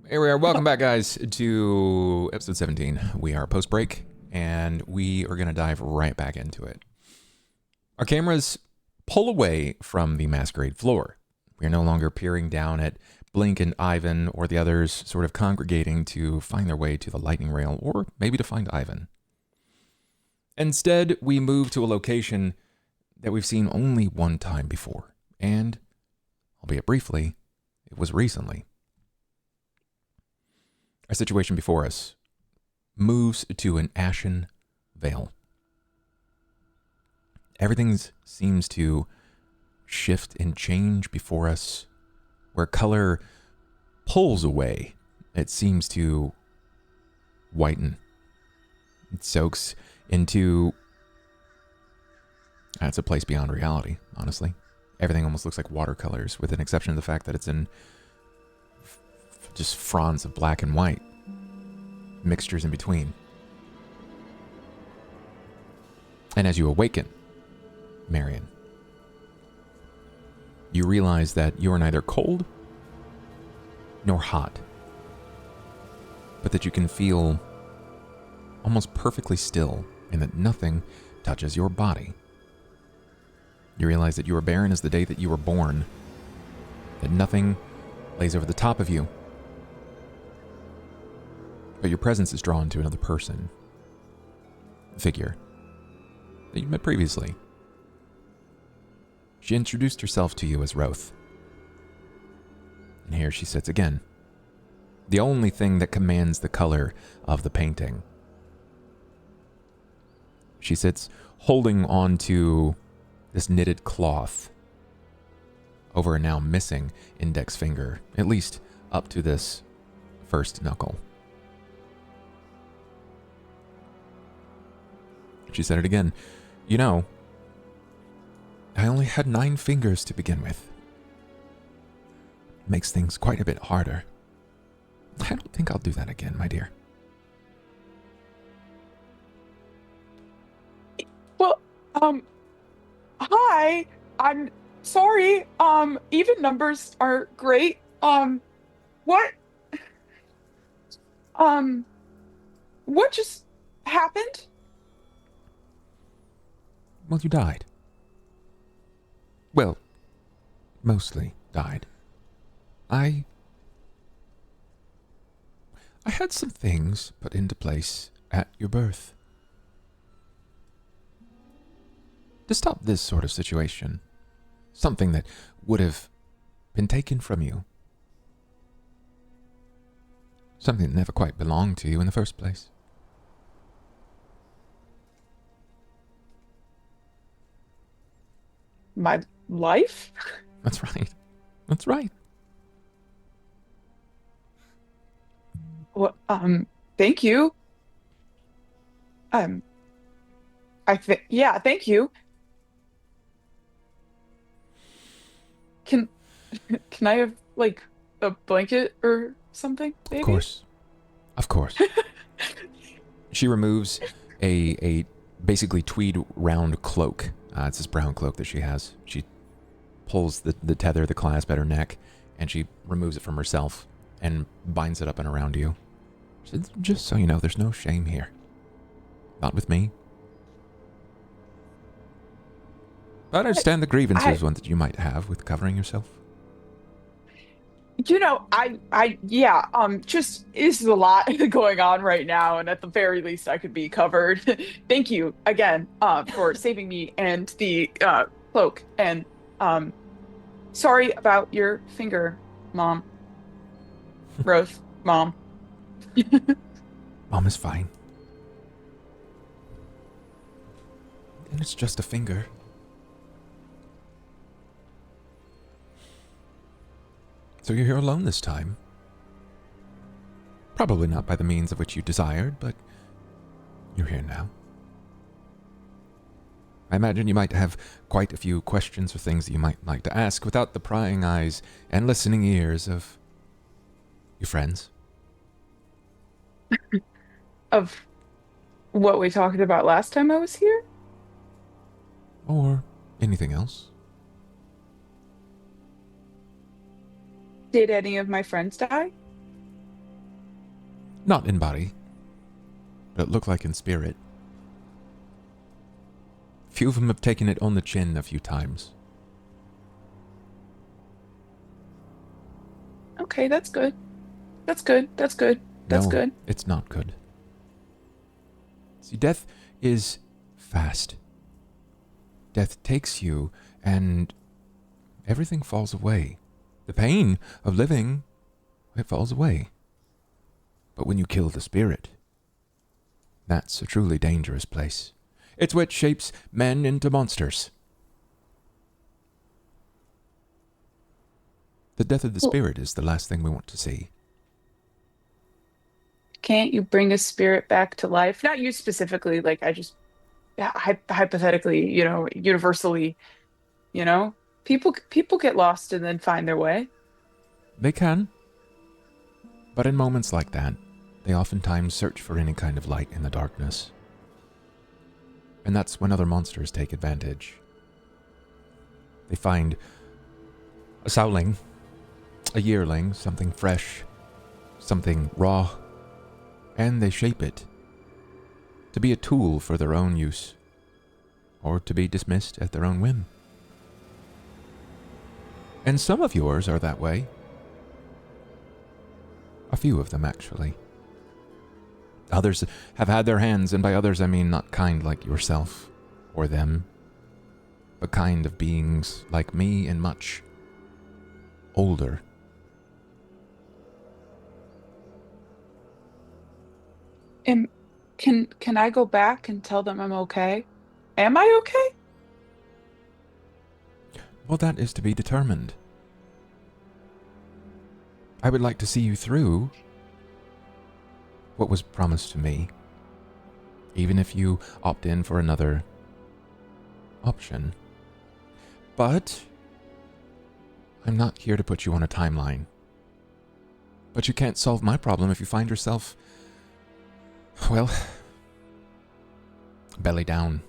Here we are. Welcome back, guys, to episode 17. We are post-break, and we are going to dive right back into it. Our cameras pull away from the masquerade floor. We are no longer peering down at Blink and Ivan or the others sort of congregating to find their way to the lightning rail, or maybe to find Ivan. Instead, we move to a location that we've seen only one time before, and, albeit briefly, it was recently. Our situation before us moves to an ashen veil. Everything seems to shift and change before us. Where color pulls away, it seems to whiten. It soaks into... That's a place beyond reality, honestly. Everything almost looks like watercolors, with an exception of the fact that it's in just fronds of black and white, mixtures in between. And as you awaken, Marian, you realize that you are neither cold nor hot, but that you can feel almost perfectly still and that nothing touches your body. You realize that you are barren as the day that you were born, that nothing lays over the top of you. But your presence is drawn to another person, figure, that you met previously. She introduced herself to you as Roth. And here she sits again, the only thing that commands the color of the painting. She sits holding on to this knitted cloth over a now missing index finger, at least up to this first knuckle. She said it again. You know, I only had 9 fingers to begin with. Makes things quite a bit harder. I don't think I'll do that again, my dear. Well, hi. I'm sorry. Even numbers are great. What? What just happened? Well, you died. Well, mostly died. I had some things put into place at your birth to stop this sort of situation. Something that would have been taken from you. Something that never quite belonged to you in the first place. My life? That's right. That's right. Well, thank you. Yeah, thank you. Can I have like a blanket or something, maybe? Of course. Of course. She removes a basically tweed round cloak. It's this brown cloak that she has. She pulls the tether, the clasp at her neck, and she removes it from herself and binds it up and around you. She said, just so you know, there's no shame here. Not with me. I understand the grievances one that you might have with covering yourself. You know, yeah, just is a lot going on right now, and at the very least, I could be covered. Thank you again, for saving me and the cloak, and sorry about your finger, Mom. Roth, Mom. Mom is fine. And it's just a finger. So you're here alone this time. Probably not by the means of which you desired, but you're here now. I imagine you might have quite a few questions or things that you might like to ask without the prying eyes and listening ears of your friends. Of what we talked about last time I was here? Or anything else. Did any of my friends die? Not in body, but it looked like in spirit. Few of them have taken it on the chin a few times. Okay, that's good. That's good. That's good. That's No, good. it's not good. See, death is fast. Death takes you, and everything falls away. The pain of living, it falls away. But when you kill the spirit, that's a truly dangerous place. It's what shapes men into monsters. The death of the spirit is the last thing we want to see. Can't you bring a spirit back to life? Not you specifically, like I just hypothetically, universally, people get lost and then find their way. They can. But in moments like that, they oftentimes search for any kind of light in the darkness. And that's when other monsters take advantage. They find a sowling, a yearling, something fresh, something raw, and they shape it to be a tool for their own use, or to be dismissed at their own whim. And some of yours are that way. A few of them, actually. Others have had their hands, and by others I mean not kind like yourself or them, but kind of beings like me and much older. And can I go back and tell them I'm okay? Am I okay? Well, that is to be determined. I would like to see you through what was promised to me, even if you opt in for another option. But I'm not here to put you on a timeline. But you can't solve my problem if you find yourself, well, belly down.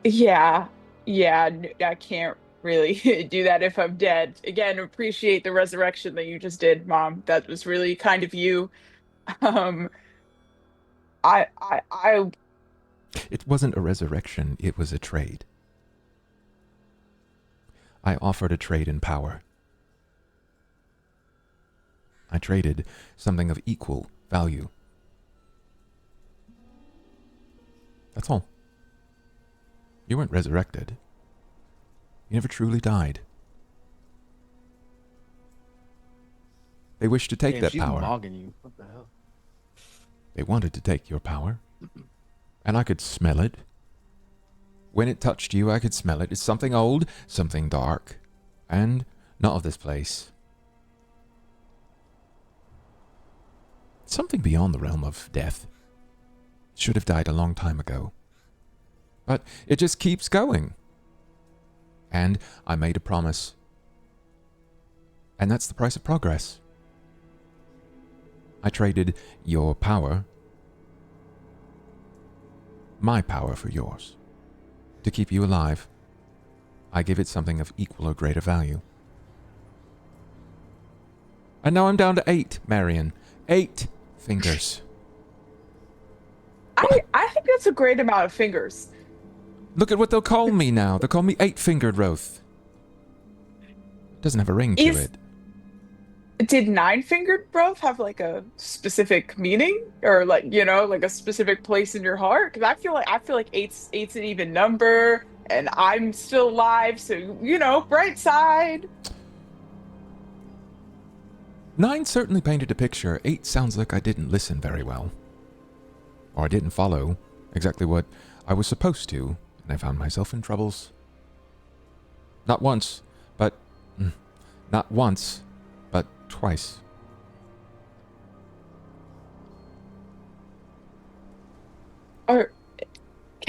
Yeah, I can't really do that if I'm dead. Again, appreciate the resurrection that you just did, Mom. That was really kind of you. Um, I It wasn't a resurrection, it was a trade. I offered a trade in power. I traded something of equal value. That's all. You weren't resurrected. You never truly died. They wished to take Damn, that she's power. mogging you. What the hell? They wanted to take your power. And I could smell it. When it touched you, I could smell it. It's something old, something dark, and not of this place. Something beyond the realm of death. Should have died a long time ago. But it just keeps going. And I made a promise. And that's the price of progress. I traded your power, my power for yours. To keep you alive, I give it something of equal or greater value. And now I'm down to 8, Marian. 8 fingers. I think that's a great amount of fingers. Look at what they'll call me now. They'll call me 8-fingered Roth. Doesn't have a ring to it. Did 9-fingered Broth have like a specific meaning, or like like a specific place in your heart? Because I feel like eight's an even number, and I'm still alive, so bright side. 9 certainly painted a picture. 8 sounds like I didn't listen very well. Or I didn't follow exactly what I was supposed to, and I found myself in troubles. Not once, but twice. Can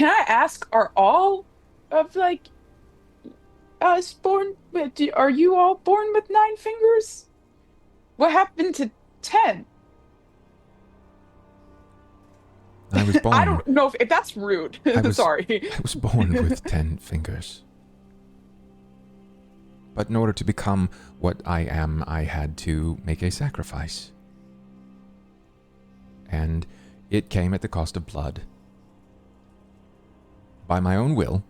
I ask, are all of us born? Are you all born with 9 fingers? What happened to 10? I was born. I don't know if that's rude. Sorry. I was born with 10 fingers. But in order to become what I am, I had to make a sacrifice. And it came at the cost of blood. By my own will,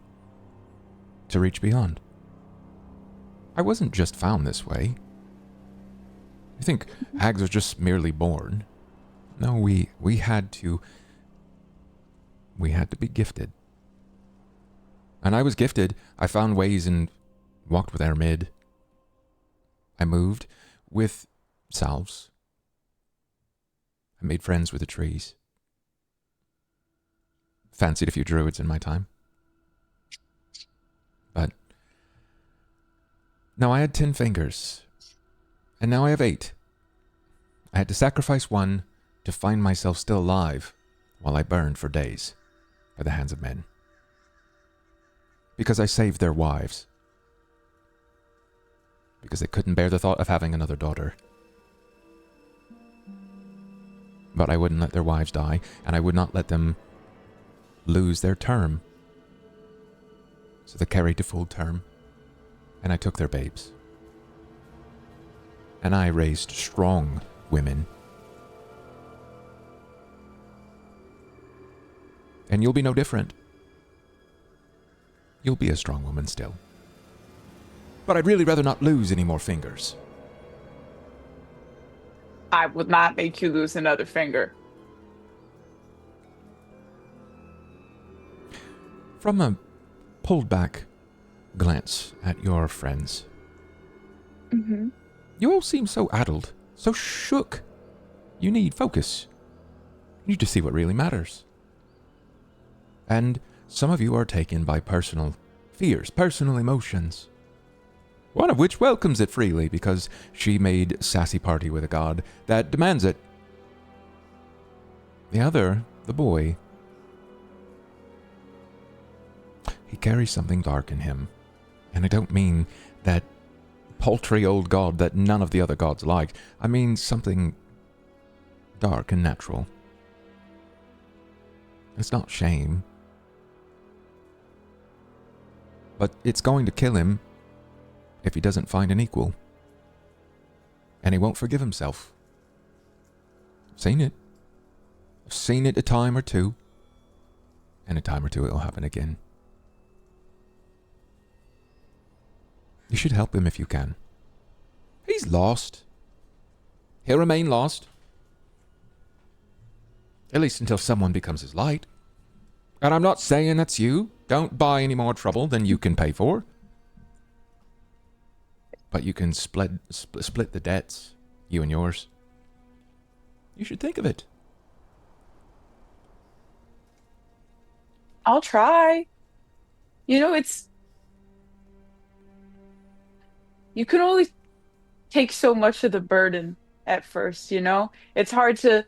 to reach beyond. I wasn't just found this way. You think hags are just merely born? No, we had to be gifted. And I was gifted. I found ways and walked with Ermid. I moved with salves. I made friends with the trees. Fancied a few druids in my time. But now I had 10 fingers. And now I have 8. I had to sacrifice one to find myself still alive while I burned for days by the hands of men. Because I saved their wives. Because they couldn't bear the thought of having another daughter. But I wouldn't let their wives die, and I would not let them lose their term. So they carried to full term, and I took their babes. And I raised strong women. And you'll be no different. You'll be a strong woman still. But I'd really rather not lose any more fingers. I would not make you lose another finger. From a pulled back glance at your friends, you all seem so addled, so shook. You need focus. You need to see what really matters. And some of you are taken by personal fears, personal emotions. One of which welcomes it freely because she made sassy party with a god that demands it. The other, the boy, he carries something dark in him. And I don't mean that paltry old god that none of the other gods like. I mean something dark and natural. It's not shame. But it's going to kill him if he doesn't find an equal. And he won't forgive himself. I've seen it. I've seen it a time or two. And a time or two it'll happen again. You should help him if you can. He's lost. He'll remain lost. At least until someone becomes his light. And I'm not saying that's you. Don't buy any more trouble than you can pay for. But you can split the debts, you and yours. You should think of it. I'll try. You know, you can only take so much of the burden at first, you know? It's hard to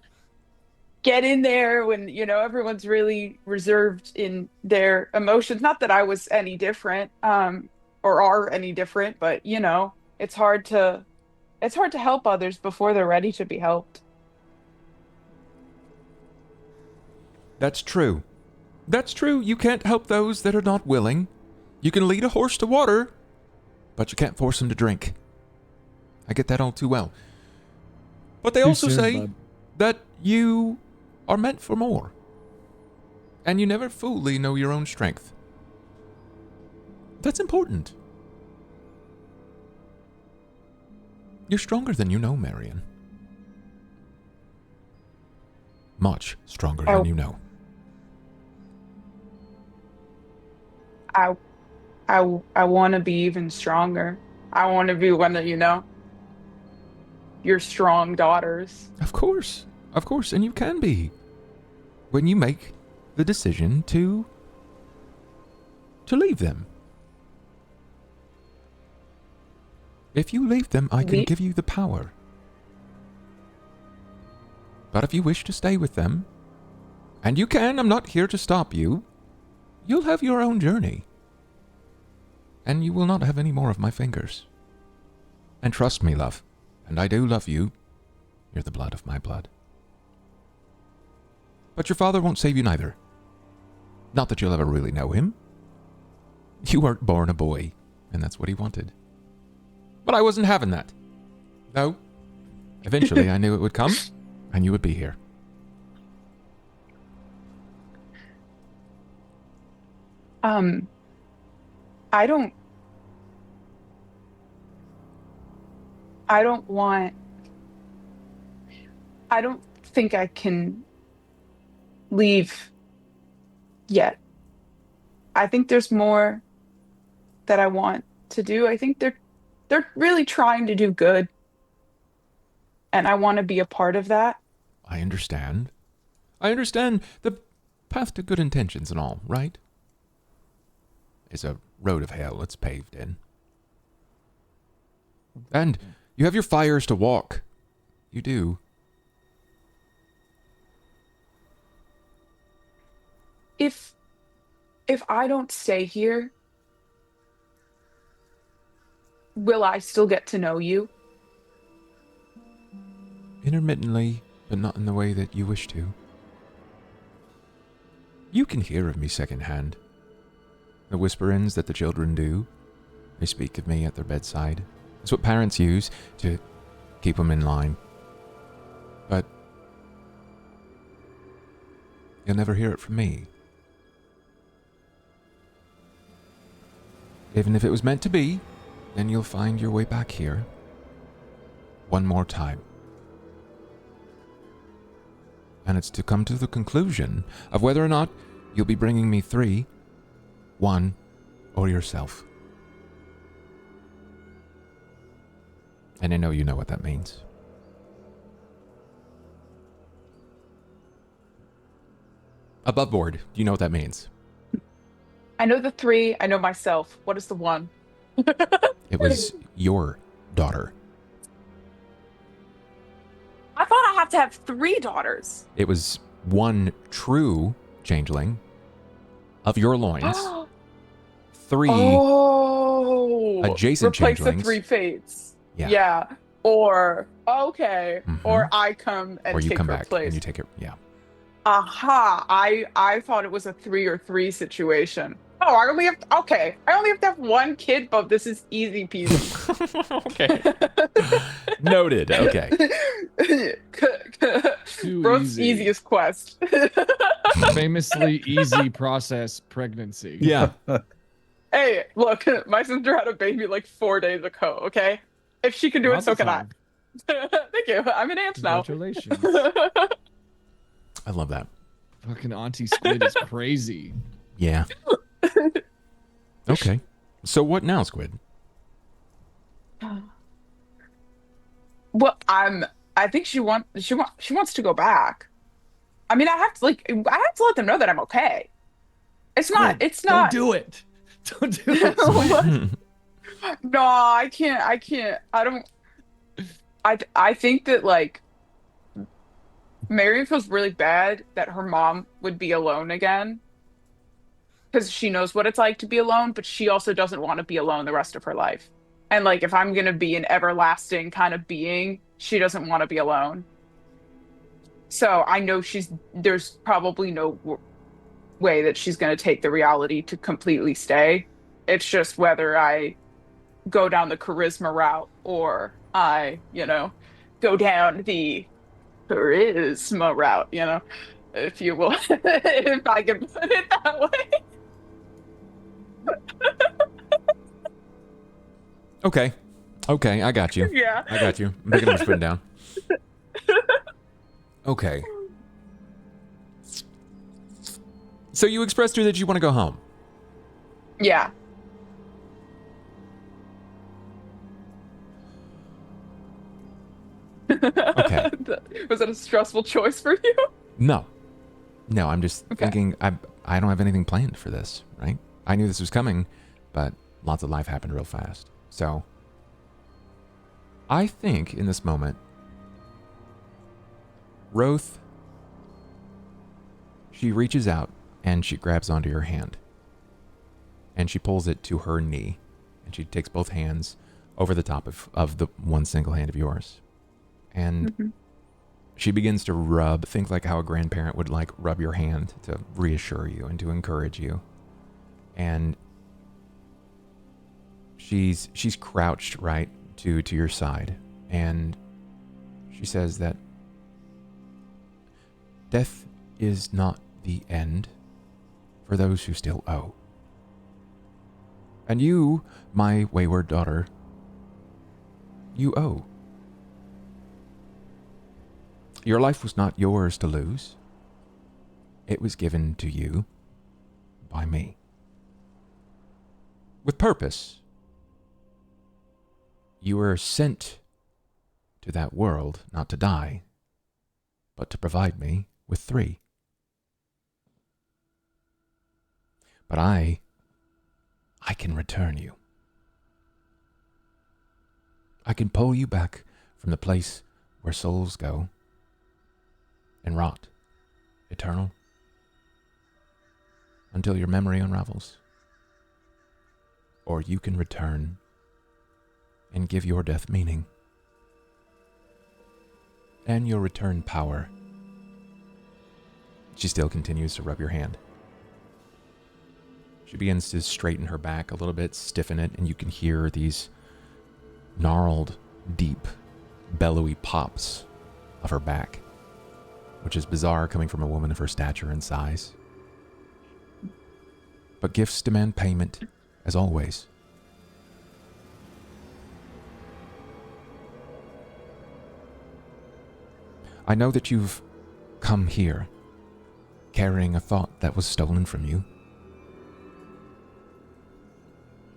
get in there when, you know, everyone's really reserved in their emotions. Not that I was any different, or are any different, but, you know, it's hard to help others before they're ready to be helped. That's true. That's true. You can't help those that are not willing. You can lead a horse to water, but you can't force him to drink. I get that all too well. But they also say that you are meant for more. And you never fully know your own strength. That's important. You're stronger than you know, Marian. Much stronger than you know. I want to be even stronger. I want to be one of, you know, your strong daughters. Of course, and you can be. When you make the decision to leave them. If you leave them, I can give you the power. But if you wish to stay with them, and you can, I'm not here to stop you, you'll have your own journey. And you will not have any more of my fingers. And trust me, love, and I do love you, you're the blood of my blood. But your father won't save you neither. Not that you'll ever really know him. You weren't born a boy, and that's what he wanted. But I wasn't having that. No. Eventually I knew it would come, and you would be here. I don't I don't want I don't think I can leave yet. I think there's more that I want to do. I think they're really trying to do good, and I want to be a part of that. I understand. I understand the path to good intentions and all, right? It's a road of hell it's paved in. And you have your fires to walk. You do. If I don't stay here, will I still get to know you? Intermittently, but not in the way that you wish to. You can hear of me secondhand. The whisperings that the children do, they speak of me at their bedside. It's what parents use to keep them in line. But you'll never hear it from me. Even if it was meant to be, then you'll find your way back here. One more time. And it's to come to the conclusion of whether or not you'll be bringing me 3, 1, or yourself. And I know you know what that means. Above board, do you know what that means? I know the 3, I know myself. What is the 1? It was your daughter. I thought I have to have 3 daughters. It was 1 true changeling of your loins. 3 adjacent replace changelings. the 3 fates. Yeah. Yeah. Or okay. Mhm. Or I come and Or you take come her back place. and you take it. Yeah. Aha! I thought it was a 3 or 3 situation. Oh, I only have to have 1 kid, but this is easy peasy. Okay. Noted. Okay. Too Bro's easy. easiest quest. Famously easy process pregnancy. Yeah. Hey, look, my sister had a baby like 4 days ago, okay? If she can do it, so can I. Thank you. I'm an aunt now. Congratulations. I love that. Fucking Auntie Squid is crazy. Yeah. Okay. So what now, Squid? Well, I think she wants to go back. I mean, I have to let them know that I'm okay. It's not. Don't do it. Don't do it. No, I can't. I don't. I think that like Marian feels really bad that her mom would be alone again because she knows what it's like to be alone, but she also doesn't want to be alone the rest of her life. And like, if I'm gonna be an everlasting kind of being, she doesn't want to be alone. So I know there's probably no way that she's gonna take the reality to completely stay. It's just whether I go down the charisma route or I, go down the charisma route, if you will, if I can put it that way. Okay, I got you. Yeah. I got you. I'm picking up putting down. Okay. So you expressed to her that you want to go home. Yeah. Okay. Was that a stressful choice for you? No, I'm just thinking I don't have anything planned for this, right? I knew this was coming, but lots of life happened real fast. So I think in this moment, Roth, she reaches out and she grabs onto your hand and she pulls it to her knee and she takes both hands over the top of the one single hand of yours. And she begins to rub, think like how a grandparent would like rub your hand to reassure you and to encourage you. And she's crouched right to your side. And she says that death is not the end for those who still owe. And you, my wayward daughter, you owe. Your life was not yours to lose. It was given to you by me. With purpose. You were sent to that world not to die, but to provide me with 3. But I can return you. I can pull you back from the place where souls go and rot, eternal, until your memory unravels. Or you can return and give your death meaning. And you'll return power. She still continues to rub your hand. She begins to straighten her back a little bit, stiffen it, and you can hear these gnarled, deep, bellowy pops of her back, which is bizarre coming from a woman of her stature and size. But gifts demand payment, as always. I know that you've come here carrying a thought that was stolen from you.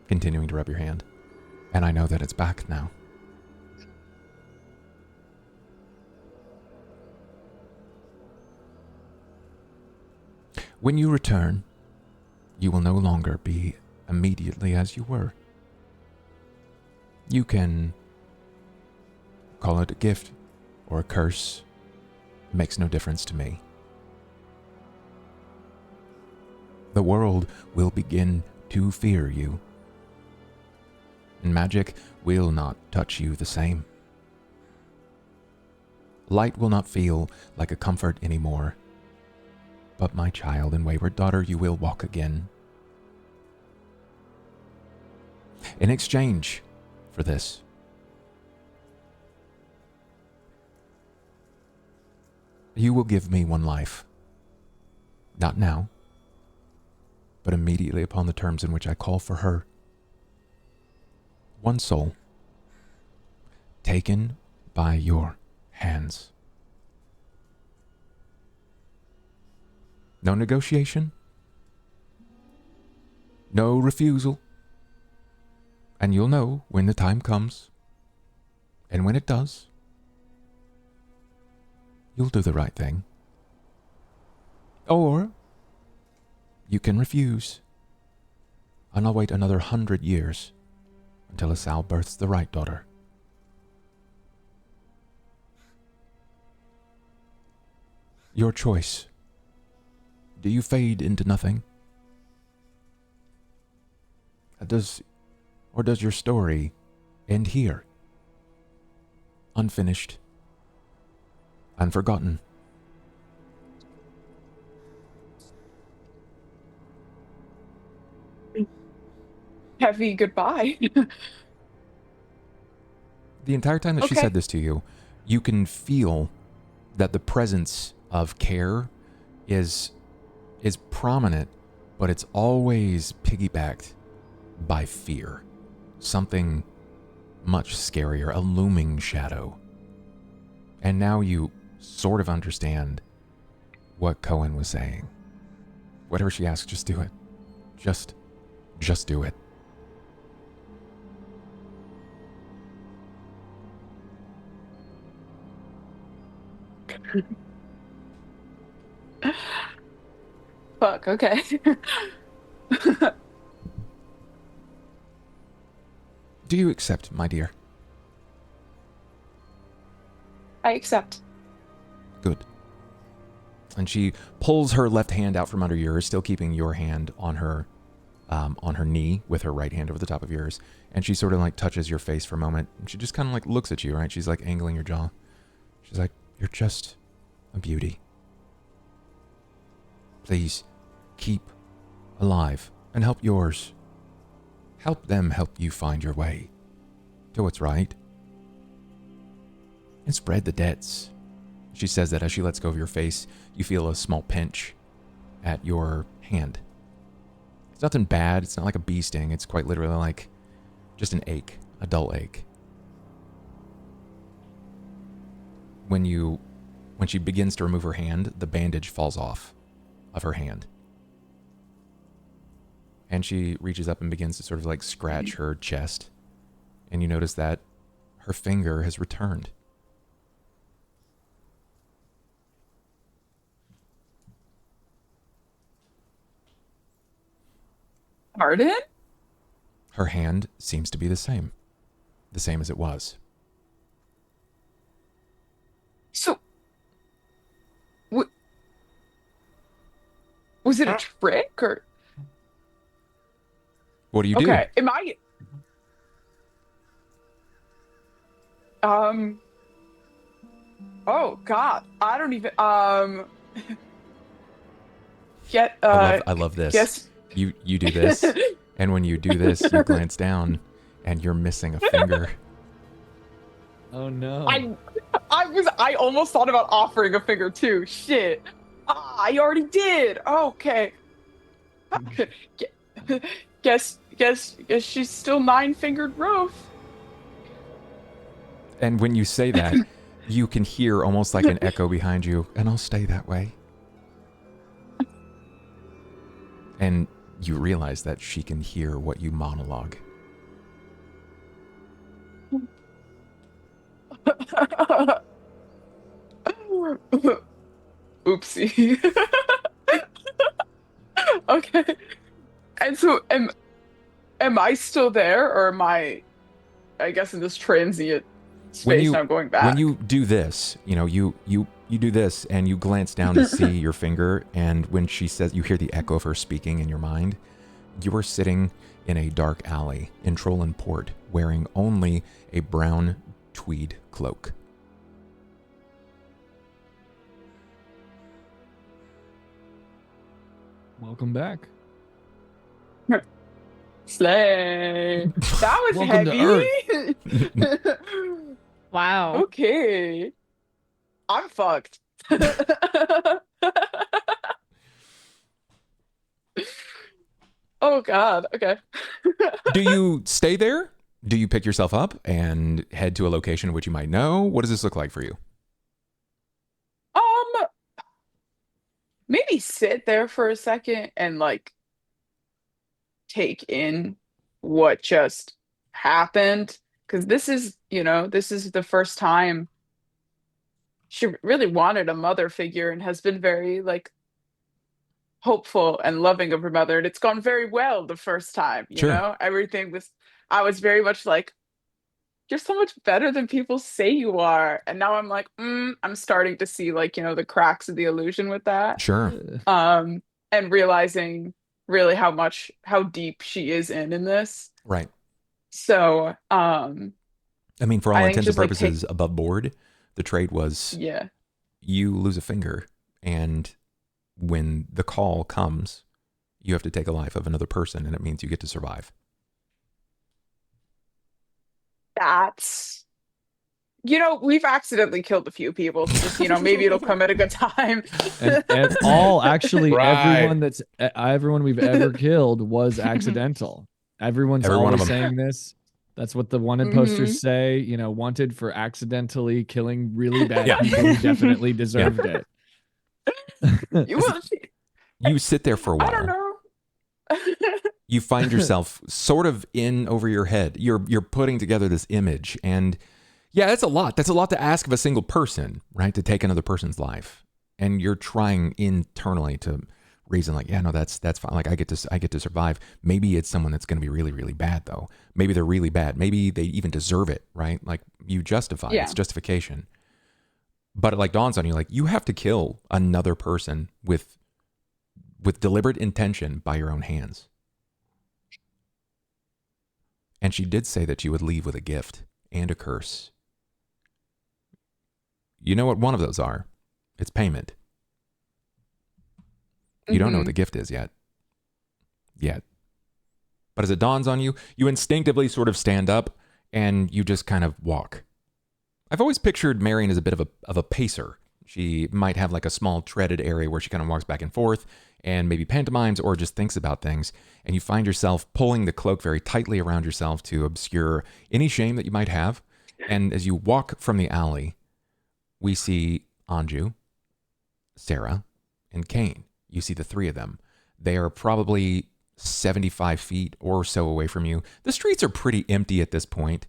Continuing to rub your hand. And I know that it's back now. When you return, you will no longer be immediately as you were. You can call it a gift or a curse. It makes no difference to me. The world will begin to fear you. And magic will not touch you the same. Light will not feel like a comfort anymore. But my child and wayward daughter, you will walk again. In exchange for this, you will give me 1 life. Not now, but immediately upon the terms in which I call for her. 1 soul, taken by your hands. No negotiation, no refusal, and you'll know when the time comes, and when it does, you'll do the right thing. Or you can refuse, and I'll wait another 100 years until Asal births the right daughter. Your choice. Do you fade into nothing? Does your story end here? Unfinished, unforgotten. Heavy goodbye. The entire time that she said this to you, you can feel that the presence of care is prominent, but it's always piggybacked by fear. Something much scarier, a looming shadow. And now you sort of understand what Cohen was saying. Whatever she asks, just do it. Just do it. Fuck, okay. Do you accept, my dear? I accept. Good. And she pulls her left hand out from under yours, still keeping your hand on her knee with her right hand over the top of yours. And she sort of like touches your face for a moment. And she just kind of like looks at you, right? She's like angling your jaw. She's like, you're just a beauty. Please keep alive and help yours. Help them help you find your way to what's right. And spread the debts. She says that as she lets go of your face, you feel a small pinch at your hand. It's nothing bad. It's not like a bee sting. It's quite literally like just an ache, a dull ache. When she begins to remove her hand, the bandage falls off of her hand. And she reaches up and begins to sort of like scratch her chest. And you notice that her finger has returned. Pardon? Her hand seems to be the same as it was. So, was it a trick or? What do you do? Okay, am I? Oh God, I don't even. Get. I love this. Guess. You do this, and when you do this, you glance down, and you're missing a finger. Oh no. I almost thought about offering a finger too. Shit. I already did. Okay. Guess she's still 9-fingered Roth. And when you say that, you can hear almost like an echo behind you, and I'll stay that way. And you realize that she can hear what you monologue. Oopsie. Okay. And so am I still there, or am I guess in this transient space now going back? When you do this, you do this and you glance down to see your finger, and when she says, you hear the echo of her speaking in your mind. You are sitting in a dark alley in Trollin Port, wearing only a brown tweed cloak. Welcome back. Slay. That was Welcome heavy. Wow. Okay. I'm fucked. Oh God. Okay. Do you stay there? Do you pick yourself up and head to a location which you might know? What does this look like for you? Maybe sit there for a second and like take in what just happened, because this is the first time she really wanted a mother figure and has been very like hopeful and loving of her mother, and it's gone very well the first time. Sure. I was very much like, you're so much better than people say you are, and now I'm like, I'm starting to see like the cracks of the illusion with that. Sure. And realizing really how deep she is in this. Right. So I mean, for all I think intents and just, like, purposes, above board, the trade was you lose a finger, and when the call comes, you have to take a life of another person, and it means you get to survive. that's we've accidentally killed a few people, so just maybe it'll come at a good time. And all actually Right. everyone we've ever killed was accidental. Everyone's Every one of always them. saying this. That's what the wanted posters say, wanted for accidentally killing really bad people who definitely deserved it. You sit there for a while. I don't know. You find yourself sort of in over your head. You're putting together this image, and yeah, that's a lot. That's a lot to ask of a single person, right? To take another person's life, and you're trying internally to reason like, yeah, no, that's fine. Like I get to survive. Maybe it's someone that's going to be really, really bad though. Maybe they're really bad. Maybe they even deserve it, right? Like you justify it. It's justification. But it like dawns on you, like you have to kill another person with deliberate intention by your own hands. And she did say that you would leave with a gift and a curse. You know what one of those are? It's payment. You don't know what the gift is yet. But as it dawns on you, you instinctively sort of stand up and you just kind of walk. I've always pictured Marian as a bit of a pacer. She might have like a small treaded area where she kind of walks back and forth, and maybe pantomimes or just thinks about things, and you find yourself pulling the cloak very tightly around yourself to obscure any shame that you might have. And as you walk from the alley, we see Anju, Sera, and Cain. You see the three of them. They are probably 75 feet or so away from you. The streets are pretty empty at this point,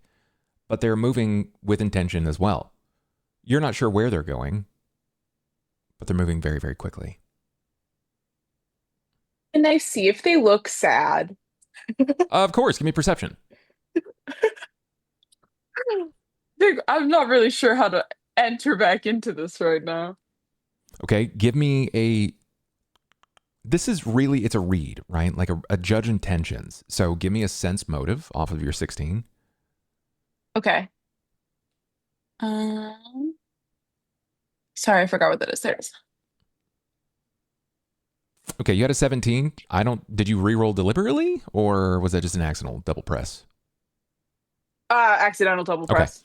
but they're moving with intention as well. You're not sure where they're going, but they're moving very, very quickly. Can I see if they look sad? Of course, give me perception. I'm not really sure how to enter back into this right now. Okay, give me a... This is really, it's a read, right? Like a judge intentions. So give me a sense motive off of your 16. Okay. Sorry, I forgot what that is. There it is. Okay, you had a 17. Did you re-roll deliberately, or was that just an accidental double press? Accidental double press.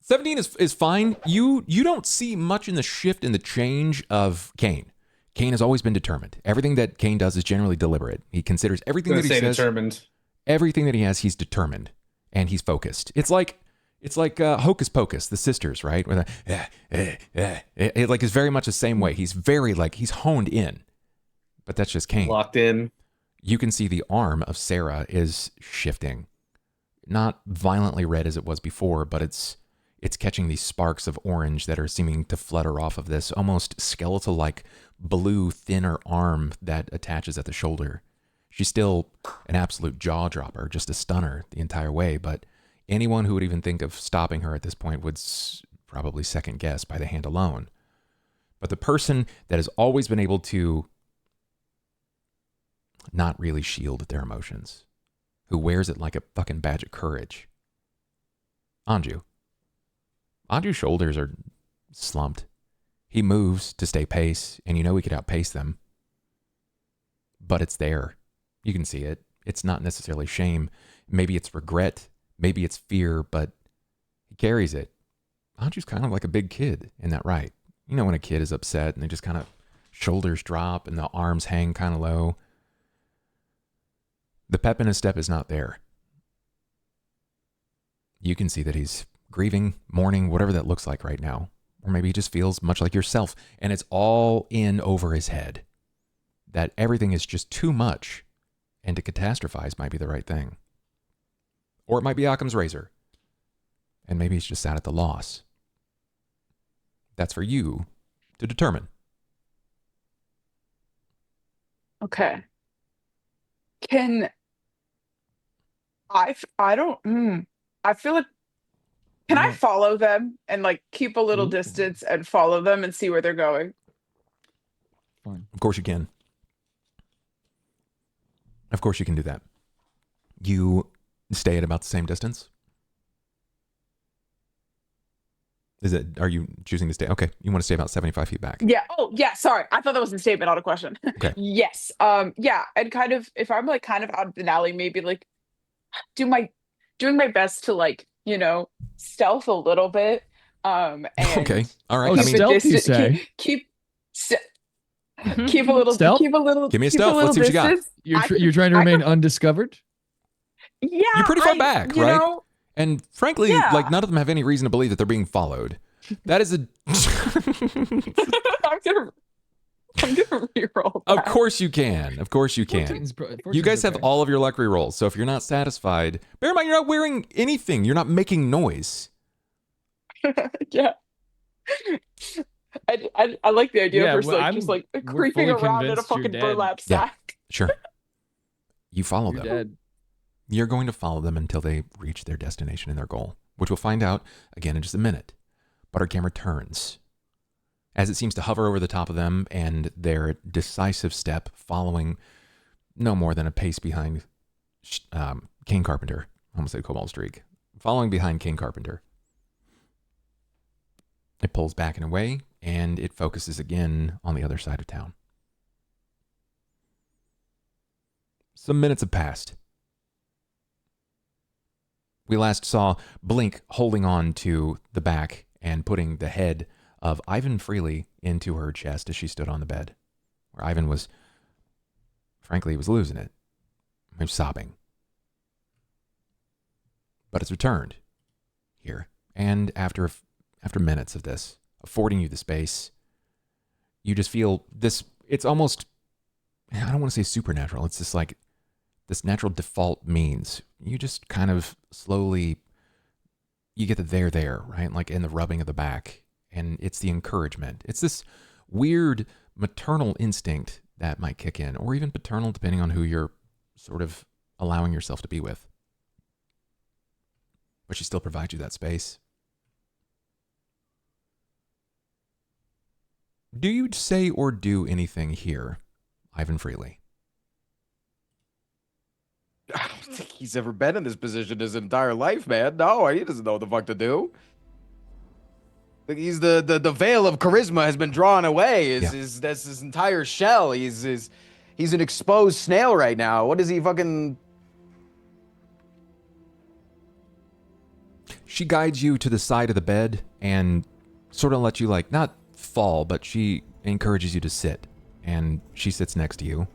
17 is fine. You don't see much in the shift in the change of Cain. Cain has always been determined. Everything that Cain does is generally deliberate. He considers everything that he says. Determined. Everything that he has, he's determined, and he's focused. It's like Hocus Pocus, the sisters, right? Where it like is very much the same way. He's very he's honed in, but that's just Cain. Locked in. You can see the arm of Sera is shifting, not violently red as it was before, but it's catching these sparks of orange that are seeming to flutter off of this almost skeletal-like blue, thinner arm that attaches at the shoulder. She's still an absolute jaw-dropper, just a stunner the entire way, but anyone who would even think of stopping her at this point would probably second guess by the hand alone. But the person that has always been able to not really shield their emotions, who wears it like a fucking badge of courage, Anju. Anju's shoulders are slumped. He moves to stay pace, and you know he could outpace them. But it's there. You can see it. It's not necessarily shame. Maybe it's regret. Maybe it's fear, but he carries it. Anju's kind of like a big kid in that right. You know when a kid is upset and they just kind of shoulders drop and the arms hang kind of low. The pep in his step is not there. You can see that he's grieving, mourning, whatever that looks like right now. Or maybe he just feels much like yourself, and it's all in over his head. That everything is just too much, and to catastrophize might be the right thing. Or it might be Occam's razor, and maybe he's just sad at the loss. That's for you to determine. Okay. Can I feel like, can I follow them and keep a little distance and follow them and see where they're going? Fine. Of course you can. Of course you can do that. You stay at about the same distance? Are you choosing to stay? Okay, you want to stay about 75 feet back. Yeah. Oh, yeah. Sorry. I thought that was a statement, not a question. Okay. Yes. Yeah. And kind of, if I'm kind of out of an alley, maybe doing my best to stealth a little bit. And Okay. All right. Oh, stealth, you say? Keep a little. Stealth? Keep a little. Give me a keep stealth. little Let's see what you got. distance. You're trying to remain undiscovered? Yeah. You're pretty far back, you right? know, And frankly, Yeah. none of them have any reason to believe that they're being followed. That is a... I'm gonna reroll. Of that. course you can. Of course you can. You guys have all of your luck rerolls, so if you're not satisfied, bear in mind you're not wearing anything. You're not making noise. Yeah. I like the idea Yeah, of her well, just we're creeping fully around in a convinced you're fucking dead. burlap Yeah. sack. Sure. You follow You're them. dead. You're going to follow them until they reach their destination and their goal, which we'll find out again in just a minute. But our camera turns as it seems to hover over the top of them and their decisive step following no more than a pace behind Cain Carpenter. I almost said CobaltStreak. Following behind Cain Carpenter. It pulls back and away, and it focuses again on the other side of town. Some minutes have passed. We last saw Blink holding on to the back and putting the head of Ivan Freely into her chest as she stood on the bed, where Ivan was Frankly, he was losing it. He was sobbing. But it's returned here. And after minutes of this, affording you the space, you just feel this, it's almost, I don't want to say supernatural. It's just like this natural default means. You just kind of slowly, you get the there, right? Like in the rubbing of the back. And it's the encouragement. It's this weird maternal instinct that might kick in, or even paternal, depending on who you're sort of allowing yourself to be with. But she still provides you that space. Do you say or do anything here, Ivan Freely? I don't think he's ever been in this position his entire life, man. No, he doesn't know what the fuck to do. Like he's the veil of charisma has been drawn away. That's his entire shell. He's an exposed snail right now. What is he fucking? She guides you to the side of the bed and sort of lets you like not fall, but she encourages you to sit. And she sits next to you,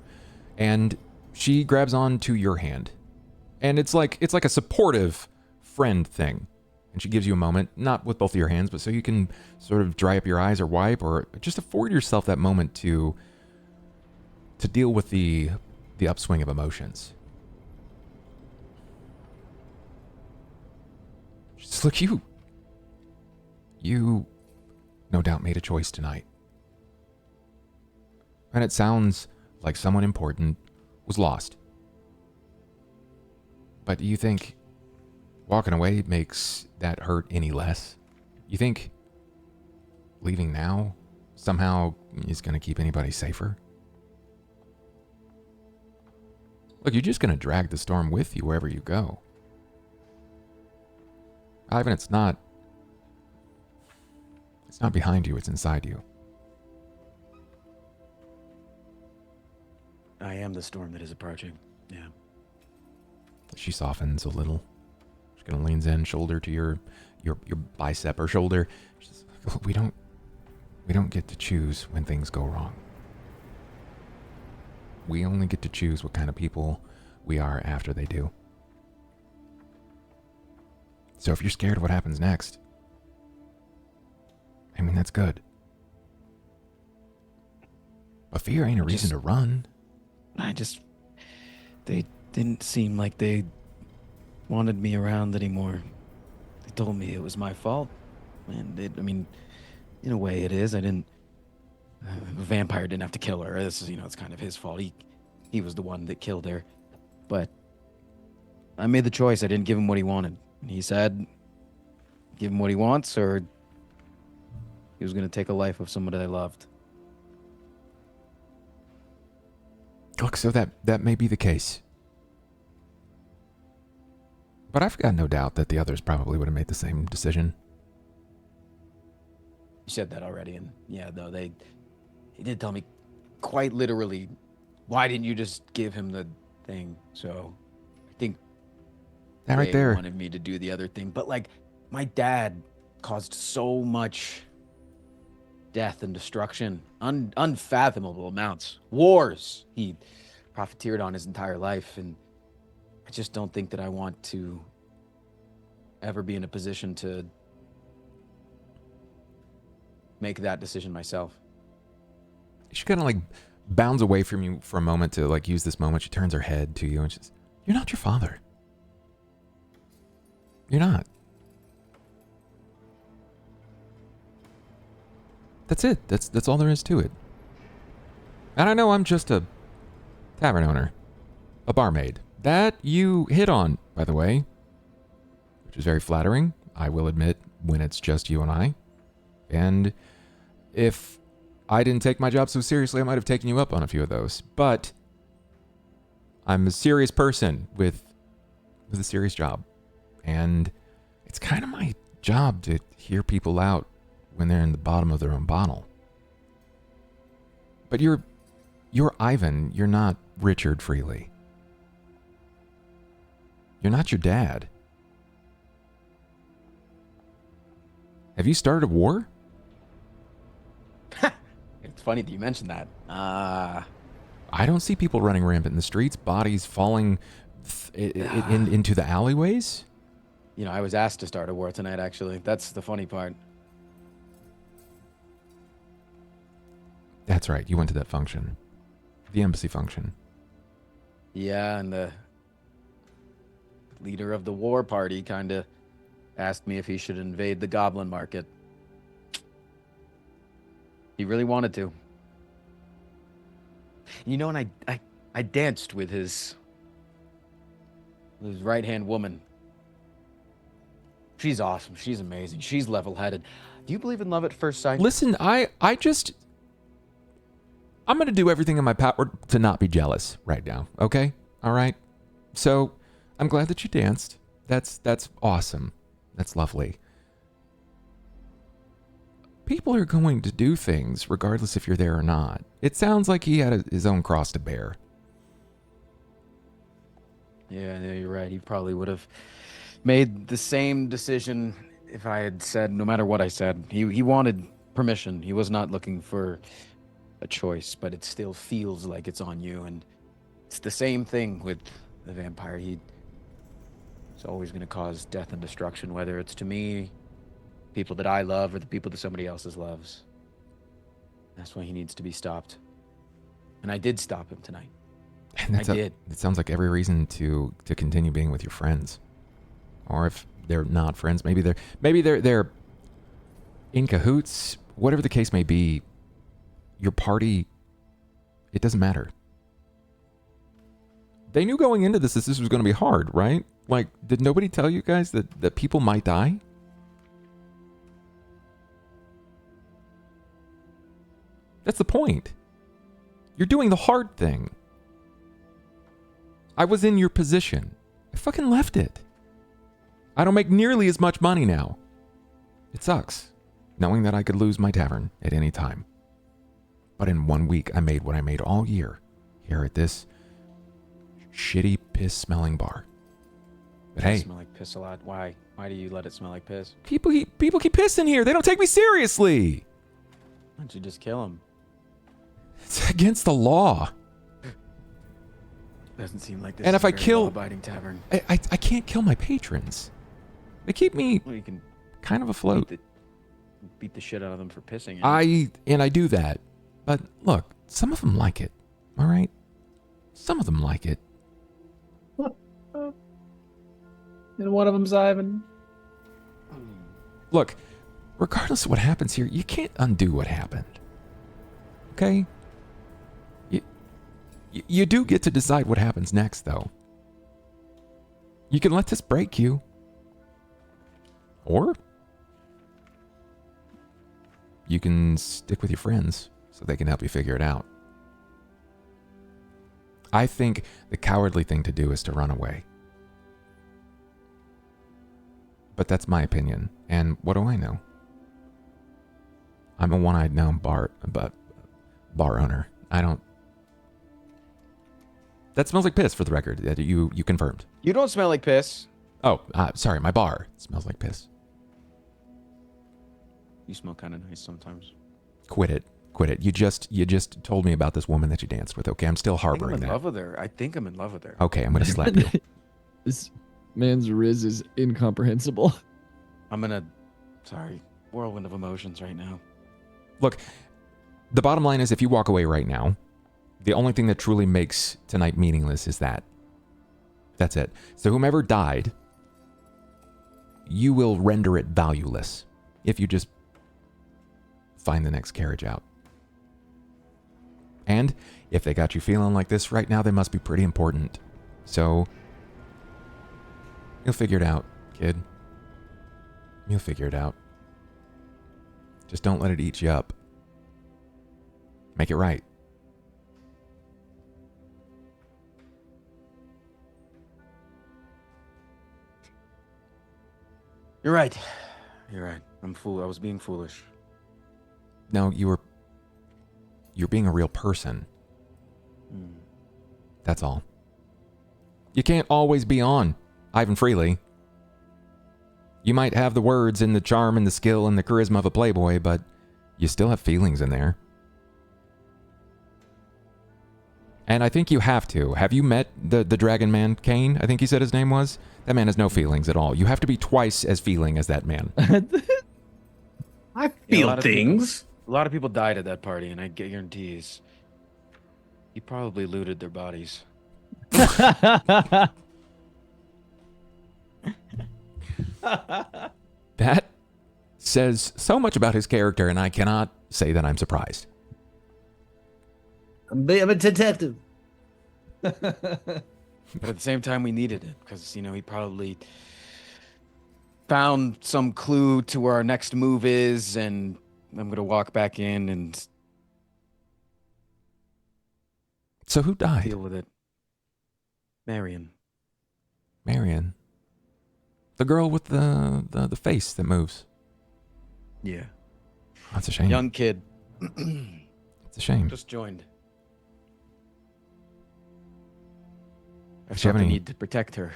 and she grabs on to your hand, and it's like a supportive friend thing. And she gives you a moment, not with both of your hands, but so you can sort of dry up your eyes or wipe, or just afford yourself that moment to deal with the upswing of emotions. Just look, you no doubt made a choice tonight. And it sounds like someone important was lost. But do you think walking away makes that hurt any less? You think leaving now somehow is going to keep anybody safer? Look, you're just going to drag the storm with you wherever you go. Ivan, it's not behind you, it's inside you. I am the storm that is approaching. Yeah. She softens a little. She kind of leans in, shoulder to your bicep or shoulder. She says, we don't get to choose when things go wrong. We only get to choose what kind of people we are after they do. So if you're scared of what happens next, I mean, that's good. But fear ain't a reason to run. They didn't seem like they wanted me around anymore. They told me it was my fault. And in a way it is. A vampire didn't have to kill her. This is, it's kind of his fault. He was the one that killed her. But I made the choice. I didn't give him what he wanted. And he said, give him what he wants, or he was going to take a life of someone that I loved. Look, so that may be the case. But I've got no doubt that the others probably would have made the same decision. You said that already, and he did tell me quite literally, why didn't you just give him the thing? So I think that right there wanted me to do the other thing. But like, my dad caused so much death and destruction, unfathomable amounts, wars. He profiteered on his entire life, and I just don't think that I want to ever be in a position to make that decision myself. She kind of like bounds away from you for a moment to like use this moment. She turns her head to you and she says, "You're not your father. You're not. That's it. That's all there is to it. And I know I'm just a tavern owner, a barmaid. That you hit on, by the way, which is very flattering, I will admit, when it's just you and I. And if I didn't take my job so seriously, I might have taken you up on a few of those. But I'm a serious person with a serious job. And it's kind of my job to hear people out when they're in the bottom of their own bottle. But you're Ivan. You're not Richard Freely. You're not your dad. Have you started a war? It's funny that you mentioned that. I don't see people running rampant in the streets, bodies falling into the alleyways. You know, I was asked to start a war tonight, actually. That's the funny part. That's right. You went to that function. The embassy function. Yeah, and the leader of the war party kind of asked me if he should invade the goblin market. He really wanted to. You know, and I danced with his right-hand woman. She's awesome. She's amazing. She's level-headed. Do you believe in love at first sight? Listen, I'm going to do everything in my power to not be jealous right now, okay? All right? So, I'm glad that you danced. That's awesome. That's lovely. People are going to do things regardless if you're there or not. It sounds like he had his own cross to bear. Yeah, you're right. He probably would have made the same decision if I had said, no matter what I said. He wanted permission. He was not looking for a choice, but it still feels like it's on you. And it's the same thing with the vampire. He's always going to cause death and destruction, whether it's to me, people that I love, or the people that somebody else loves. That's why he needs to be stopped. And I did stop him tonight. And I did. It sounds like every reason to continue being with your friends. Or if they're not friends, maybe they're in cahoots, whatever the case may be. Your party, it doesn't matter. They knew going into this was going to be hard, right? Like, did nobody tell you guys that people might die? That's the point. You're doing the hard thing. I was in your position. I fucking left it. I don't make nearly as much money now. It sucks, knowing that I could lose my tavern at any time. But in 1 week, I made what I made all year here at this shitty piss-smelling bar. But hey, smell like piss a lot. Why do you let it smell like piss? People keep pissing here. They don't take me seriously. Why don't you just kill them? It's against the law. Doesn't seem like this. And is if I a very kill, law-abiding tavern. I can't kill my patrons. They keep me You can kind of afloat. beat the shit out of them for pissing. I do that. But look, some of them like it. All right? Some of them like it. And one of them's Ivan. Look, regardless of what happens here, you can't undo what happened. Okay? You do get to decide what happens next, though. You can let this break you. Or you can stick with your friends so they can help you figure it out. I think the cowardly thing to do is to run away. But that's my opinion. And what do I know? I'm a one-eyed gnome bar owner. That smells like piss, for the record. You confirmed. You don't smell like piss. Oh, sorry. My bar smells like piss. You smell kind of nice sometimes. Quit it. You just told me about this woman that you danced with. Okay, I'm still harboring that. I'm in love with her. I think I'm in love with her. Okay, I'm gonna slap you. This man's riz is incomprehensible. Sorry, whirlwind of emotions right now. Look, the bottom line is if you walk away right now, the only thing that truly makes tonight meaningless is that. That's it. So whomever died, you will render it valueless if you just find the next carriage out. And if they got you feeling like this right now, they must be pretty important. So you'll figure it out, kid. You'll figure it out. Just don't let it eat you up. Make it right. You're right. I was being foolish. No, you're being a real person. That's all. You can't always be on Ivan Freely. You might have the words and the charm and the skill and the charisma of a playboy, but you still have feelings in there. And I think you have to. Have you met the dragon man, Cain? I think he said his name was. That man has no feelings at all. You have to be twice as feeling as that man. I Yeah, feel things. A lot of people died at that party, and I guarantee he probably looted their bodies. That says so much about his character, and I cannot say that I'm surprised. I'm a detective. But at the same time, we needed it because, he probably found some clue to where our next move is, and I'm going to walk back in and So who died? deal with it. Marian. Marian. The girl with the face that moves. Yeah. That's a shame. Young kid. It's a shame. Just joined. I Does she have felt the any- need to protect her.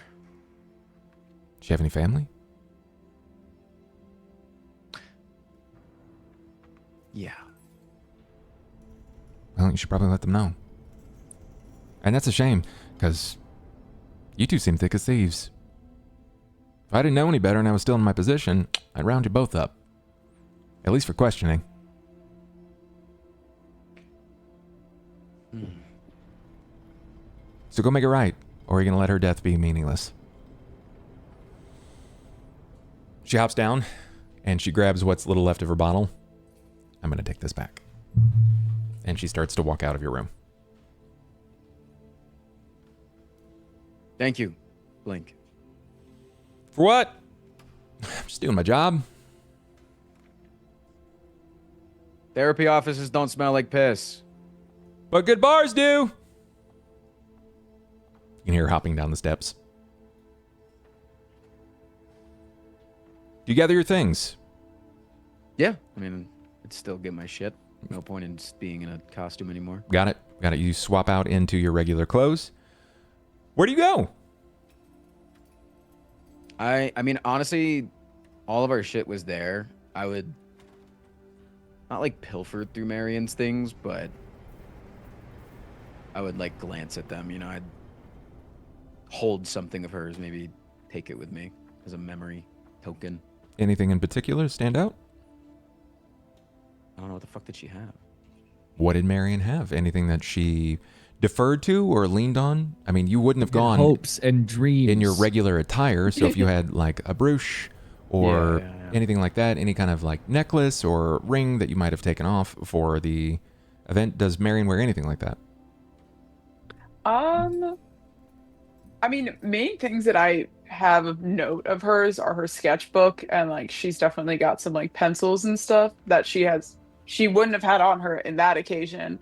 Does she have any family? Yeah. Well, you should probably let them know. And that's a shame, because you two seem thick as thieves. If I didn't know any better and I was still in my position, I'd round you both up. At least for questioning. So go make it right, or are you going to let her death be meaningless? She hops down, and she grabs what's little left of her bottle. I'm going to take this back. And she starts to walk out of your room. Thank you, Blink. For what? I'm just doing my job. Therapy offices don't smell like piss. But good bars do. You can hear her hopping down the steps. Do you gather your things? Yeah. I'd still get my shit. No point in just being in a costume anymore. Got it. Got it. You swap out into your regular clothes. Where do you go? Honestly, all of our shit was there. I would not pilfer through Marian's things, but I would glance at them. I'd hold something of hers, maybe take it with me as a memory token. Anything in particular stand out? I don't know what the fuck did she have. What did Marian have? Anything that she deferred to or leaned on? You wouldn't have gone hopes and dreams in your regular attire. So if you had a brooch or anything like that, any kind of necklace or ring that you might have taken off for the event, does Marian wear anything like that? Main things that I have of note of hers are her sketchbook, and she's definitely got some pencils and stuff that she wouldn't have had on her in that occasion.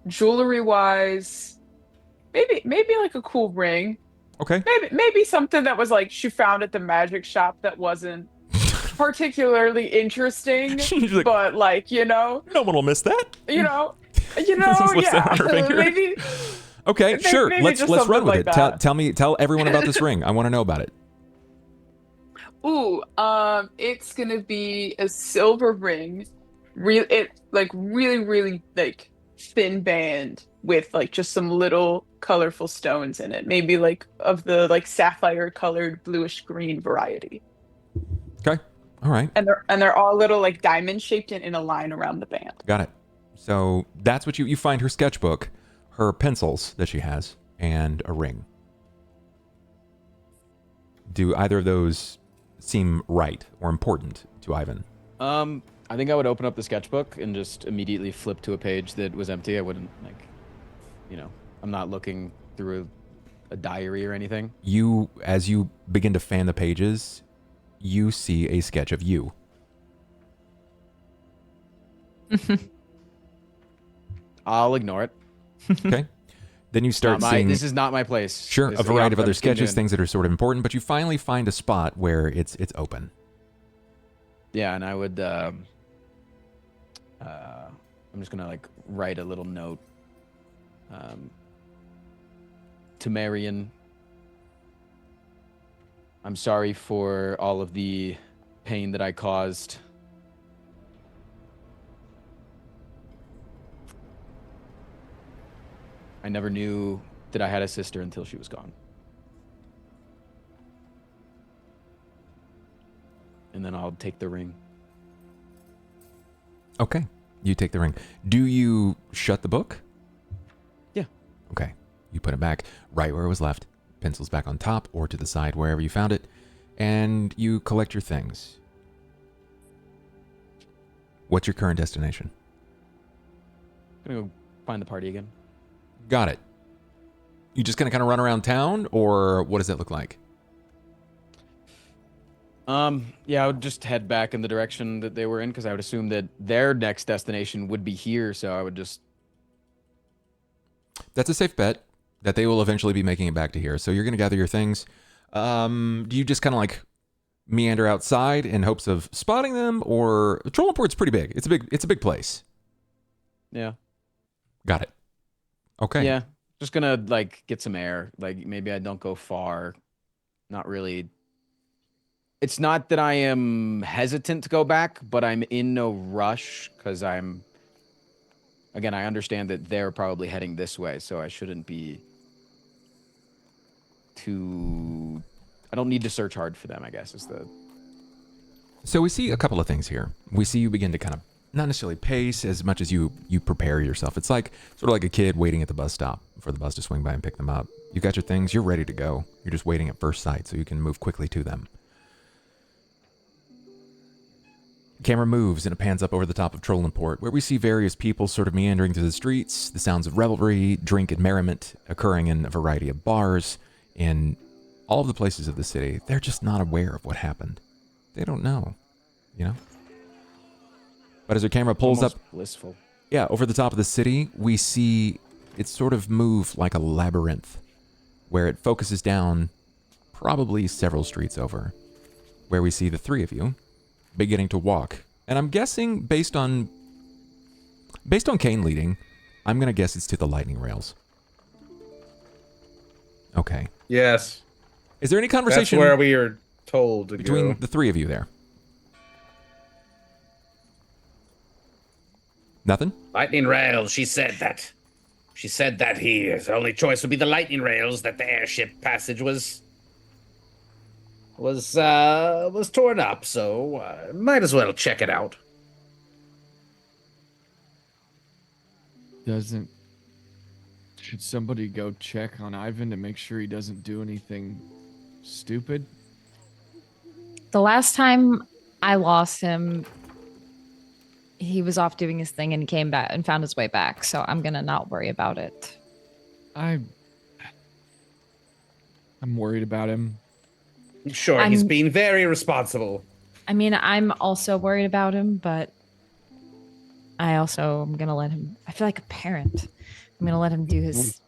Jewelry wise, maybe a cool ring. Okay. Maybe something that was she found at the magic shop that wasn't particularly interesting, but no one will miss that. What's that on her finger? maybe. Okay, sure. maybe Let's just run with something it. like that. Tell everyone about this ring. I want to know about it. Ooh, it's gonna be a silver ring, really thin band with just some little colorful stones in it. Maybe of the sapphire colored bluish green variety. Okay, all right. And they're all little diamond shaped in a line around the band. Got it. So that's what you find her sketchbook, her pencils that she has, and a ring. Do either of those seem right or important to Ivan? I think I would open up the sketchbook and just immediately flip to a page that was empty. I wouldn't I'm not looking through a diary or anything. As you begin to fan the pages, you see a sketch of you. I'll ignore it. Okay. Then you start seeing... This is not my place. Sure, This a is- variety of I'm other just gonna sketches, do it. things that are sort of important, but you finally find a spot where it's open. Yeah, and I would. I'm just gonna write a little note. To Marian. I'm sorry for all of the pain that I caused. I never knew that I had a sister until she was gone. And then I'll take the ring. Okay, you take the ring. Do you shut the book? Yeah. Okay, you put it back right where it was left. Pencils back on top or to the side, wherever you found it. And you collect your things. What's your current destination? I'm gonna go find the party again. Got it. You just gonna kind of run around town, or what does that look like? Yeah, I would just head back in the direction that they were in, because I would assume that their next destination would be here, so I would just... That's a safe bet that they will eventually be making it back to here. So you're gonna gather your things. Do you just kind of like meander outside in hopes of spotting them, or Trolloport's pretty big. It's a big place. Yeah. Got it. Okay. Yeah. Just gonna like get some air. Like maybe I don't go far. Not really. It's not that I am hesitant to go back, but I'm in no rush because again, I understand that they're probably heading this way, so I shouldn't be too... I don't need to search hard for them, I guess, is the... So we see a couple of things here. We see you begin to kind of not necessarily pace as much as you prepare yourself. It's like sort of like a kid waiting at the bus stop for the bus to swing by and pick them up. You got your things, you're ready to go. You're just waiting at first sight so you can move quickly to them. Camera moves and it pans up over the top of Trollomport, where we see various people sort of meandering through the streets, the sounds of revelry, drink, and merriment occurring in a variety of bars, in all of the places of the city. They're just not aware of what happened. They don't know, you know? But as our camera pulls Almost up, blissful. yeah, over the top of the city, we see it sort of move like a labyrinth, where it focuses down probably several streets over, where we see the three of you beginning to walk. And I'm guessing based on Cain leading, I'm going to guess it's to the lightning rails. Okay. Yes. Is there any conversation That's where we are told to between go. the three of you there? Nothing? Lightning rails, she said that. She said that his only choice would be the lightning rails, that the airship passage was torn up, so might as well check it out. Should somebody go check on Ivan to make sure he doesn't do anything stupid? The last time I lost him, he was off doing his thing and came back and found his way back. So I'm gonna not worry about it. I'm worried about him. Sure, he's being very responsible. I mean, I'm also worried about him, but I also am gonna let him. I feel like a parent. I'm gonna let him do his,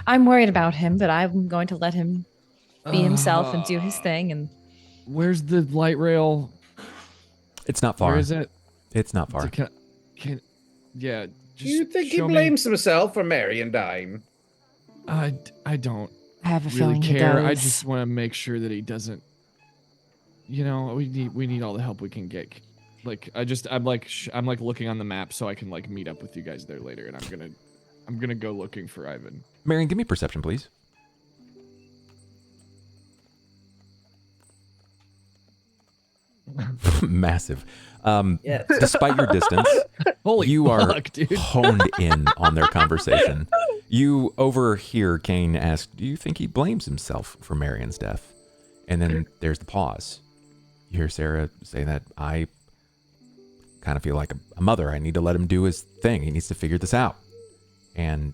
I'm worried about him, but I'm going to let him be himself and do his thing. And where's the light rail? It's not far. Where is it? It's not far. Yeah. Do you think he blames himself for Marian dying? I don't I have a really feeling care. he does. I just want to make sure that he doesn't. We need all the help we can get. Like I'm looking on the map so I can like meet up with you guys there later, and I'm gonna go looking for Ivan. Marian, give me perception, please. Massive. Yes. Despite your distance, you are dude. honed in on their conversation. You overhear Cain ask, do you think he blames himself for Marian's death? And then there's the pause. You hear Sera say that I kind of feel like a mother. I need to let him do his thing. He needs to figure this out. And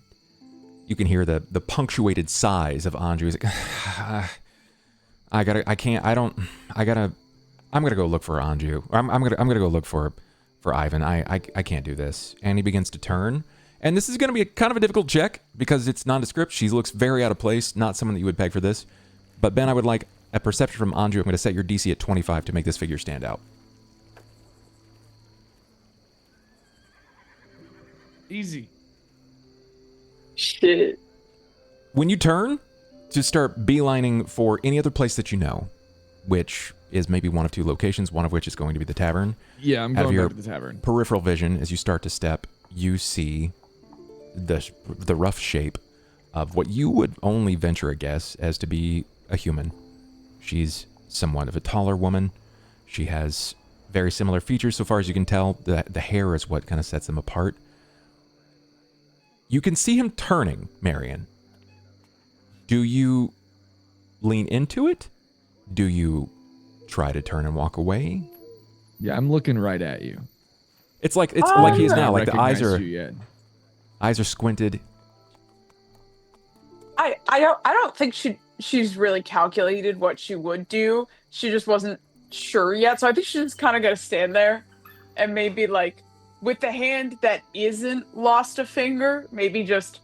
you can hear the punctuated sighs of Anju. He's like, I'm gonna go look for Anju. Or I'm gonna go look for Ivan. I can't do this. And he begins to turn. And this is gonna be kind of a difficult check because it's nondescript. She looks very out of place. Not someone that you would peg for this. But Ben, I would like a perception from Anju. I'm gonna set your DC at 25 to make this figure stand out. Easy. Shit. When you turn to start beelining for any other place that you know, which is maybe one of two locations, one of which is going to be the tavern. Yeah, I'm Out of going your back to the tavern. peripheral vision, as you start to step, you see the rough shape of what you would only venture a guess as to be a human. She's somewhat of a taller woman. She has very similar features so far as you can tell. The hair is what kind of sets them apart. You can see him turning, Marian. Do you lean into it? Do you try to turn and walk away? Yeah, I'm looking right at you. It's like he is now. Like the eyes Recognized are you yet. eyes are squinted. I don't think she's really calculated what she would do. She just wasn't sure yet. So I think she's just kind of gonna stand there and maybe like with the hand that isn't lost a finger, maybe just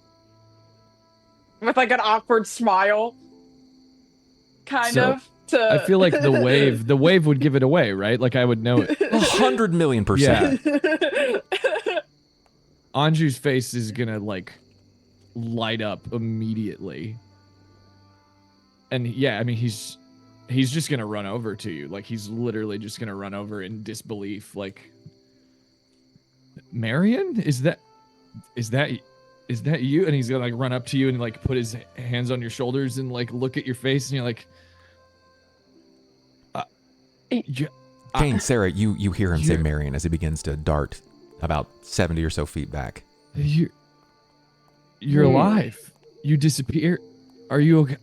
with like an awkward smile. Kind So, of. To... I feel like the wave would give it away, right? Like I would know it. 100,000,000%. Yeah. Anju's face is gonna like light up immediately. And yeah, I mean he's just gonna run over to you. Like he's literally just gonna run over in disbelief. Like, Marian? Is that you? And he's gonna like run up to you and like put his hands on your shoulders and like look at your face and you're like, Cain, Sera, you hear him say Marian as he begins to dart about 70 or so feet back. You're alive. You disappear. Are you okay?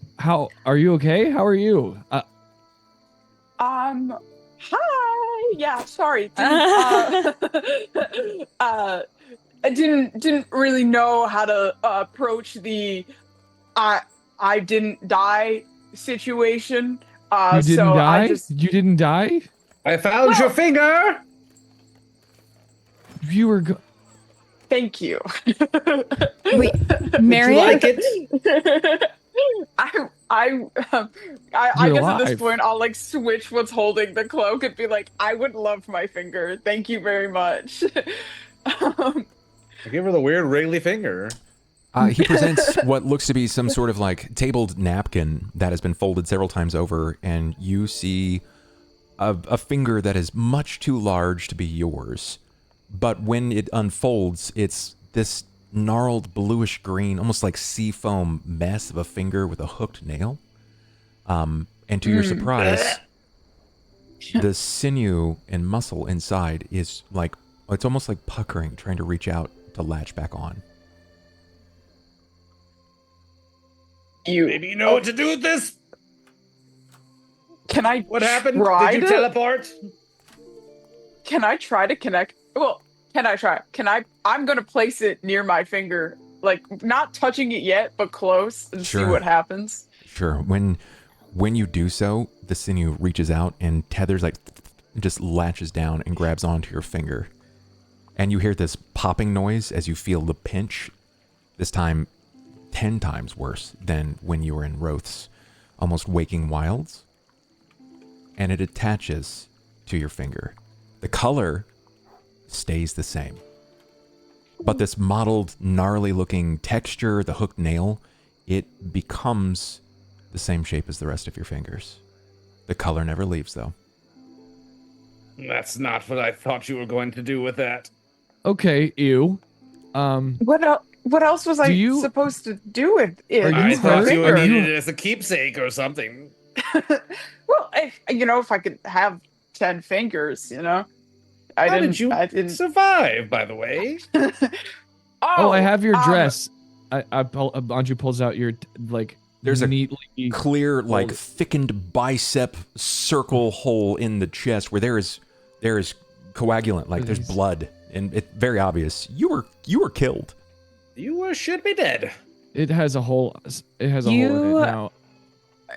Are you okay? How are you? Hi. Yeah, sorry. I didn't really know how to approach the I didn't die situation. You didn't so die? You didn't die? I found your finger! You were Thank you. Wait, Marian? Would you like it? I guess at this alive. point I'll like switch what's holding the cloak and be like, I would love my finger. Thank you very much. I give her the weird wriggly finger. He presents what looks to be some sort of like tabled napkin that has been folded several times over, and you see a finger that is much too large to be yours. But when it unfolds, it's this gnarled bluish green, almost like sea foam mess of a finger with a hooked nail. And to your surprise, the sinew and muscle inside is like, it's almost like puckering, trying to reach out to latch back on. Maybe you know what to do with this? Can I What happened? try Did you to- teleport? Can I try to connect? Well, can I try? I'm gonna place it near my finger, like not touching it yet, but close, and see Sure. what happens. Sure. When you do so, the sinew reaches out and tethers, like just latches down and grabs onto your finger. And you hear this popping noise as you feel the pinch, this time 10 times worse than when you were in Roth's almost waking wilds. And it attaches to your finger. The color stays the same. But this mottled, gnarly looking texture, the hooked nail, it becomes the same shape as the rest of your fingers. The color never leaves, though. That's not what I thought you were going to do with that. okay. Ew. What else was I supposed to do with it? Are you I thought you Finger? needed it as a keepsake or something. Well, if I could have 10 fingers, How did you survive, by the way? Oh, I have your dress. Anju pulls out your like. There's neatly a clear, like thickened bicep circle hole in the chest where there is coagulant, like there's blood, and it's very obvious you were killed. You should be dead. It has a hole. It has a hole in it now.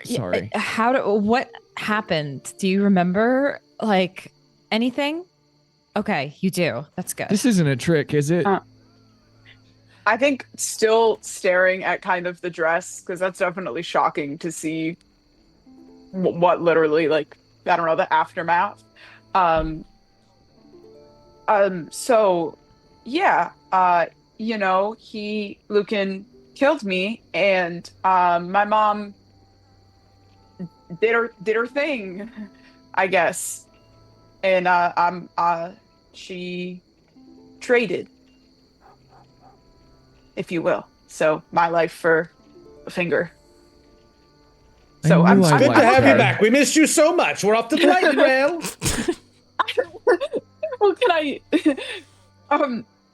Sorry. What happened? Do you remember like anything? Okay, you do. That's good. This isn't a trick, is it? I think still staring at kind of the dress, because that's definitely shocking to see what literally, like, I don't know, the aftermath. So yeah, Lucan killed me, and my mom did her thing, I guess. And she traded. if you will. So my life for a finger. I So knew I'm I Good liked to have you her. back. We missed you so much. We're off to the lightning rail. Well, can I?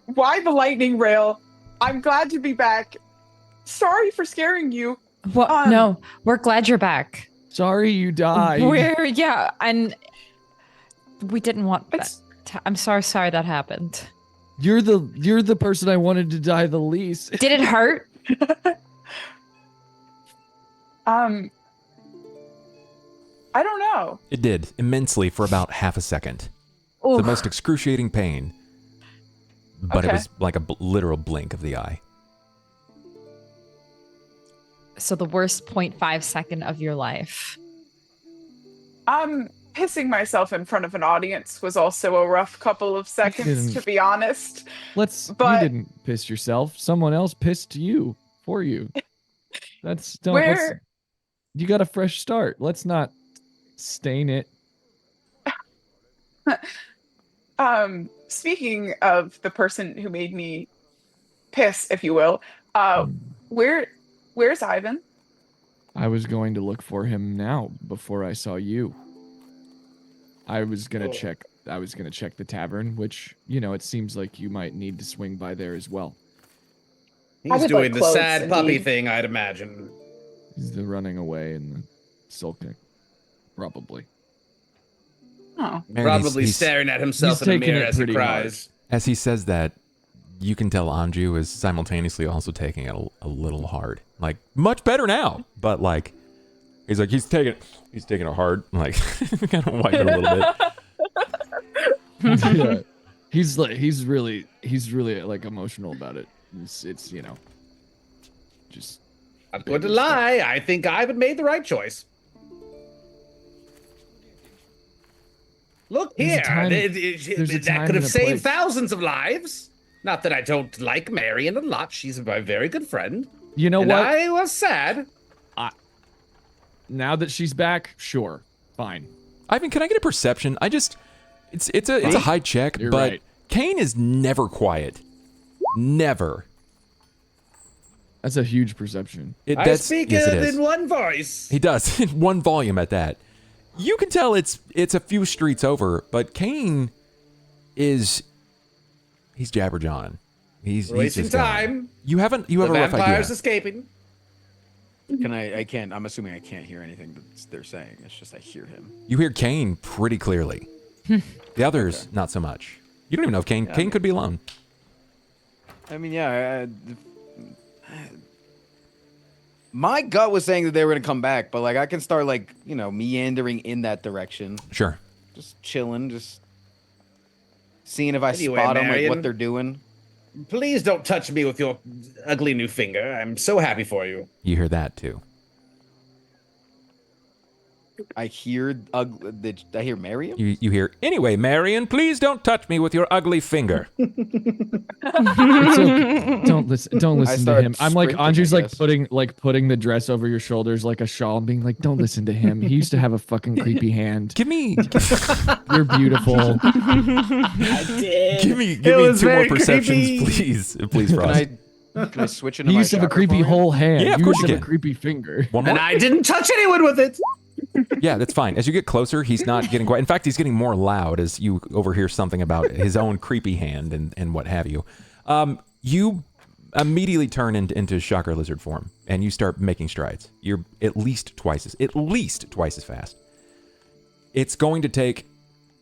Why the lightning rail? I'm glad to be back. Sorry for scaring you. What? No, we're glad you're back. Sorry you died. And we didn't want that. I'm sorry that happened. You're the person I wanted to die the least. Did it hurt? I don't know. It did immensely for about half a second. Oof. The most excruciating pain, but it Okay. was like a literal blink of the eye. So the worst 0.5 second of your life. Pissing myself in front of an audience was also a rough couple of seconds, to be honest. You But- didn't piss yourself. Someone else pissed you for you. You got a fresh start. Let's not stain it. Speaking of the person who made me piss, if you will, where's Ivan? I was going to look for him now before I saw you. I was gonna check the tavern, which, it seems like you might need to swing by there as well. He's would doing like the clothes, sad puppy indeed. thing, I'd imagine. He's the running away and the sulking. Probably. Oh, Marian, Probably he's- staring at himself he's in the taking mirror it as he pretty cries. As he says that, you can tell Anju is simultaneously also taking it a little hard. Like, much better now, but like, he's taking it hard. Like, kind of wipe it a little bit. Yeah. He's really like emotional about it. It's just I'm going to lie. I think Ivan made the right choice. Look There's a here. time- That there's a time could have and a saved place. thousands of lives. Not that I don't like Marian a lot. She's my very good friend. You know And what? I was sad. Now that she's back, sure, fine. Ivan, can I get a perception? It's a high check, You're but right. Cain is never quiet. Never. That's a huge perception. I speak yes, it is. in one voice. He does in one volume at that. You can tell it's a few streets over, but Cain he's jabberjawing. He's Wasting just going. time. You have a The rough vampire's idea. escaping. I'm assuming I can't hear anything that they're saying. It's just I hear him. You hear Cain pretty clearly. The others not so much. You don't even know if Cain could be alone. I mean, yeah. My gut was saying that they were gonna come back, but like I can start meandering in that direction, Sure. just chilling, just seeing if I Anyway, spot them, like Marian. what they're doing. Please don't touch me with your ugly new finger. I'm so happy for you. You hear that too. I hear I hear Mariam. You hear, anyway, Marian, please don't touch me with your ugly finger. It's okay. Don't listen to start him. I'm like sprinting, Anju's I like guess. putting the dress over your shoulders like a shawl and being like, don't listen to him. He used to have a fucking creepy hand. Give me You're beautiful. I did. give me It two was more very perceptions, creepy. please, Frost. Can I switch into He my used to have a chakra creepy form? whole hand. Yeah, of you course used to you have a can. creepy finger. One more. And I didn't touch anyone with it. Yeah, that's fine. As you get closer, he's not getting quiet. In fact, he's getting more loud as you overhear something about his own creepy hand and what have you. You immediately turn into chakra lizard form and you start making strides. You're at least twice as fast. It's going to take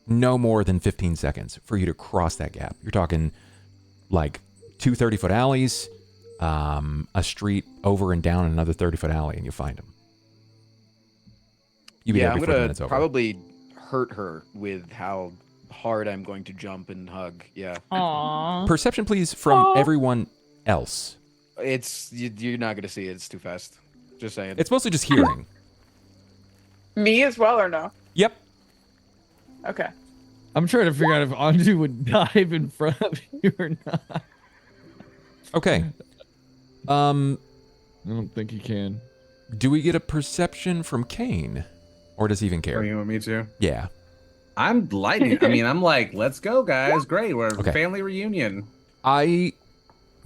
no more than 15 seconds for you to cross that gap. You're talking like 2 30-foot alleys, a street over and down another 30-foot alley, and you find him. You be there I'm before the gonna minute's over. probably hurt her with how hard I'm going to jump and hug. Yeah, Aww. Perception, please, from everyone else. you're not gonna see it. It's too fast. Just saying. It's mostly just hearing. Me as well or no? Yep. Okay. I'm trying to figure out if Anju would dive in front of you or not. Okay. I don't think he can. Do we get a perception from Cain? Or does he even Or care? you want me to? Yeah. I'm lightning. I mean, I'm like, let's go, guys. Great. We're Okay. family reunion. I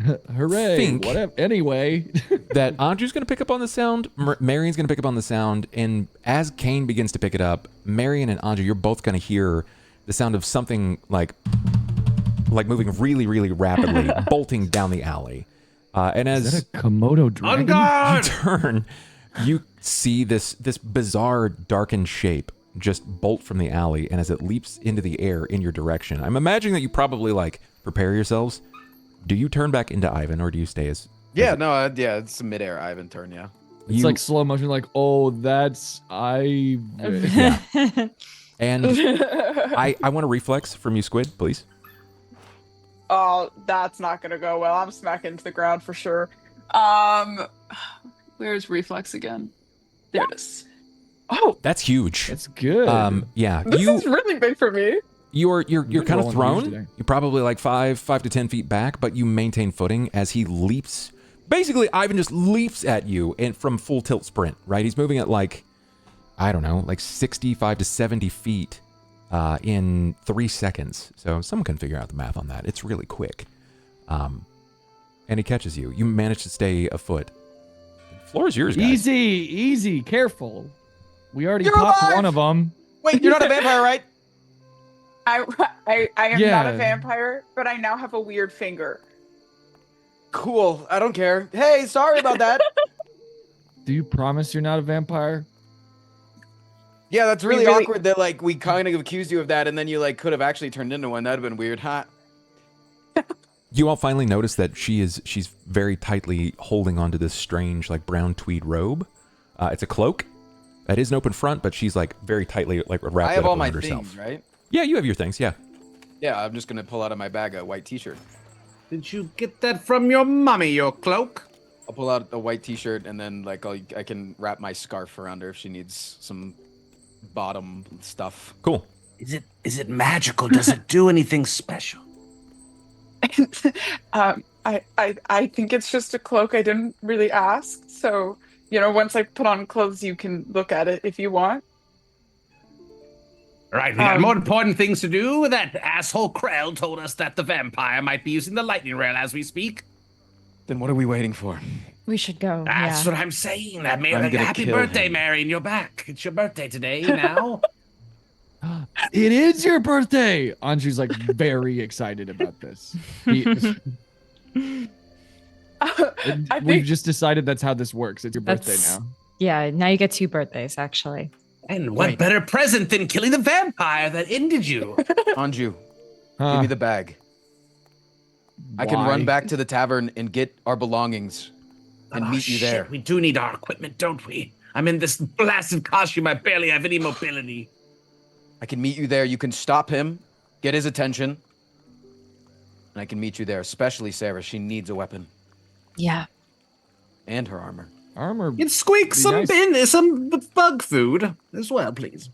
Hooray! think Whatever. Anyway, that Anju's going to pick up on the sound, Marian's going to pick up on the sound, and as Cain begins to pick it up, Marian and Anju, you're both going to hear the sound of something like moving really, really rapidly, bolting down the alley. And as is that a Komodo dragon? On guard! you turn, you see this bizarre darkened shape just bolt from the alley, and as it leaps into the air in your direction, I'm imagining that you probably prepare yourselves. Do you turn back into Ivan, or do you stay as? Yeah, no, yeah, it's a midair Ivan turn, yeah. It's like slow motion, like, oh, that's Ivan. Yeah. And I want a reflex from you, Squid, please. Oh, that's not gonna go well. I'm smacking into the ground for sure. Where's reflex again? There it is. Oh, That's huge. That's good. Yeah, this is really big for me. You're kind of rolling thrown. today. You're probably like 5 to 10 feet back, but you maintain footing as he leaps. Basically, Ivan just leaps at you and from full tilt sprint, right? He's moving at I don't know, 65 to 70 feet in 3 seconds. So someone can figure out the math on that. It's really quick. And he catches you. You manage to stay afoot. The floor is yours, guys. Easy, careful. We already You're popped alive! one of them. Wait, you're not a vampire, right? I am not Yeah. a vampire, but I now have a weird finger. Cool, I don't care. Hey, sorry about that. Do you promise you're not a vampire? Yeah, that's really, really- awkward that we kind of accused you of that, and then you could have actually turned into one. That'd have been weird, huh? You all finally notice that she's very tightly holding onto this strange brown tweed robe. It's a cloak. That is an open front, but she's very tightly wrapped I it have up all my around herself. things, right? Yeah, you have your things. Yeah. Yeah, I'm just gonna pull out of my bag a white T-shirt. Did you get that from your mummy, your cloak? I'll pull out a white T-shirt and then I can wrap my scarf around her if she needs some bottom stuff. Cool. Is it magical? Does it do anything special? I think it's just a cloak. I didn't really ask, so once I put on clothes, you can look at it if you want. Right, we got more important things to do. That asshole Krell told us that the vampire might be using the lightning rail as we speak. Then what are we waiting for? We should go. That's Yeah. what I'm saying. I'm gonna Happy kill birthday, him. Marian. You're back. It's your birthday today now. It is your birthday. Anju's very excited about this. I We've think just decided that's how this works. It's your birthday That's- now. Yeah, now you get 2 birthdays, actually. And what better present than killing the vampire that ended you? Anju, Huh. give me the bag. I can Why? run back to the tavern and get our belongings and Oh, meet you shit, there. We do need our equipment, don't we? I'm in this blasted costume. I barely have any mobility. I can meet you there. You can stop him, get his attention, and I can meet you there. Especially Sera. She needs a weapon Yeah. and her armor. Armor. And squeak Be some nice. some bug food as well, please.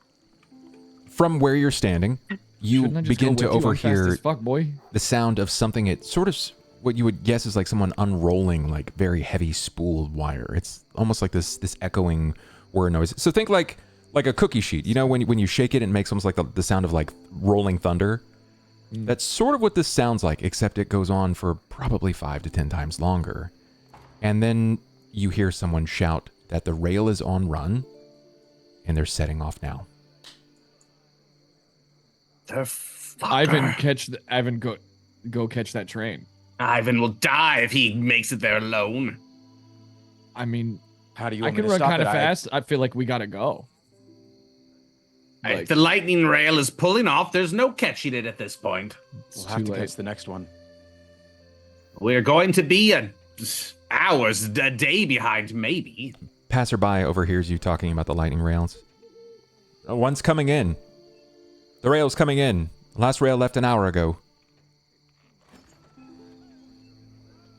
From where you're standing, you Shouldn't I just begin go to with you? I'm fast overhear as fuck, boy. the sound of something. It's sort of what you would guess is someone unrolling very heavy spooled wire. It's almost like this echoing whir noise. So think like a cookie sheet. When you shake it, it makes almost like the sound of rolling thunder. That's sort of what this sounds like, except it goes on for probably 5 to 10 times longer. And then you hear someone shout that the rail is on run, and they're setting off now. The fucker. Ivan, go catch that train. Ivan will die if he makes it there alone. I mean, How do you I want me can to run stop kind it? of fast. I feel like we gotta go. If the lightning rail is pulling off, there's no catching it at this point. It's We'll have too to late. catch the next one. We're going to be hours, a day behind, maybe. Passerby overhears you talking about the lightning rails. One's coming in. The rail's coming in. Last rail left an hour ago.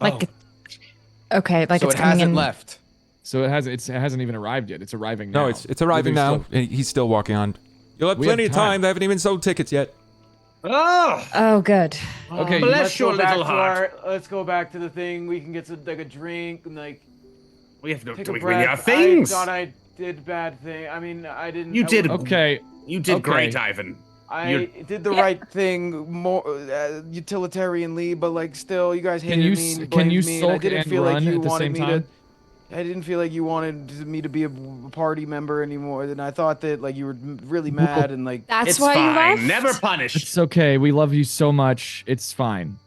Okay, So it's it coming hasn't in. left. So it hasn't even arrived yet. It's arriving now. No, it's arriving now. Still- And he's still walking on. You'll have We have plenty of time. time. They haven't even sold tickets yet. Oh, Oh, good. Okay, bless your little heart. Let's go back to the thing. We can get some, a drink and We have no take doing a with our breath. things. I did bad thing. I mean, I didn't. You I did. wouldn't- Okay. You did Okay. great, Ivan. I did the right thing more utilitarianly, but like still, you guys hated me and blamed me, and I didn't feel like you wanted me to. I didn't feel like you wanted me to be a party member anymore, and I thought that like you were really mad and like. That's why you left. Never punished. It's okay. We love you so much. It's fine.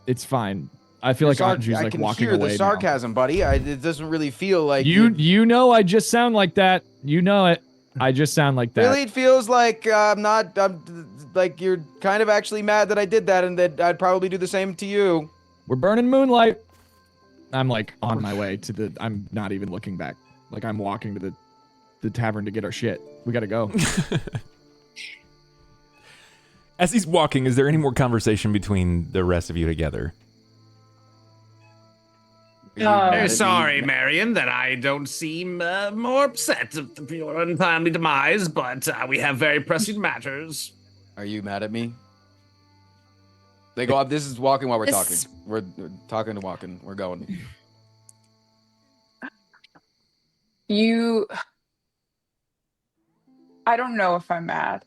It's fine. I feel like Anju's like walking away. I can hear the sarcasm, buddy. It doesn't really feel like you know I just sound like that. You know it. I just sound like that. Really, it feels like I'm like you're kind of actually mad that I did that, and that I'd probably do the same to you. We're burning moonlight. I'm like on my way to the. I'm not even looking back. Like I'm walking to the tavern to get our shit. We gotta go. As he's walking, is there any more conversation between the rest of you together? Very sorry, Marian, that I don't seem more upset of your untimely demise, but we have very pressing matters. Are you mad at me? They go up. This is walking while we're talking. We're talking and walking. We're going. I don't know if I'm mad.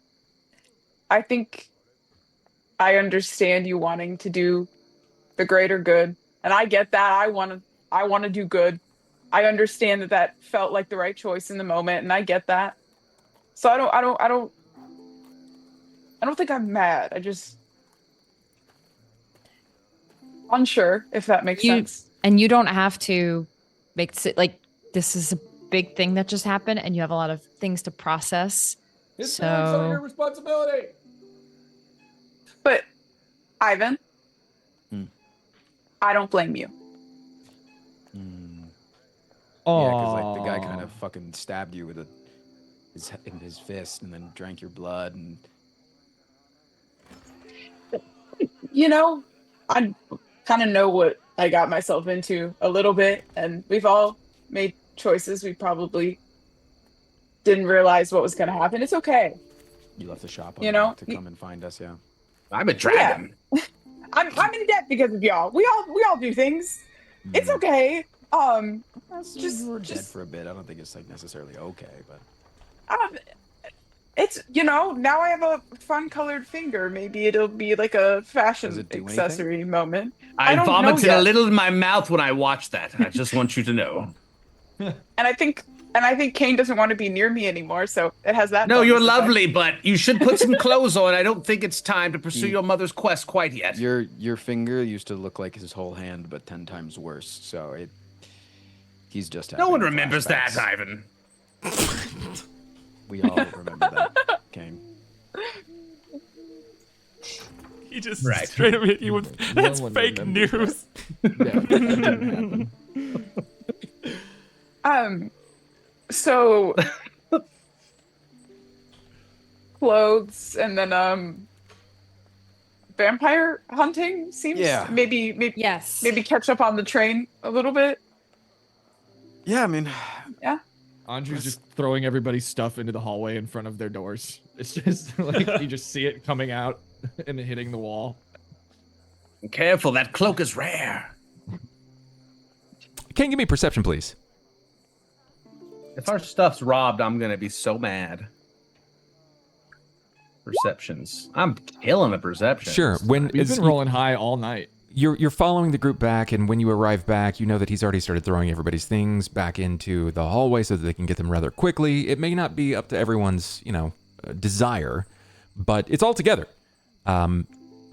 I think I understand you wanting to do the greater good, and I get that. I want to do good. I understand that felt like the right choice in the moment, and I get that. So I don't think I'm mad. I just unsure if that makes sense. And you don't have to make like this is a big thing that just happened, and you have a lot of things to process. It's not your responsibility. But Ivan, I don't blame you. Oh, yeah, because like the guy kind of fucking stabbed you with his fist, and then drank your blood, and you know, I kind of know what I got myself into a little bit, and we've all made choices we probably didn't realize what was going to happen. It's okay. You left the shop, you know, to come and find us. Yeah, I'm a dragon. Yeah. I'm in debt because of y'all. We all do things. It's okay. We're dead for a bit. I don't think it's like necessarily okay, but it's now I have a fun colored finger. Maybe it'll be like a fashion accessory moment. I vomited a little in my mouth when I watched that. I just want you to know. And I think Cain doesn't want to be near me anymore, so it has that. No, you're lovely, but you should put some clothes on. I don't think it's time to pursue your mother's quest quite yet. Your finger used to look like his whole hand, but 10 times worse. So he's just. No one remembers that, Ivan. We all remember that, Cain. He just straight up hit you with that's fake news. So clothes and then vampire hunting seems maybe catch up on the train a little bit. Yeah, I mean, yeah. Anju's just throwing everybody's stuff into the hallway in front of their doors. It's just like you just see it coming out and hitting the wall. Careful, that cloak is rare. Can you give me perception, please? If our stuff's robbed, I'm gonna be so mad. Perceptions. I'm killing the perception. Sure. We've been rolling high all night. You're following the group back, and when you arrive back, you know that he's already started throwing everybody's things back into the hallway so that they can get them rather quickly. It may not be up to everyone's, desire, but it's all together. And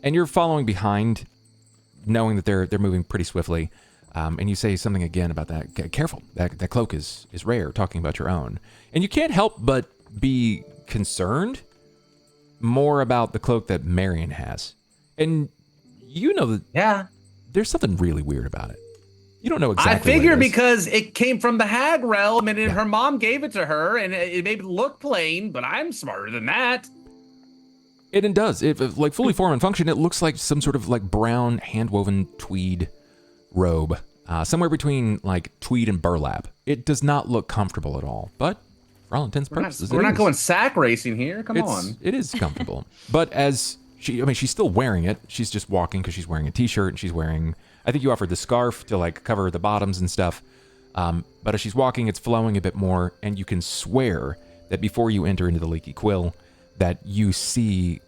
you're following behind, knowing that they're moving pretty swiftly. And you say something again about that. Careful, that cloak is rare, talking about your own. And you can't help but be concerned more about the cloak that Marian has. And you know that there's something really weird about it. You don't know exactly. I figure because it came from the hag realm, and her mom gave it to her, and it made it look plain, but I'm smarter than that. It does. It like fully form and function, it looks like some sort of like brown hand-woven tweed robe. Somewhere between like tweed and burlap. It does not look comfortable at all, but for all intents and purposes, we're not going sack racing here. Come on. It is comfortable. But as she's still wearing it. She's just walking because she's wearing a t-shirt, and she's wearing, I think you offered the scarf to like cover the bottoms and stuff. But as she's walking, it's flowing a bit more, and you can swear that before you enter into the Leaky Quill, that you see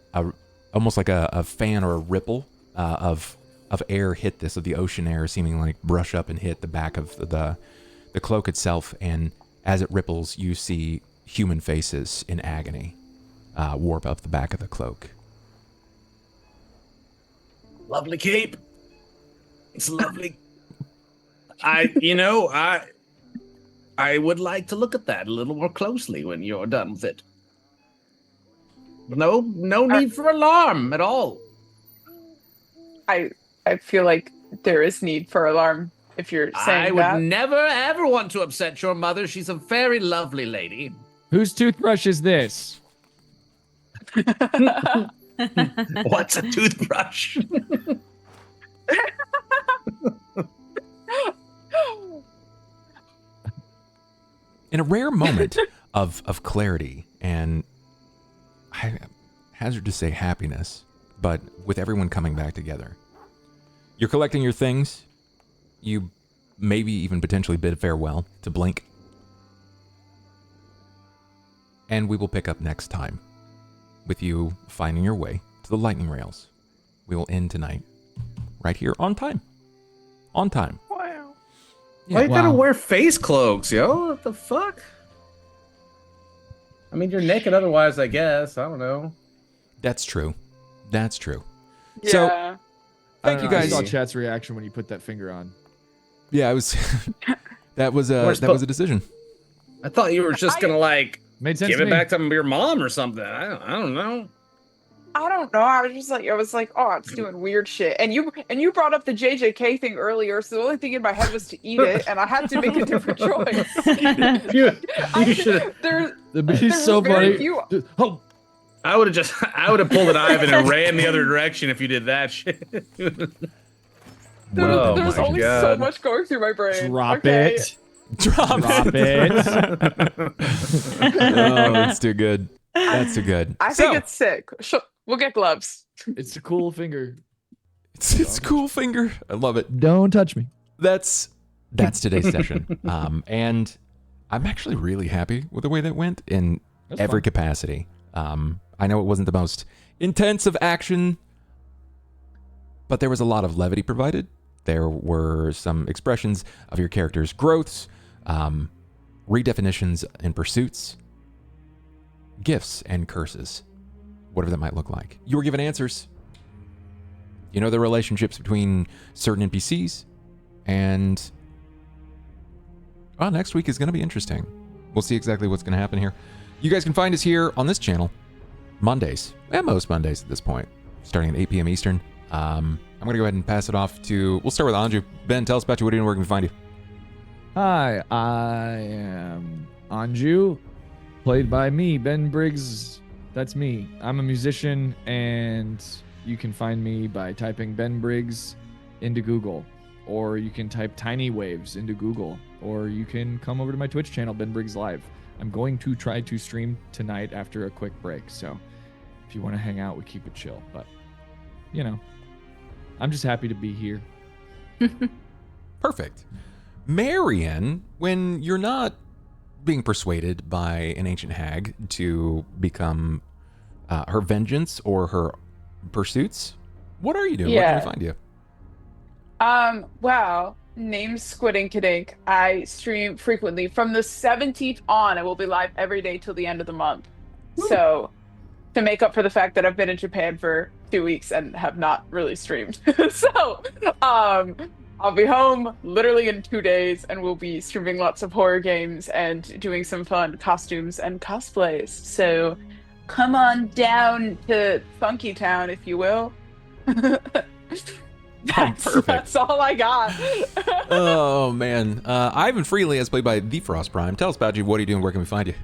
almost like a fan or a ripple of air hit this, of the ocean air seeming like brush up and hit the back of the cloak itself. And as it ripples, you see human faces in agony warp up the back of the cloak. Lovely cape. It's lovely. I would like to look at that a little more closely when you're done with it. No need for alarm at all. I feel like there is need for alarm if you're saying I would that. never ever want to upset your mother. She's a very lovely lady. Whose toothbrush is this? What's a toothbrush? In a rare moment of clarity and, I hazard to say, happiness, but with everyone coming back together, you're collecting your things. You maybe even potentially bid farewell to Blink. And we will pick up next time with you finding your way to the lightning rails. We will end tonight right here on time. On time. Wow. Why you gotta wear face cloaks, yo? What the fuck? I mean, you're naked otherwise, I guess. I don't know. That's true. That's true. Yeah. So, thank you guys. I saw Chat's reaction when you put that finger on. Yeah, it was. that was a decision. I thought you were just gonna Made sense give to it me. back to your mom or something. I don't know. I don't know. I was like, oh, it's doing weird shit. And you brought up the JJK thing earlier, so the only thing in my head was to eat it, and I had to make a different choice. You should. The beast so funny. Oh, I would have pulled an Ivan and ran the other direction if you did that shit. There's only so much going through my brain. Drop it. Drop it. Oh, that's too good. That's too good. I think it's sick. We'll get gloves. It's a cool finger. It's a cool finger. I love it. Don't touch me. That's today's session. And I'm actually really happy with the way that went in every capacity. I know it wasn't the most intense of action, but there was a lot of levity provided. There were some expressions of your character's growths, redefinitions and pursuits, gifts and curses, whatever that might look like. You were given answers. You know the relationships between certain NPCs, and next week is going to be interesting. We'll see exactly what's going to happen here. You guys can find us here on this channel Mondays, and most Mondays at this point, starting at 8 p.m. Eastern. I'm going to go ahead and pass it off to, we'll start with Anju. Ben, tell us about you. What are you doing? Where can we find you? Hi, I am Anju, played by me, BenBriggs. That's me. I'm a musician, and you can find me by typing BenBriggs into Google, or you can type Tiny Waves into Google, or you can come over to my Twitch channel, benbriggslive. I'm going to try to stream tonight after a quick break, so if you want to hang out, we keep it chill. But, you know, I'm just happy to be here. Perfect. Marian, when you're not being persuaded by an ancient hag to become her vengeance or her pursuits, what are you doing? Where can we find you? Well, name's Squidinkidink. I stream frequently. From the 17th on, I will be live every day till the end of the month. Woo. So, to make up for the fact that I've been in Japan for 2 weeks and have not really streamed. So, I'll be home literally in 2 days, and we'll be streaming lots of horror games and doing some fun costumes and cosplays. So, come on down to Funky Town, if you will. That's all I got. Oh, man. Ivan Freely, as played by the FrostPrime. Tell us about you. What are you doing? Where can we find you?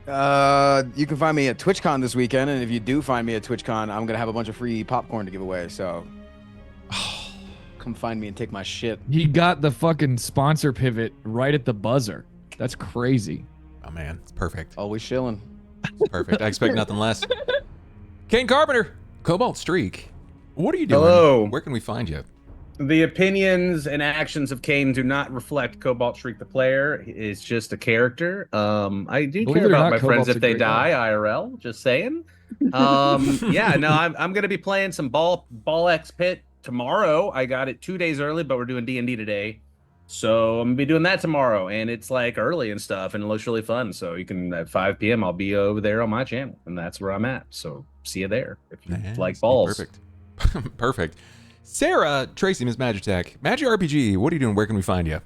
You can find me at TwitchCon this weekend, and if you do find me at TwitchCon, I'm gonna have a bunch of free popcorn to give away. So, come find me and take my shit. He got the fucking sponsor pivot right at the buzzer. That's crazy. Oh man, it's perfect. Always chilling. It's perfect. I expect nothing less. Cain Carpenter, CobaltStreak. What are you doing? Hello. Where can we find you? The opinions and actions of Cain do not reflect CobaltStreak the player. It's just a character. I do Believe care it or about not, my friends Cobalt's if a they great die guy. IRL. Just saying. Yeah, no, I'm gonna be playing some Ball X Pit tomorrow. I got it 2 days early, but we're doing D&D today, so I'm gonna be doing that tomorrow, and it's like early and stuff, and it looks really fun. So you can at 5 p.m. I'll be over there on my channel, and that's where I'm at. So see you there if you like balls. Perfect. Perfect. Sera, Tracy, Miss Magitech, MagiRPG, what are you doing? Where can we find you?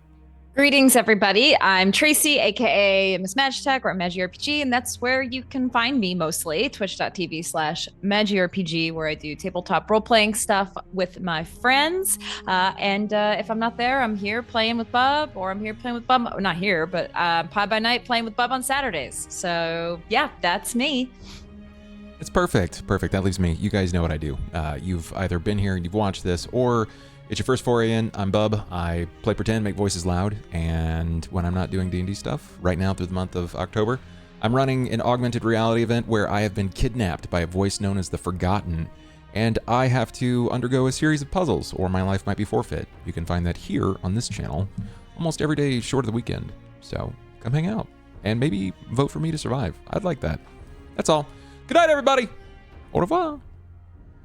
Greetings, everybody. I'm Tracy, aka Miss MagiTech or MagiRPG, and that's where you can find me mostly, twitch.tv/MagiRPG, where I do tabletop role-playing stuff with my friends. And if I'm not there, I'm here playing with Bub, or I'm here playing with Bub. Not here, but Pod by Night playing with Bub on Saturdays. So yeah, that's me. It's perfect. Perfect. That leaves me. You guys know what I do. You've either been here and you've watched this, or it's your first foray in. I'm Bub. I play pretend, make voices loud, and when I'm not doing D&D stuff, right now through the month of October, I'm running an augmented reality event where I have been kidnapped by a voice known as the Forgotten, and I have to undergo a series of puzzles, or my life might be forfeit. You can find that here on this channel almost every day short of the weekend. So come hang out, and maybe vote for me to survive. I'd like that. That's all. Good night, everybody. Au revoir.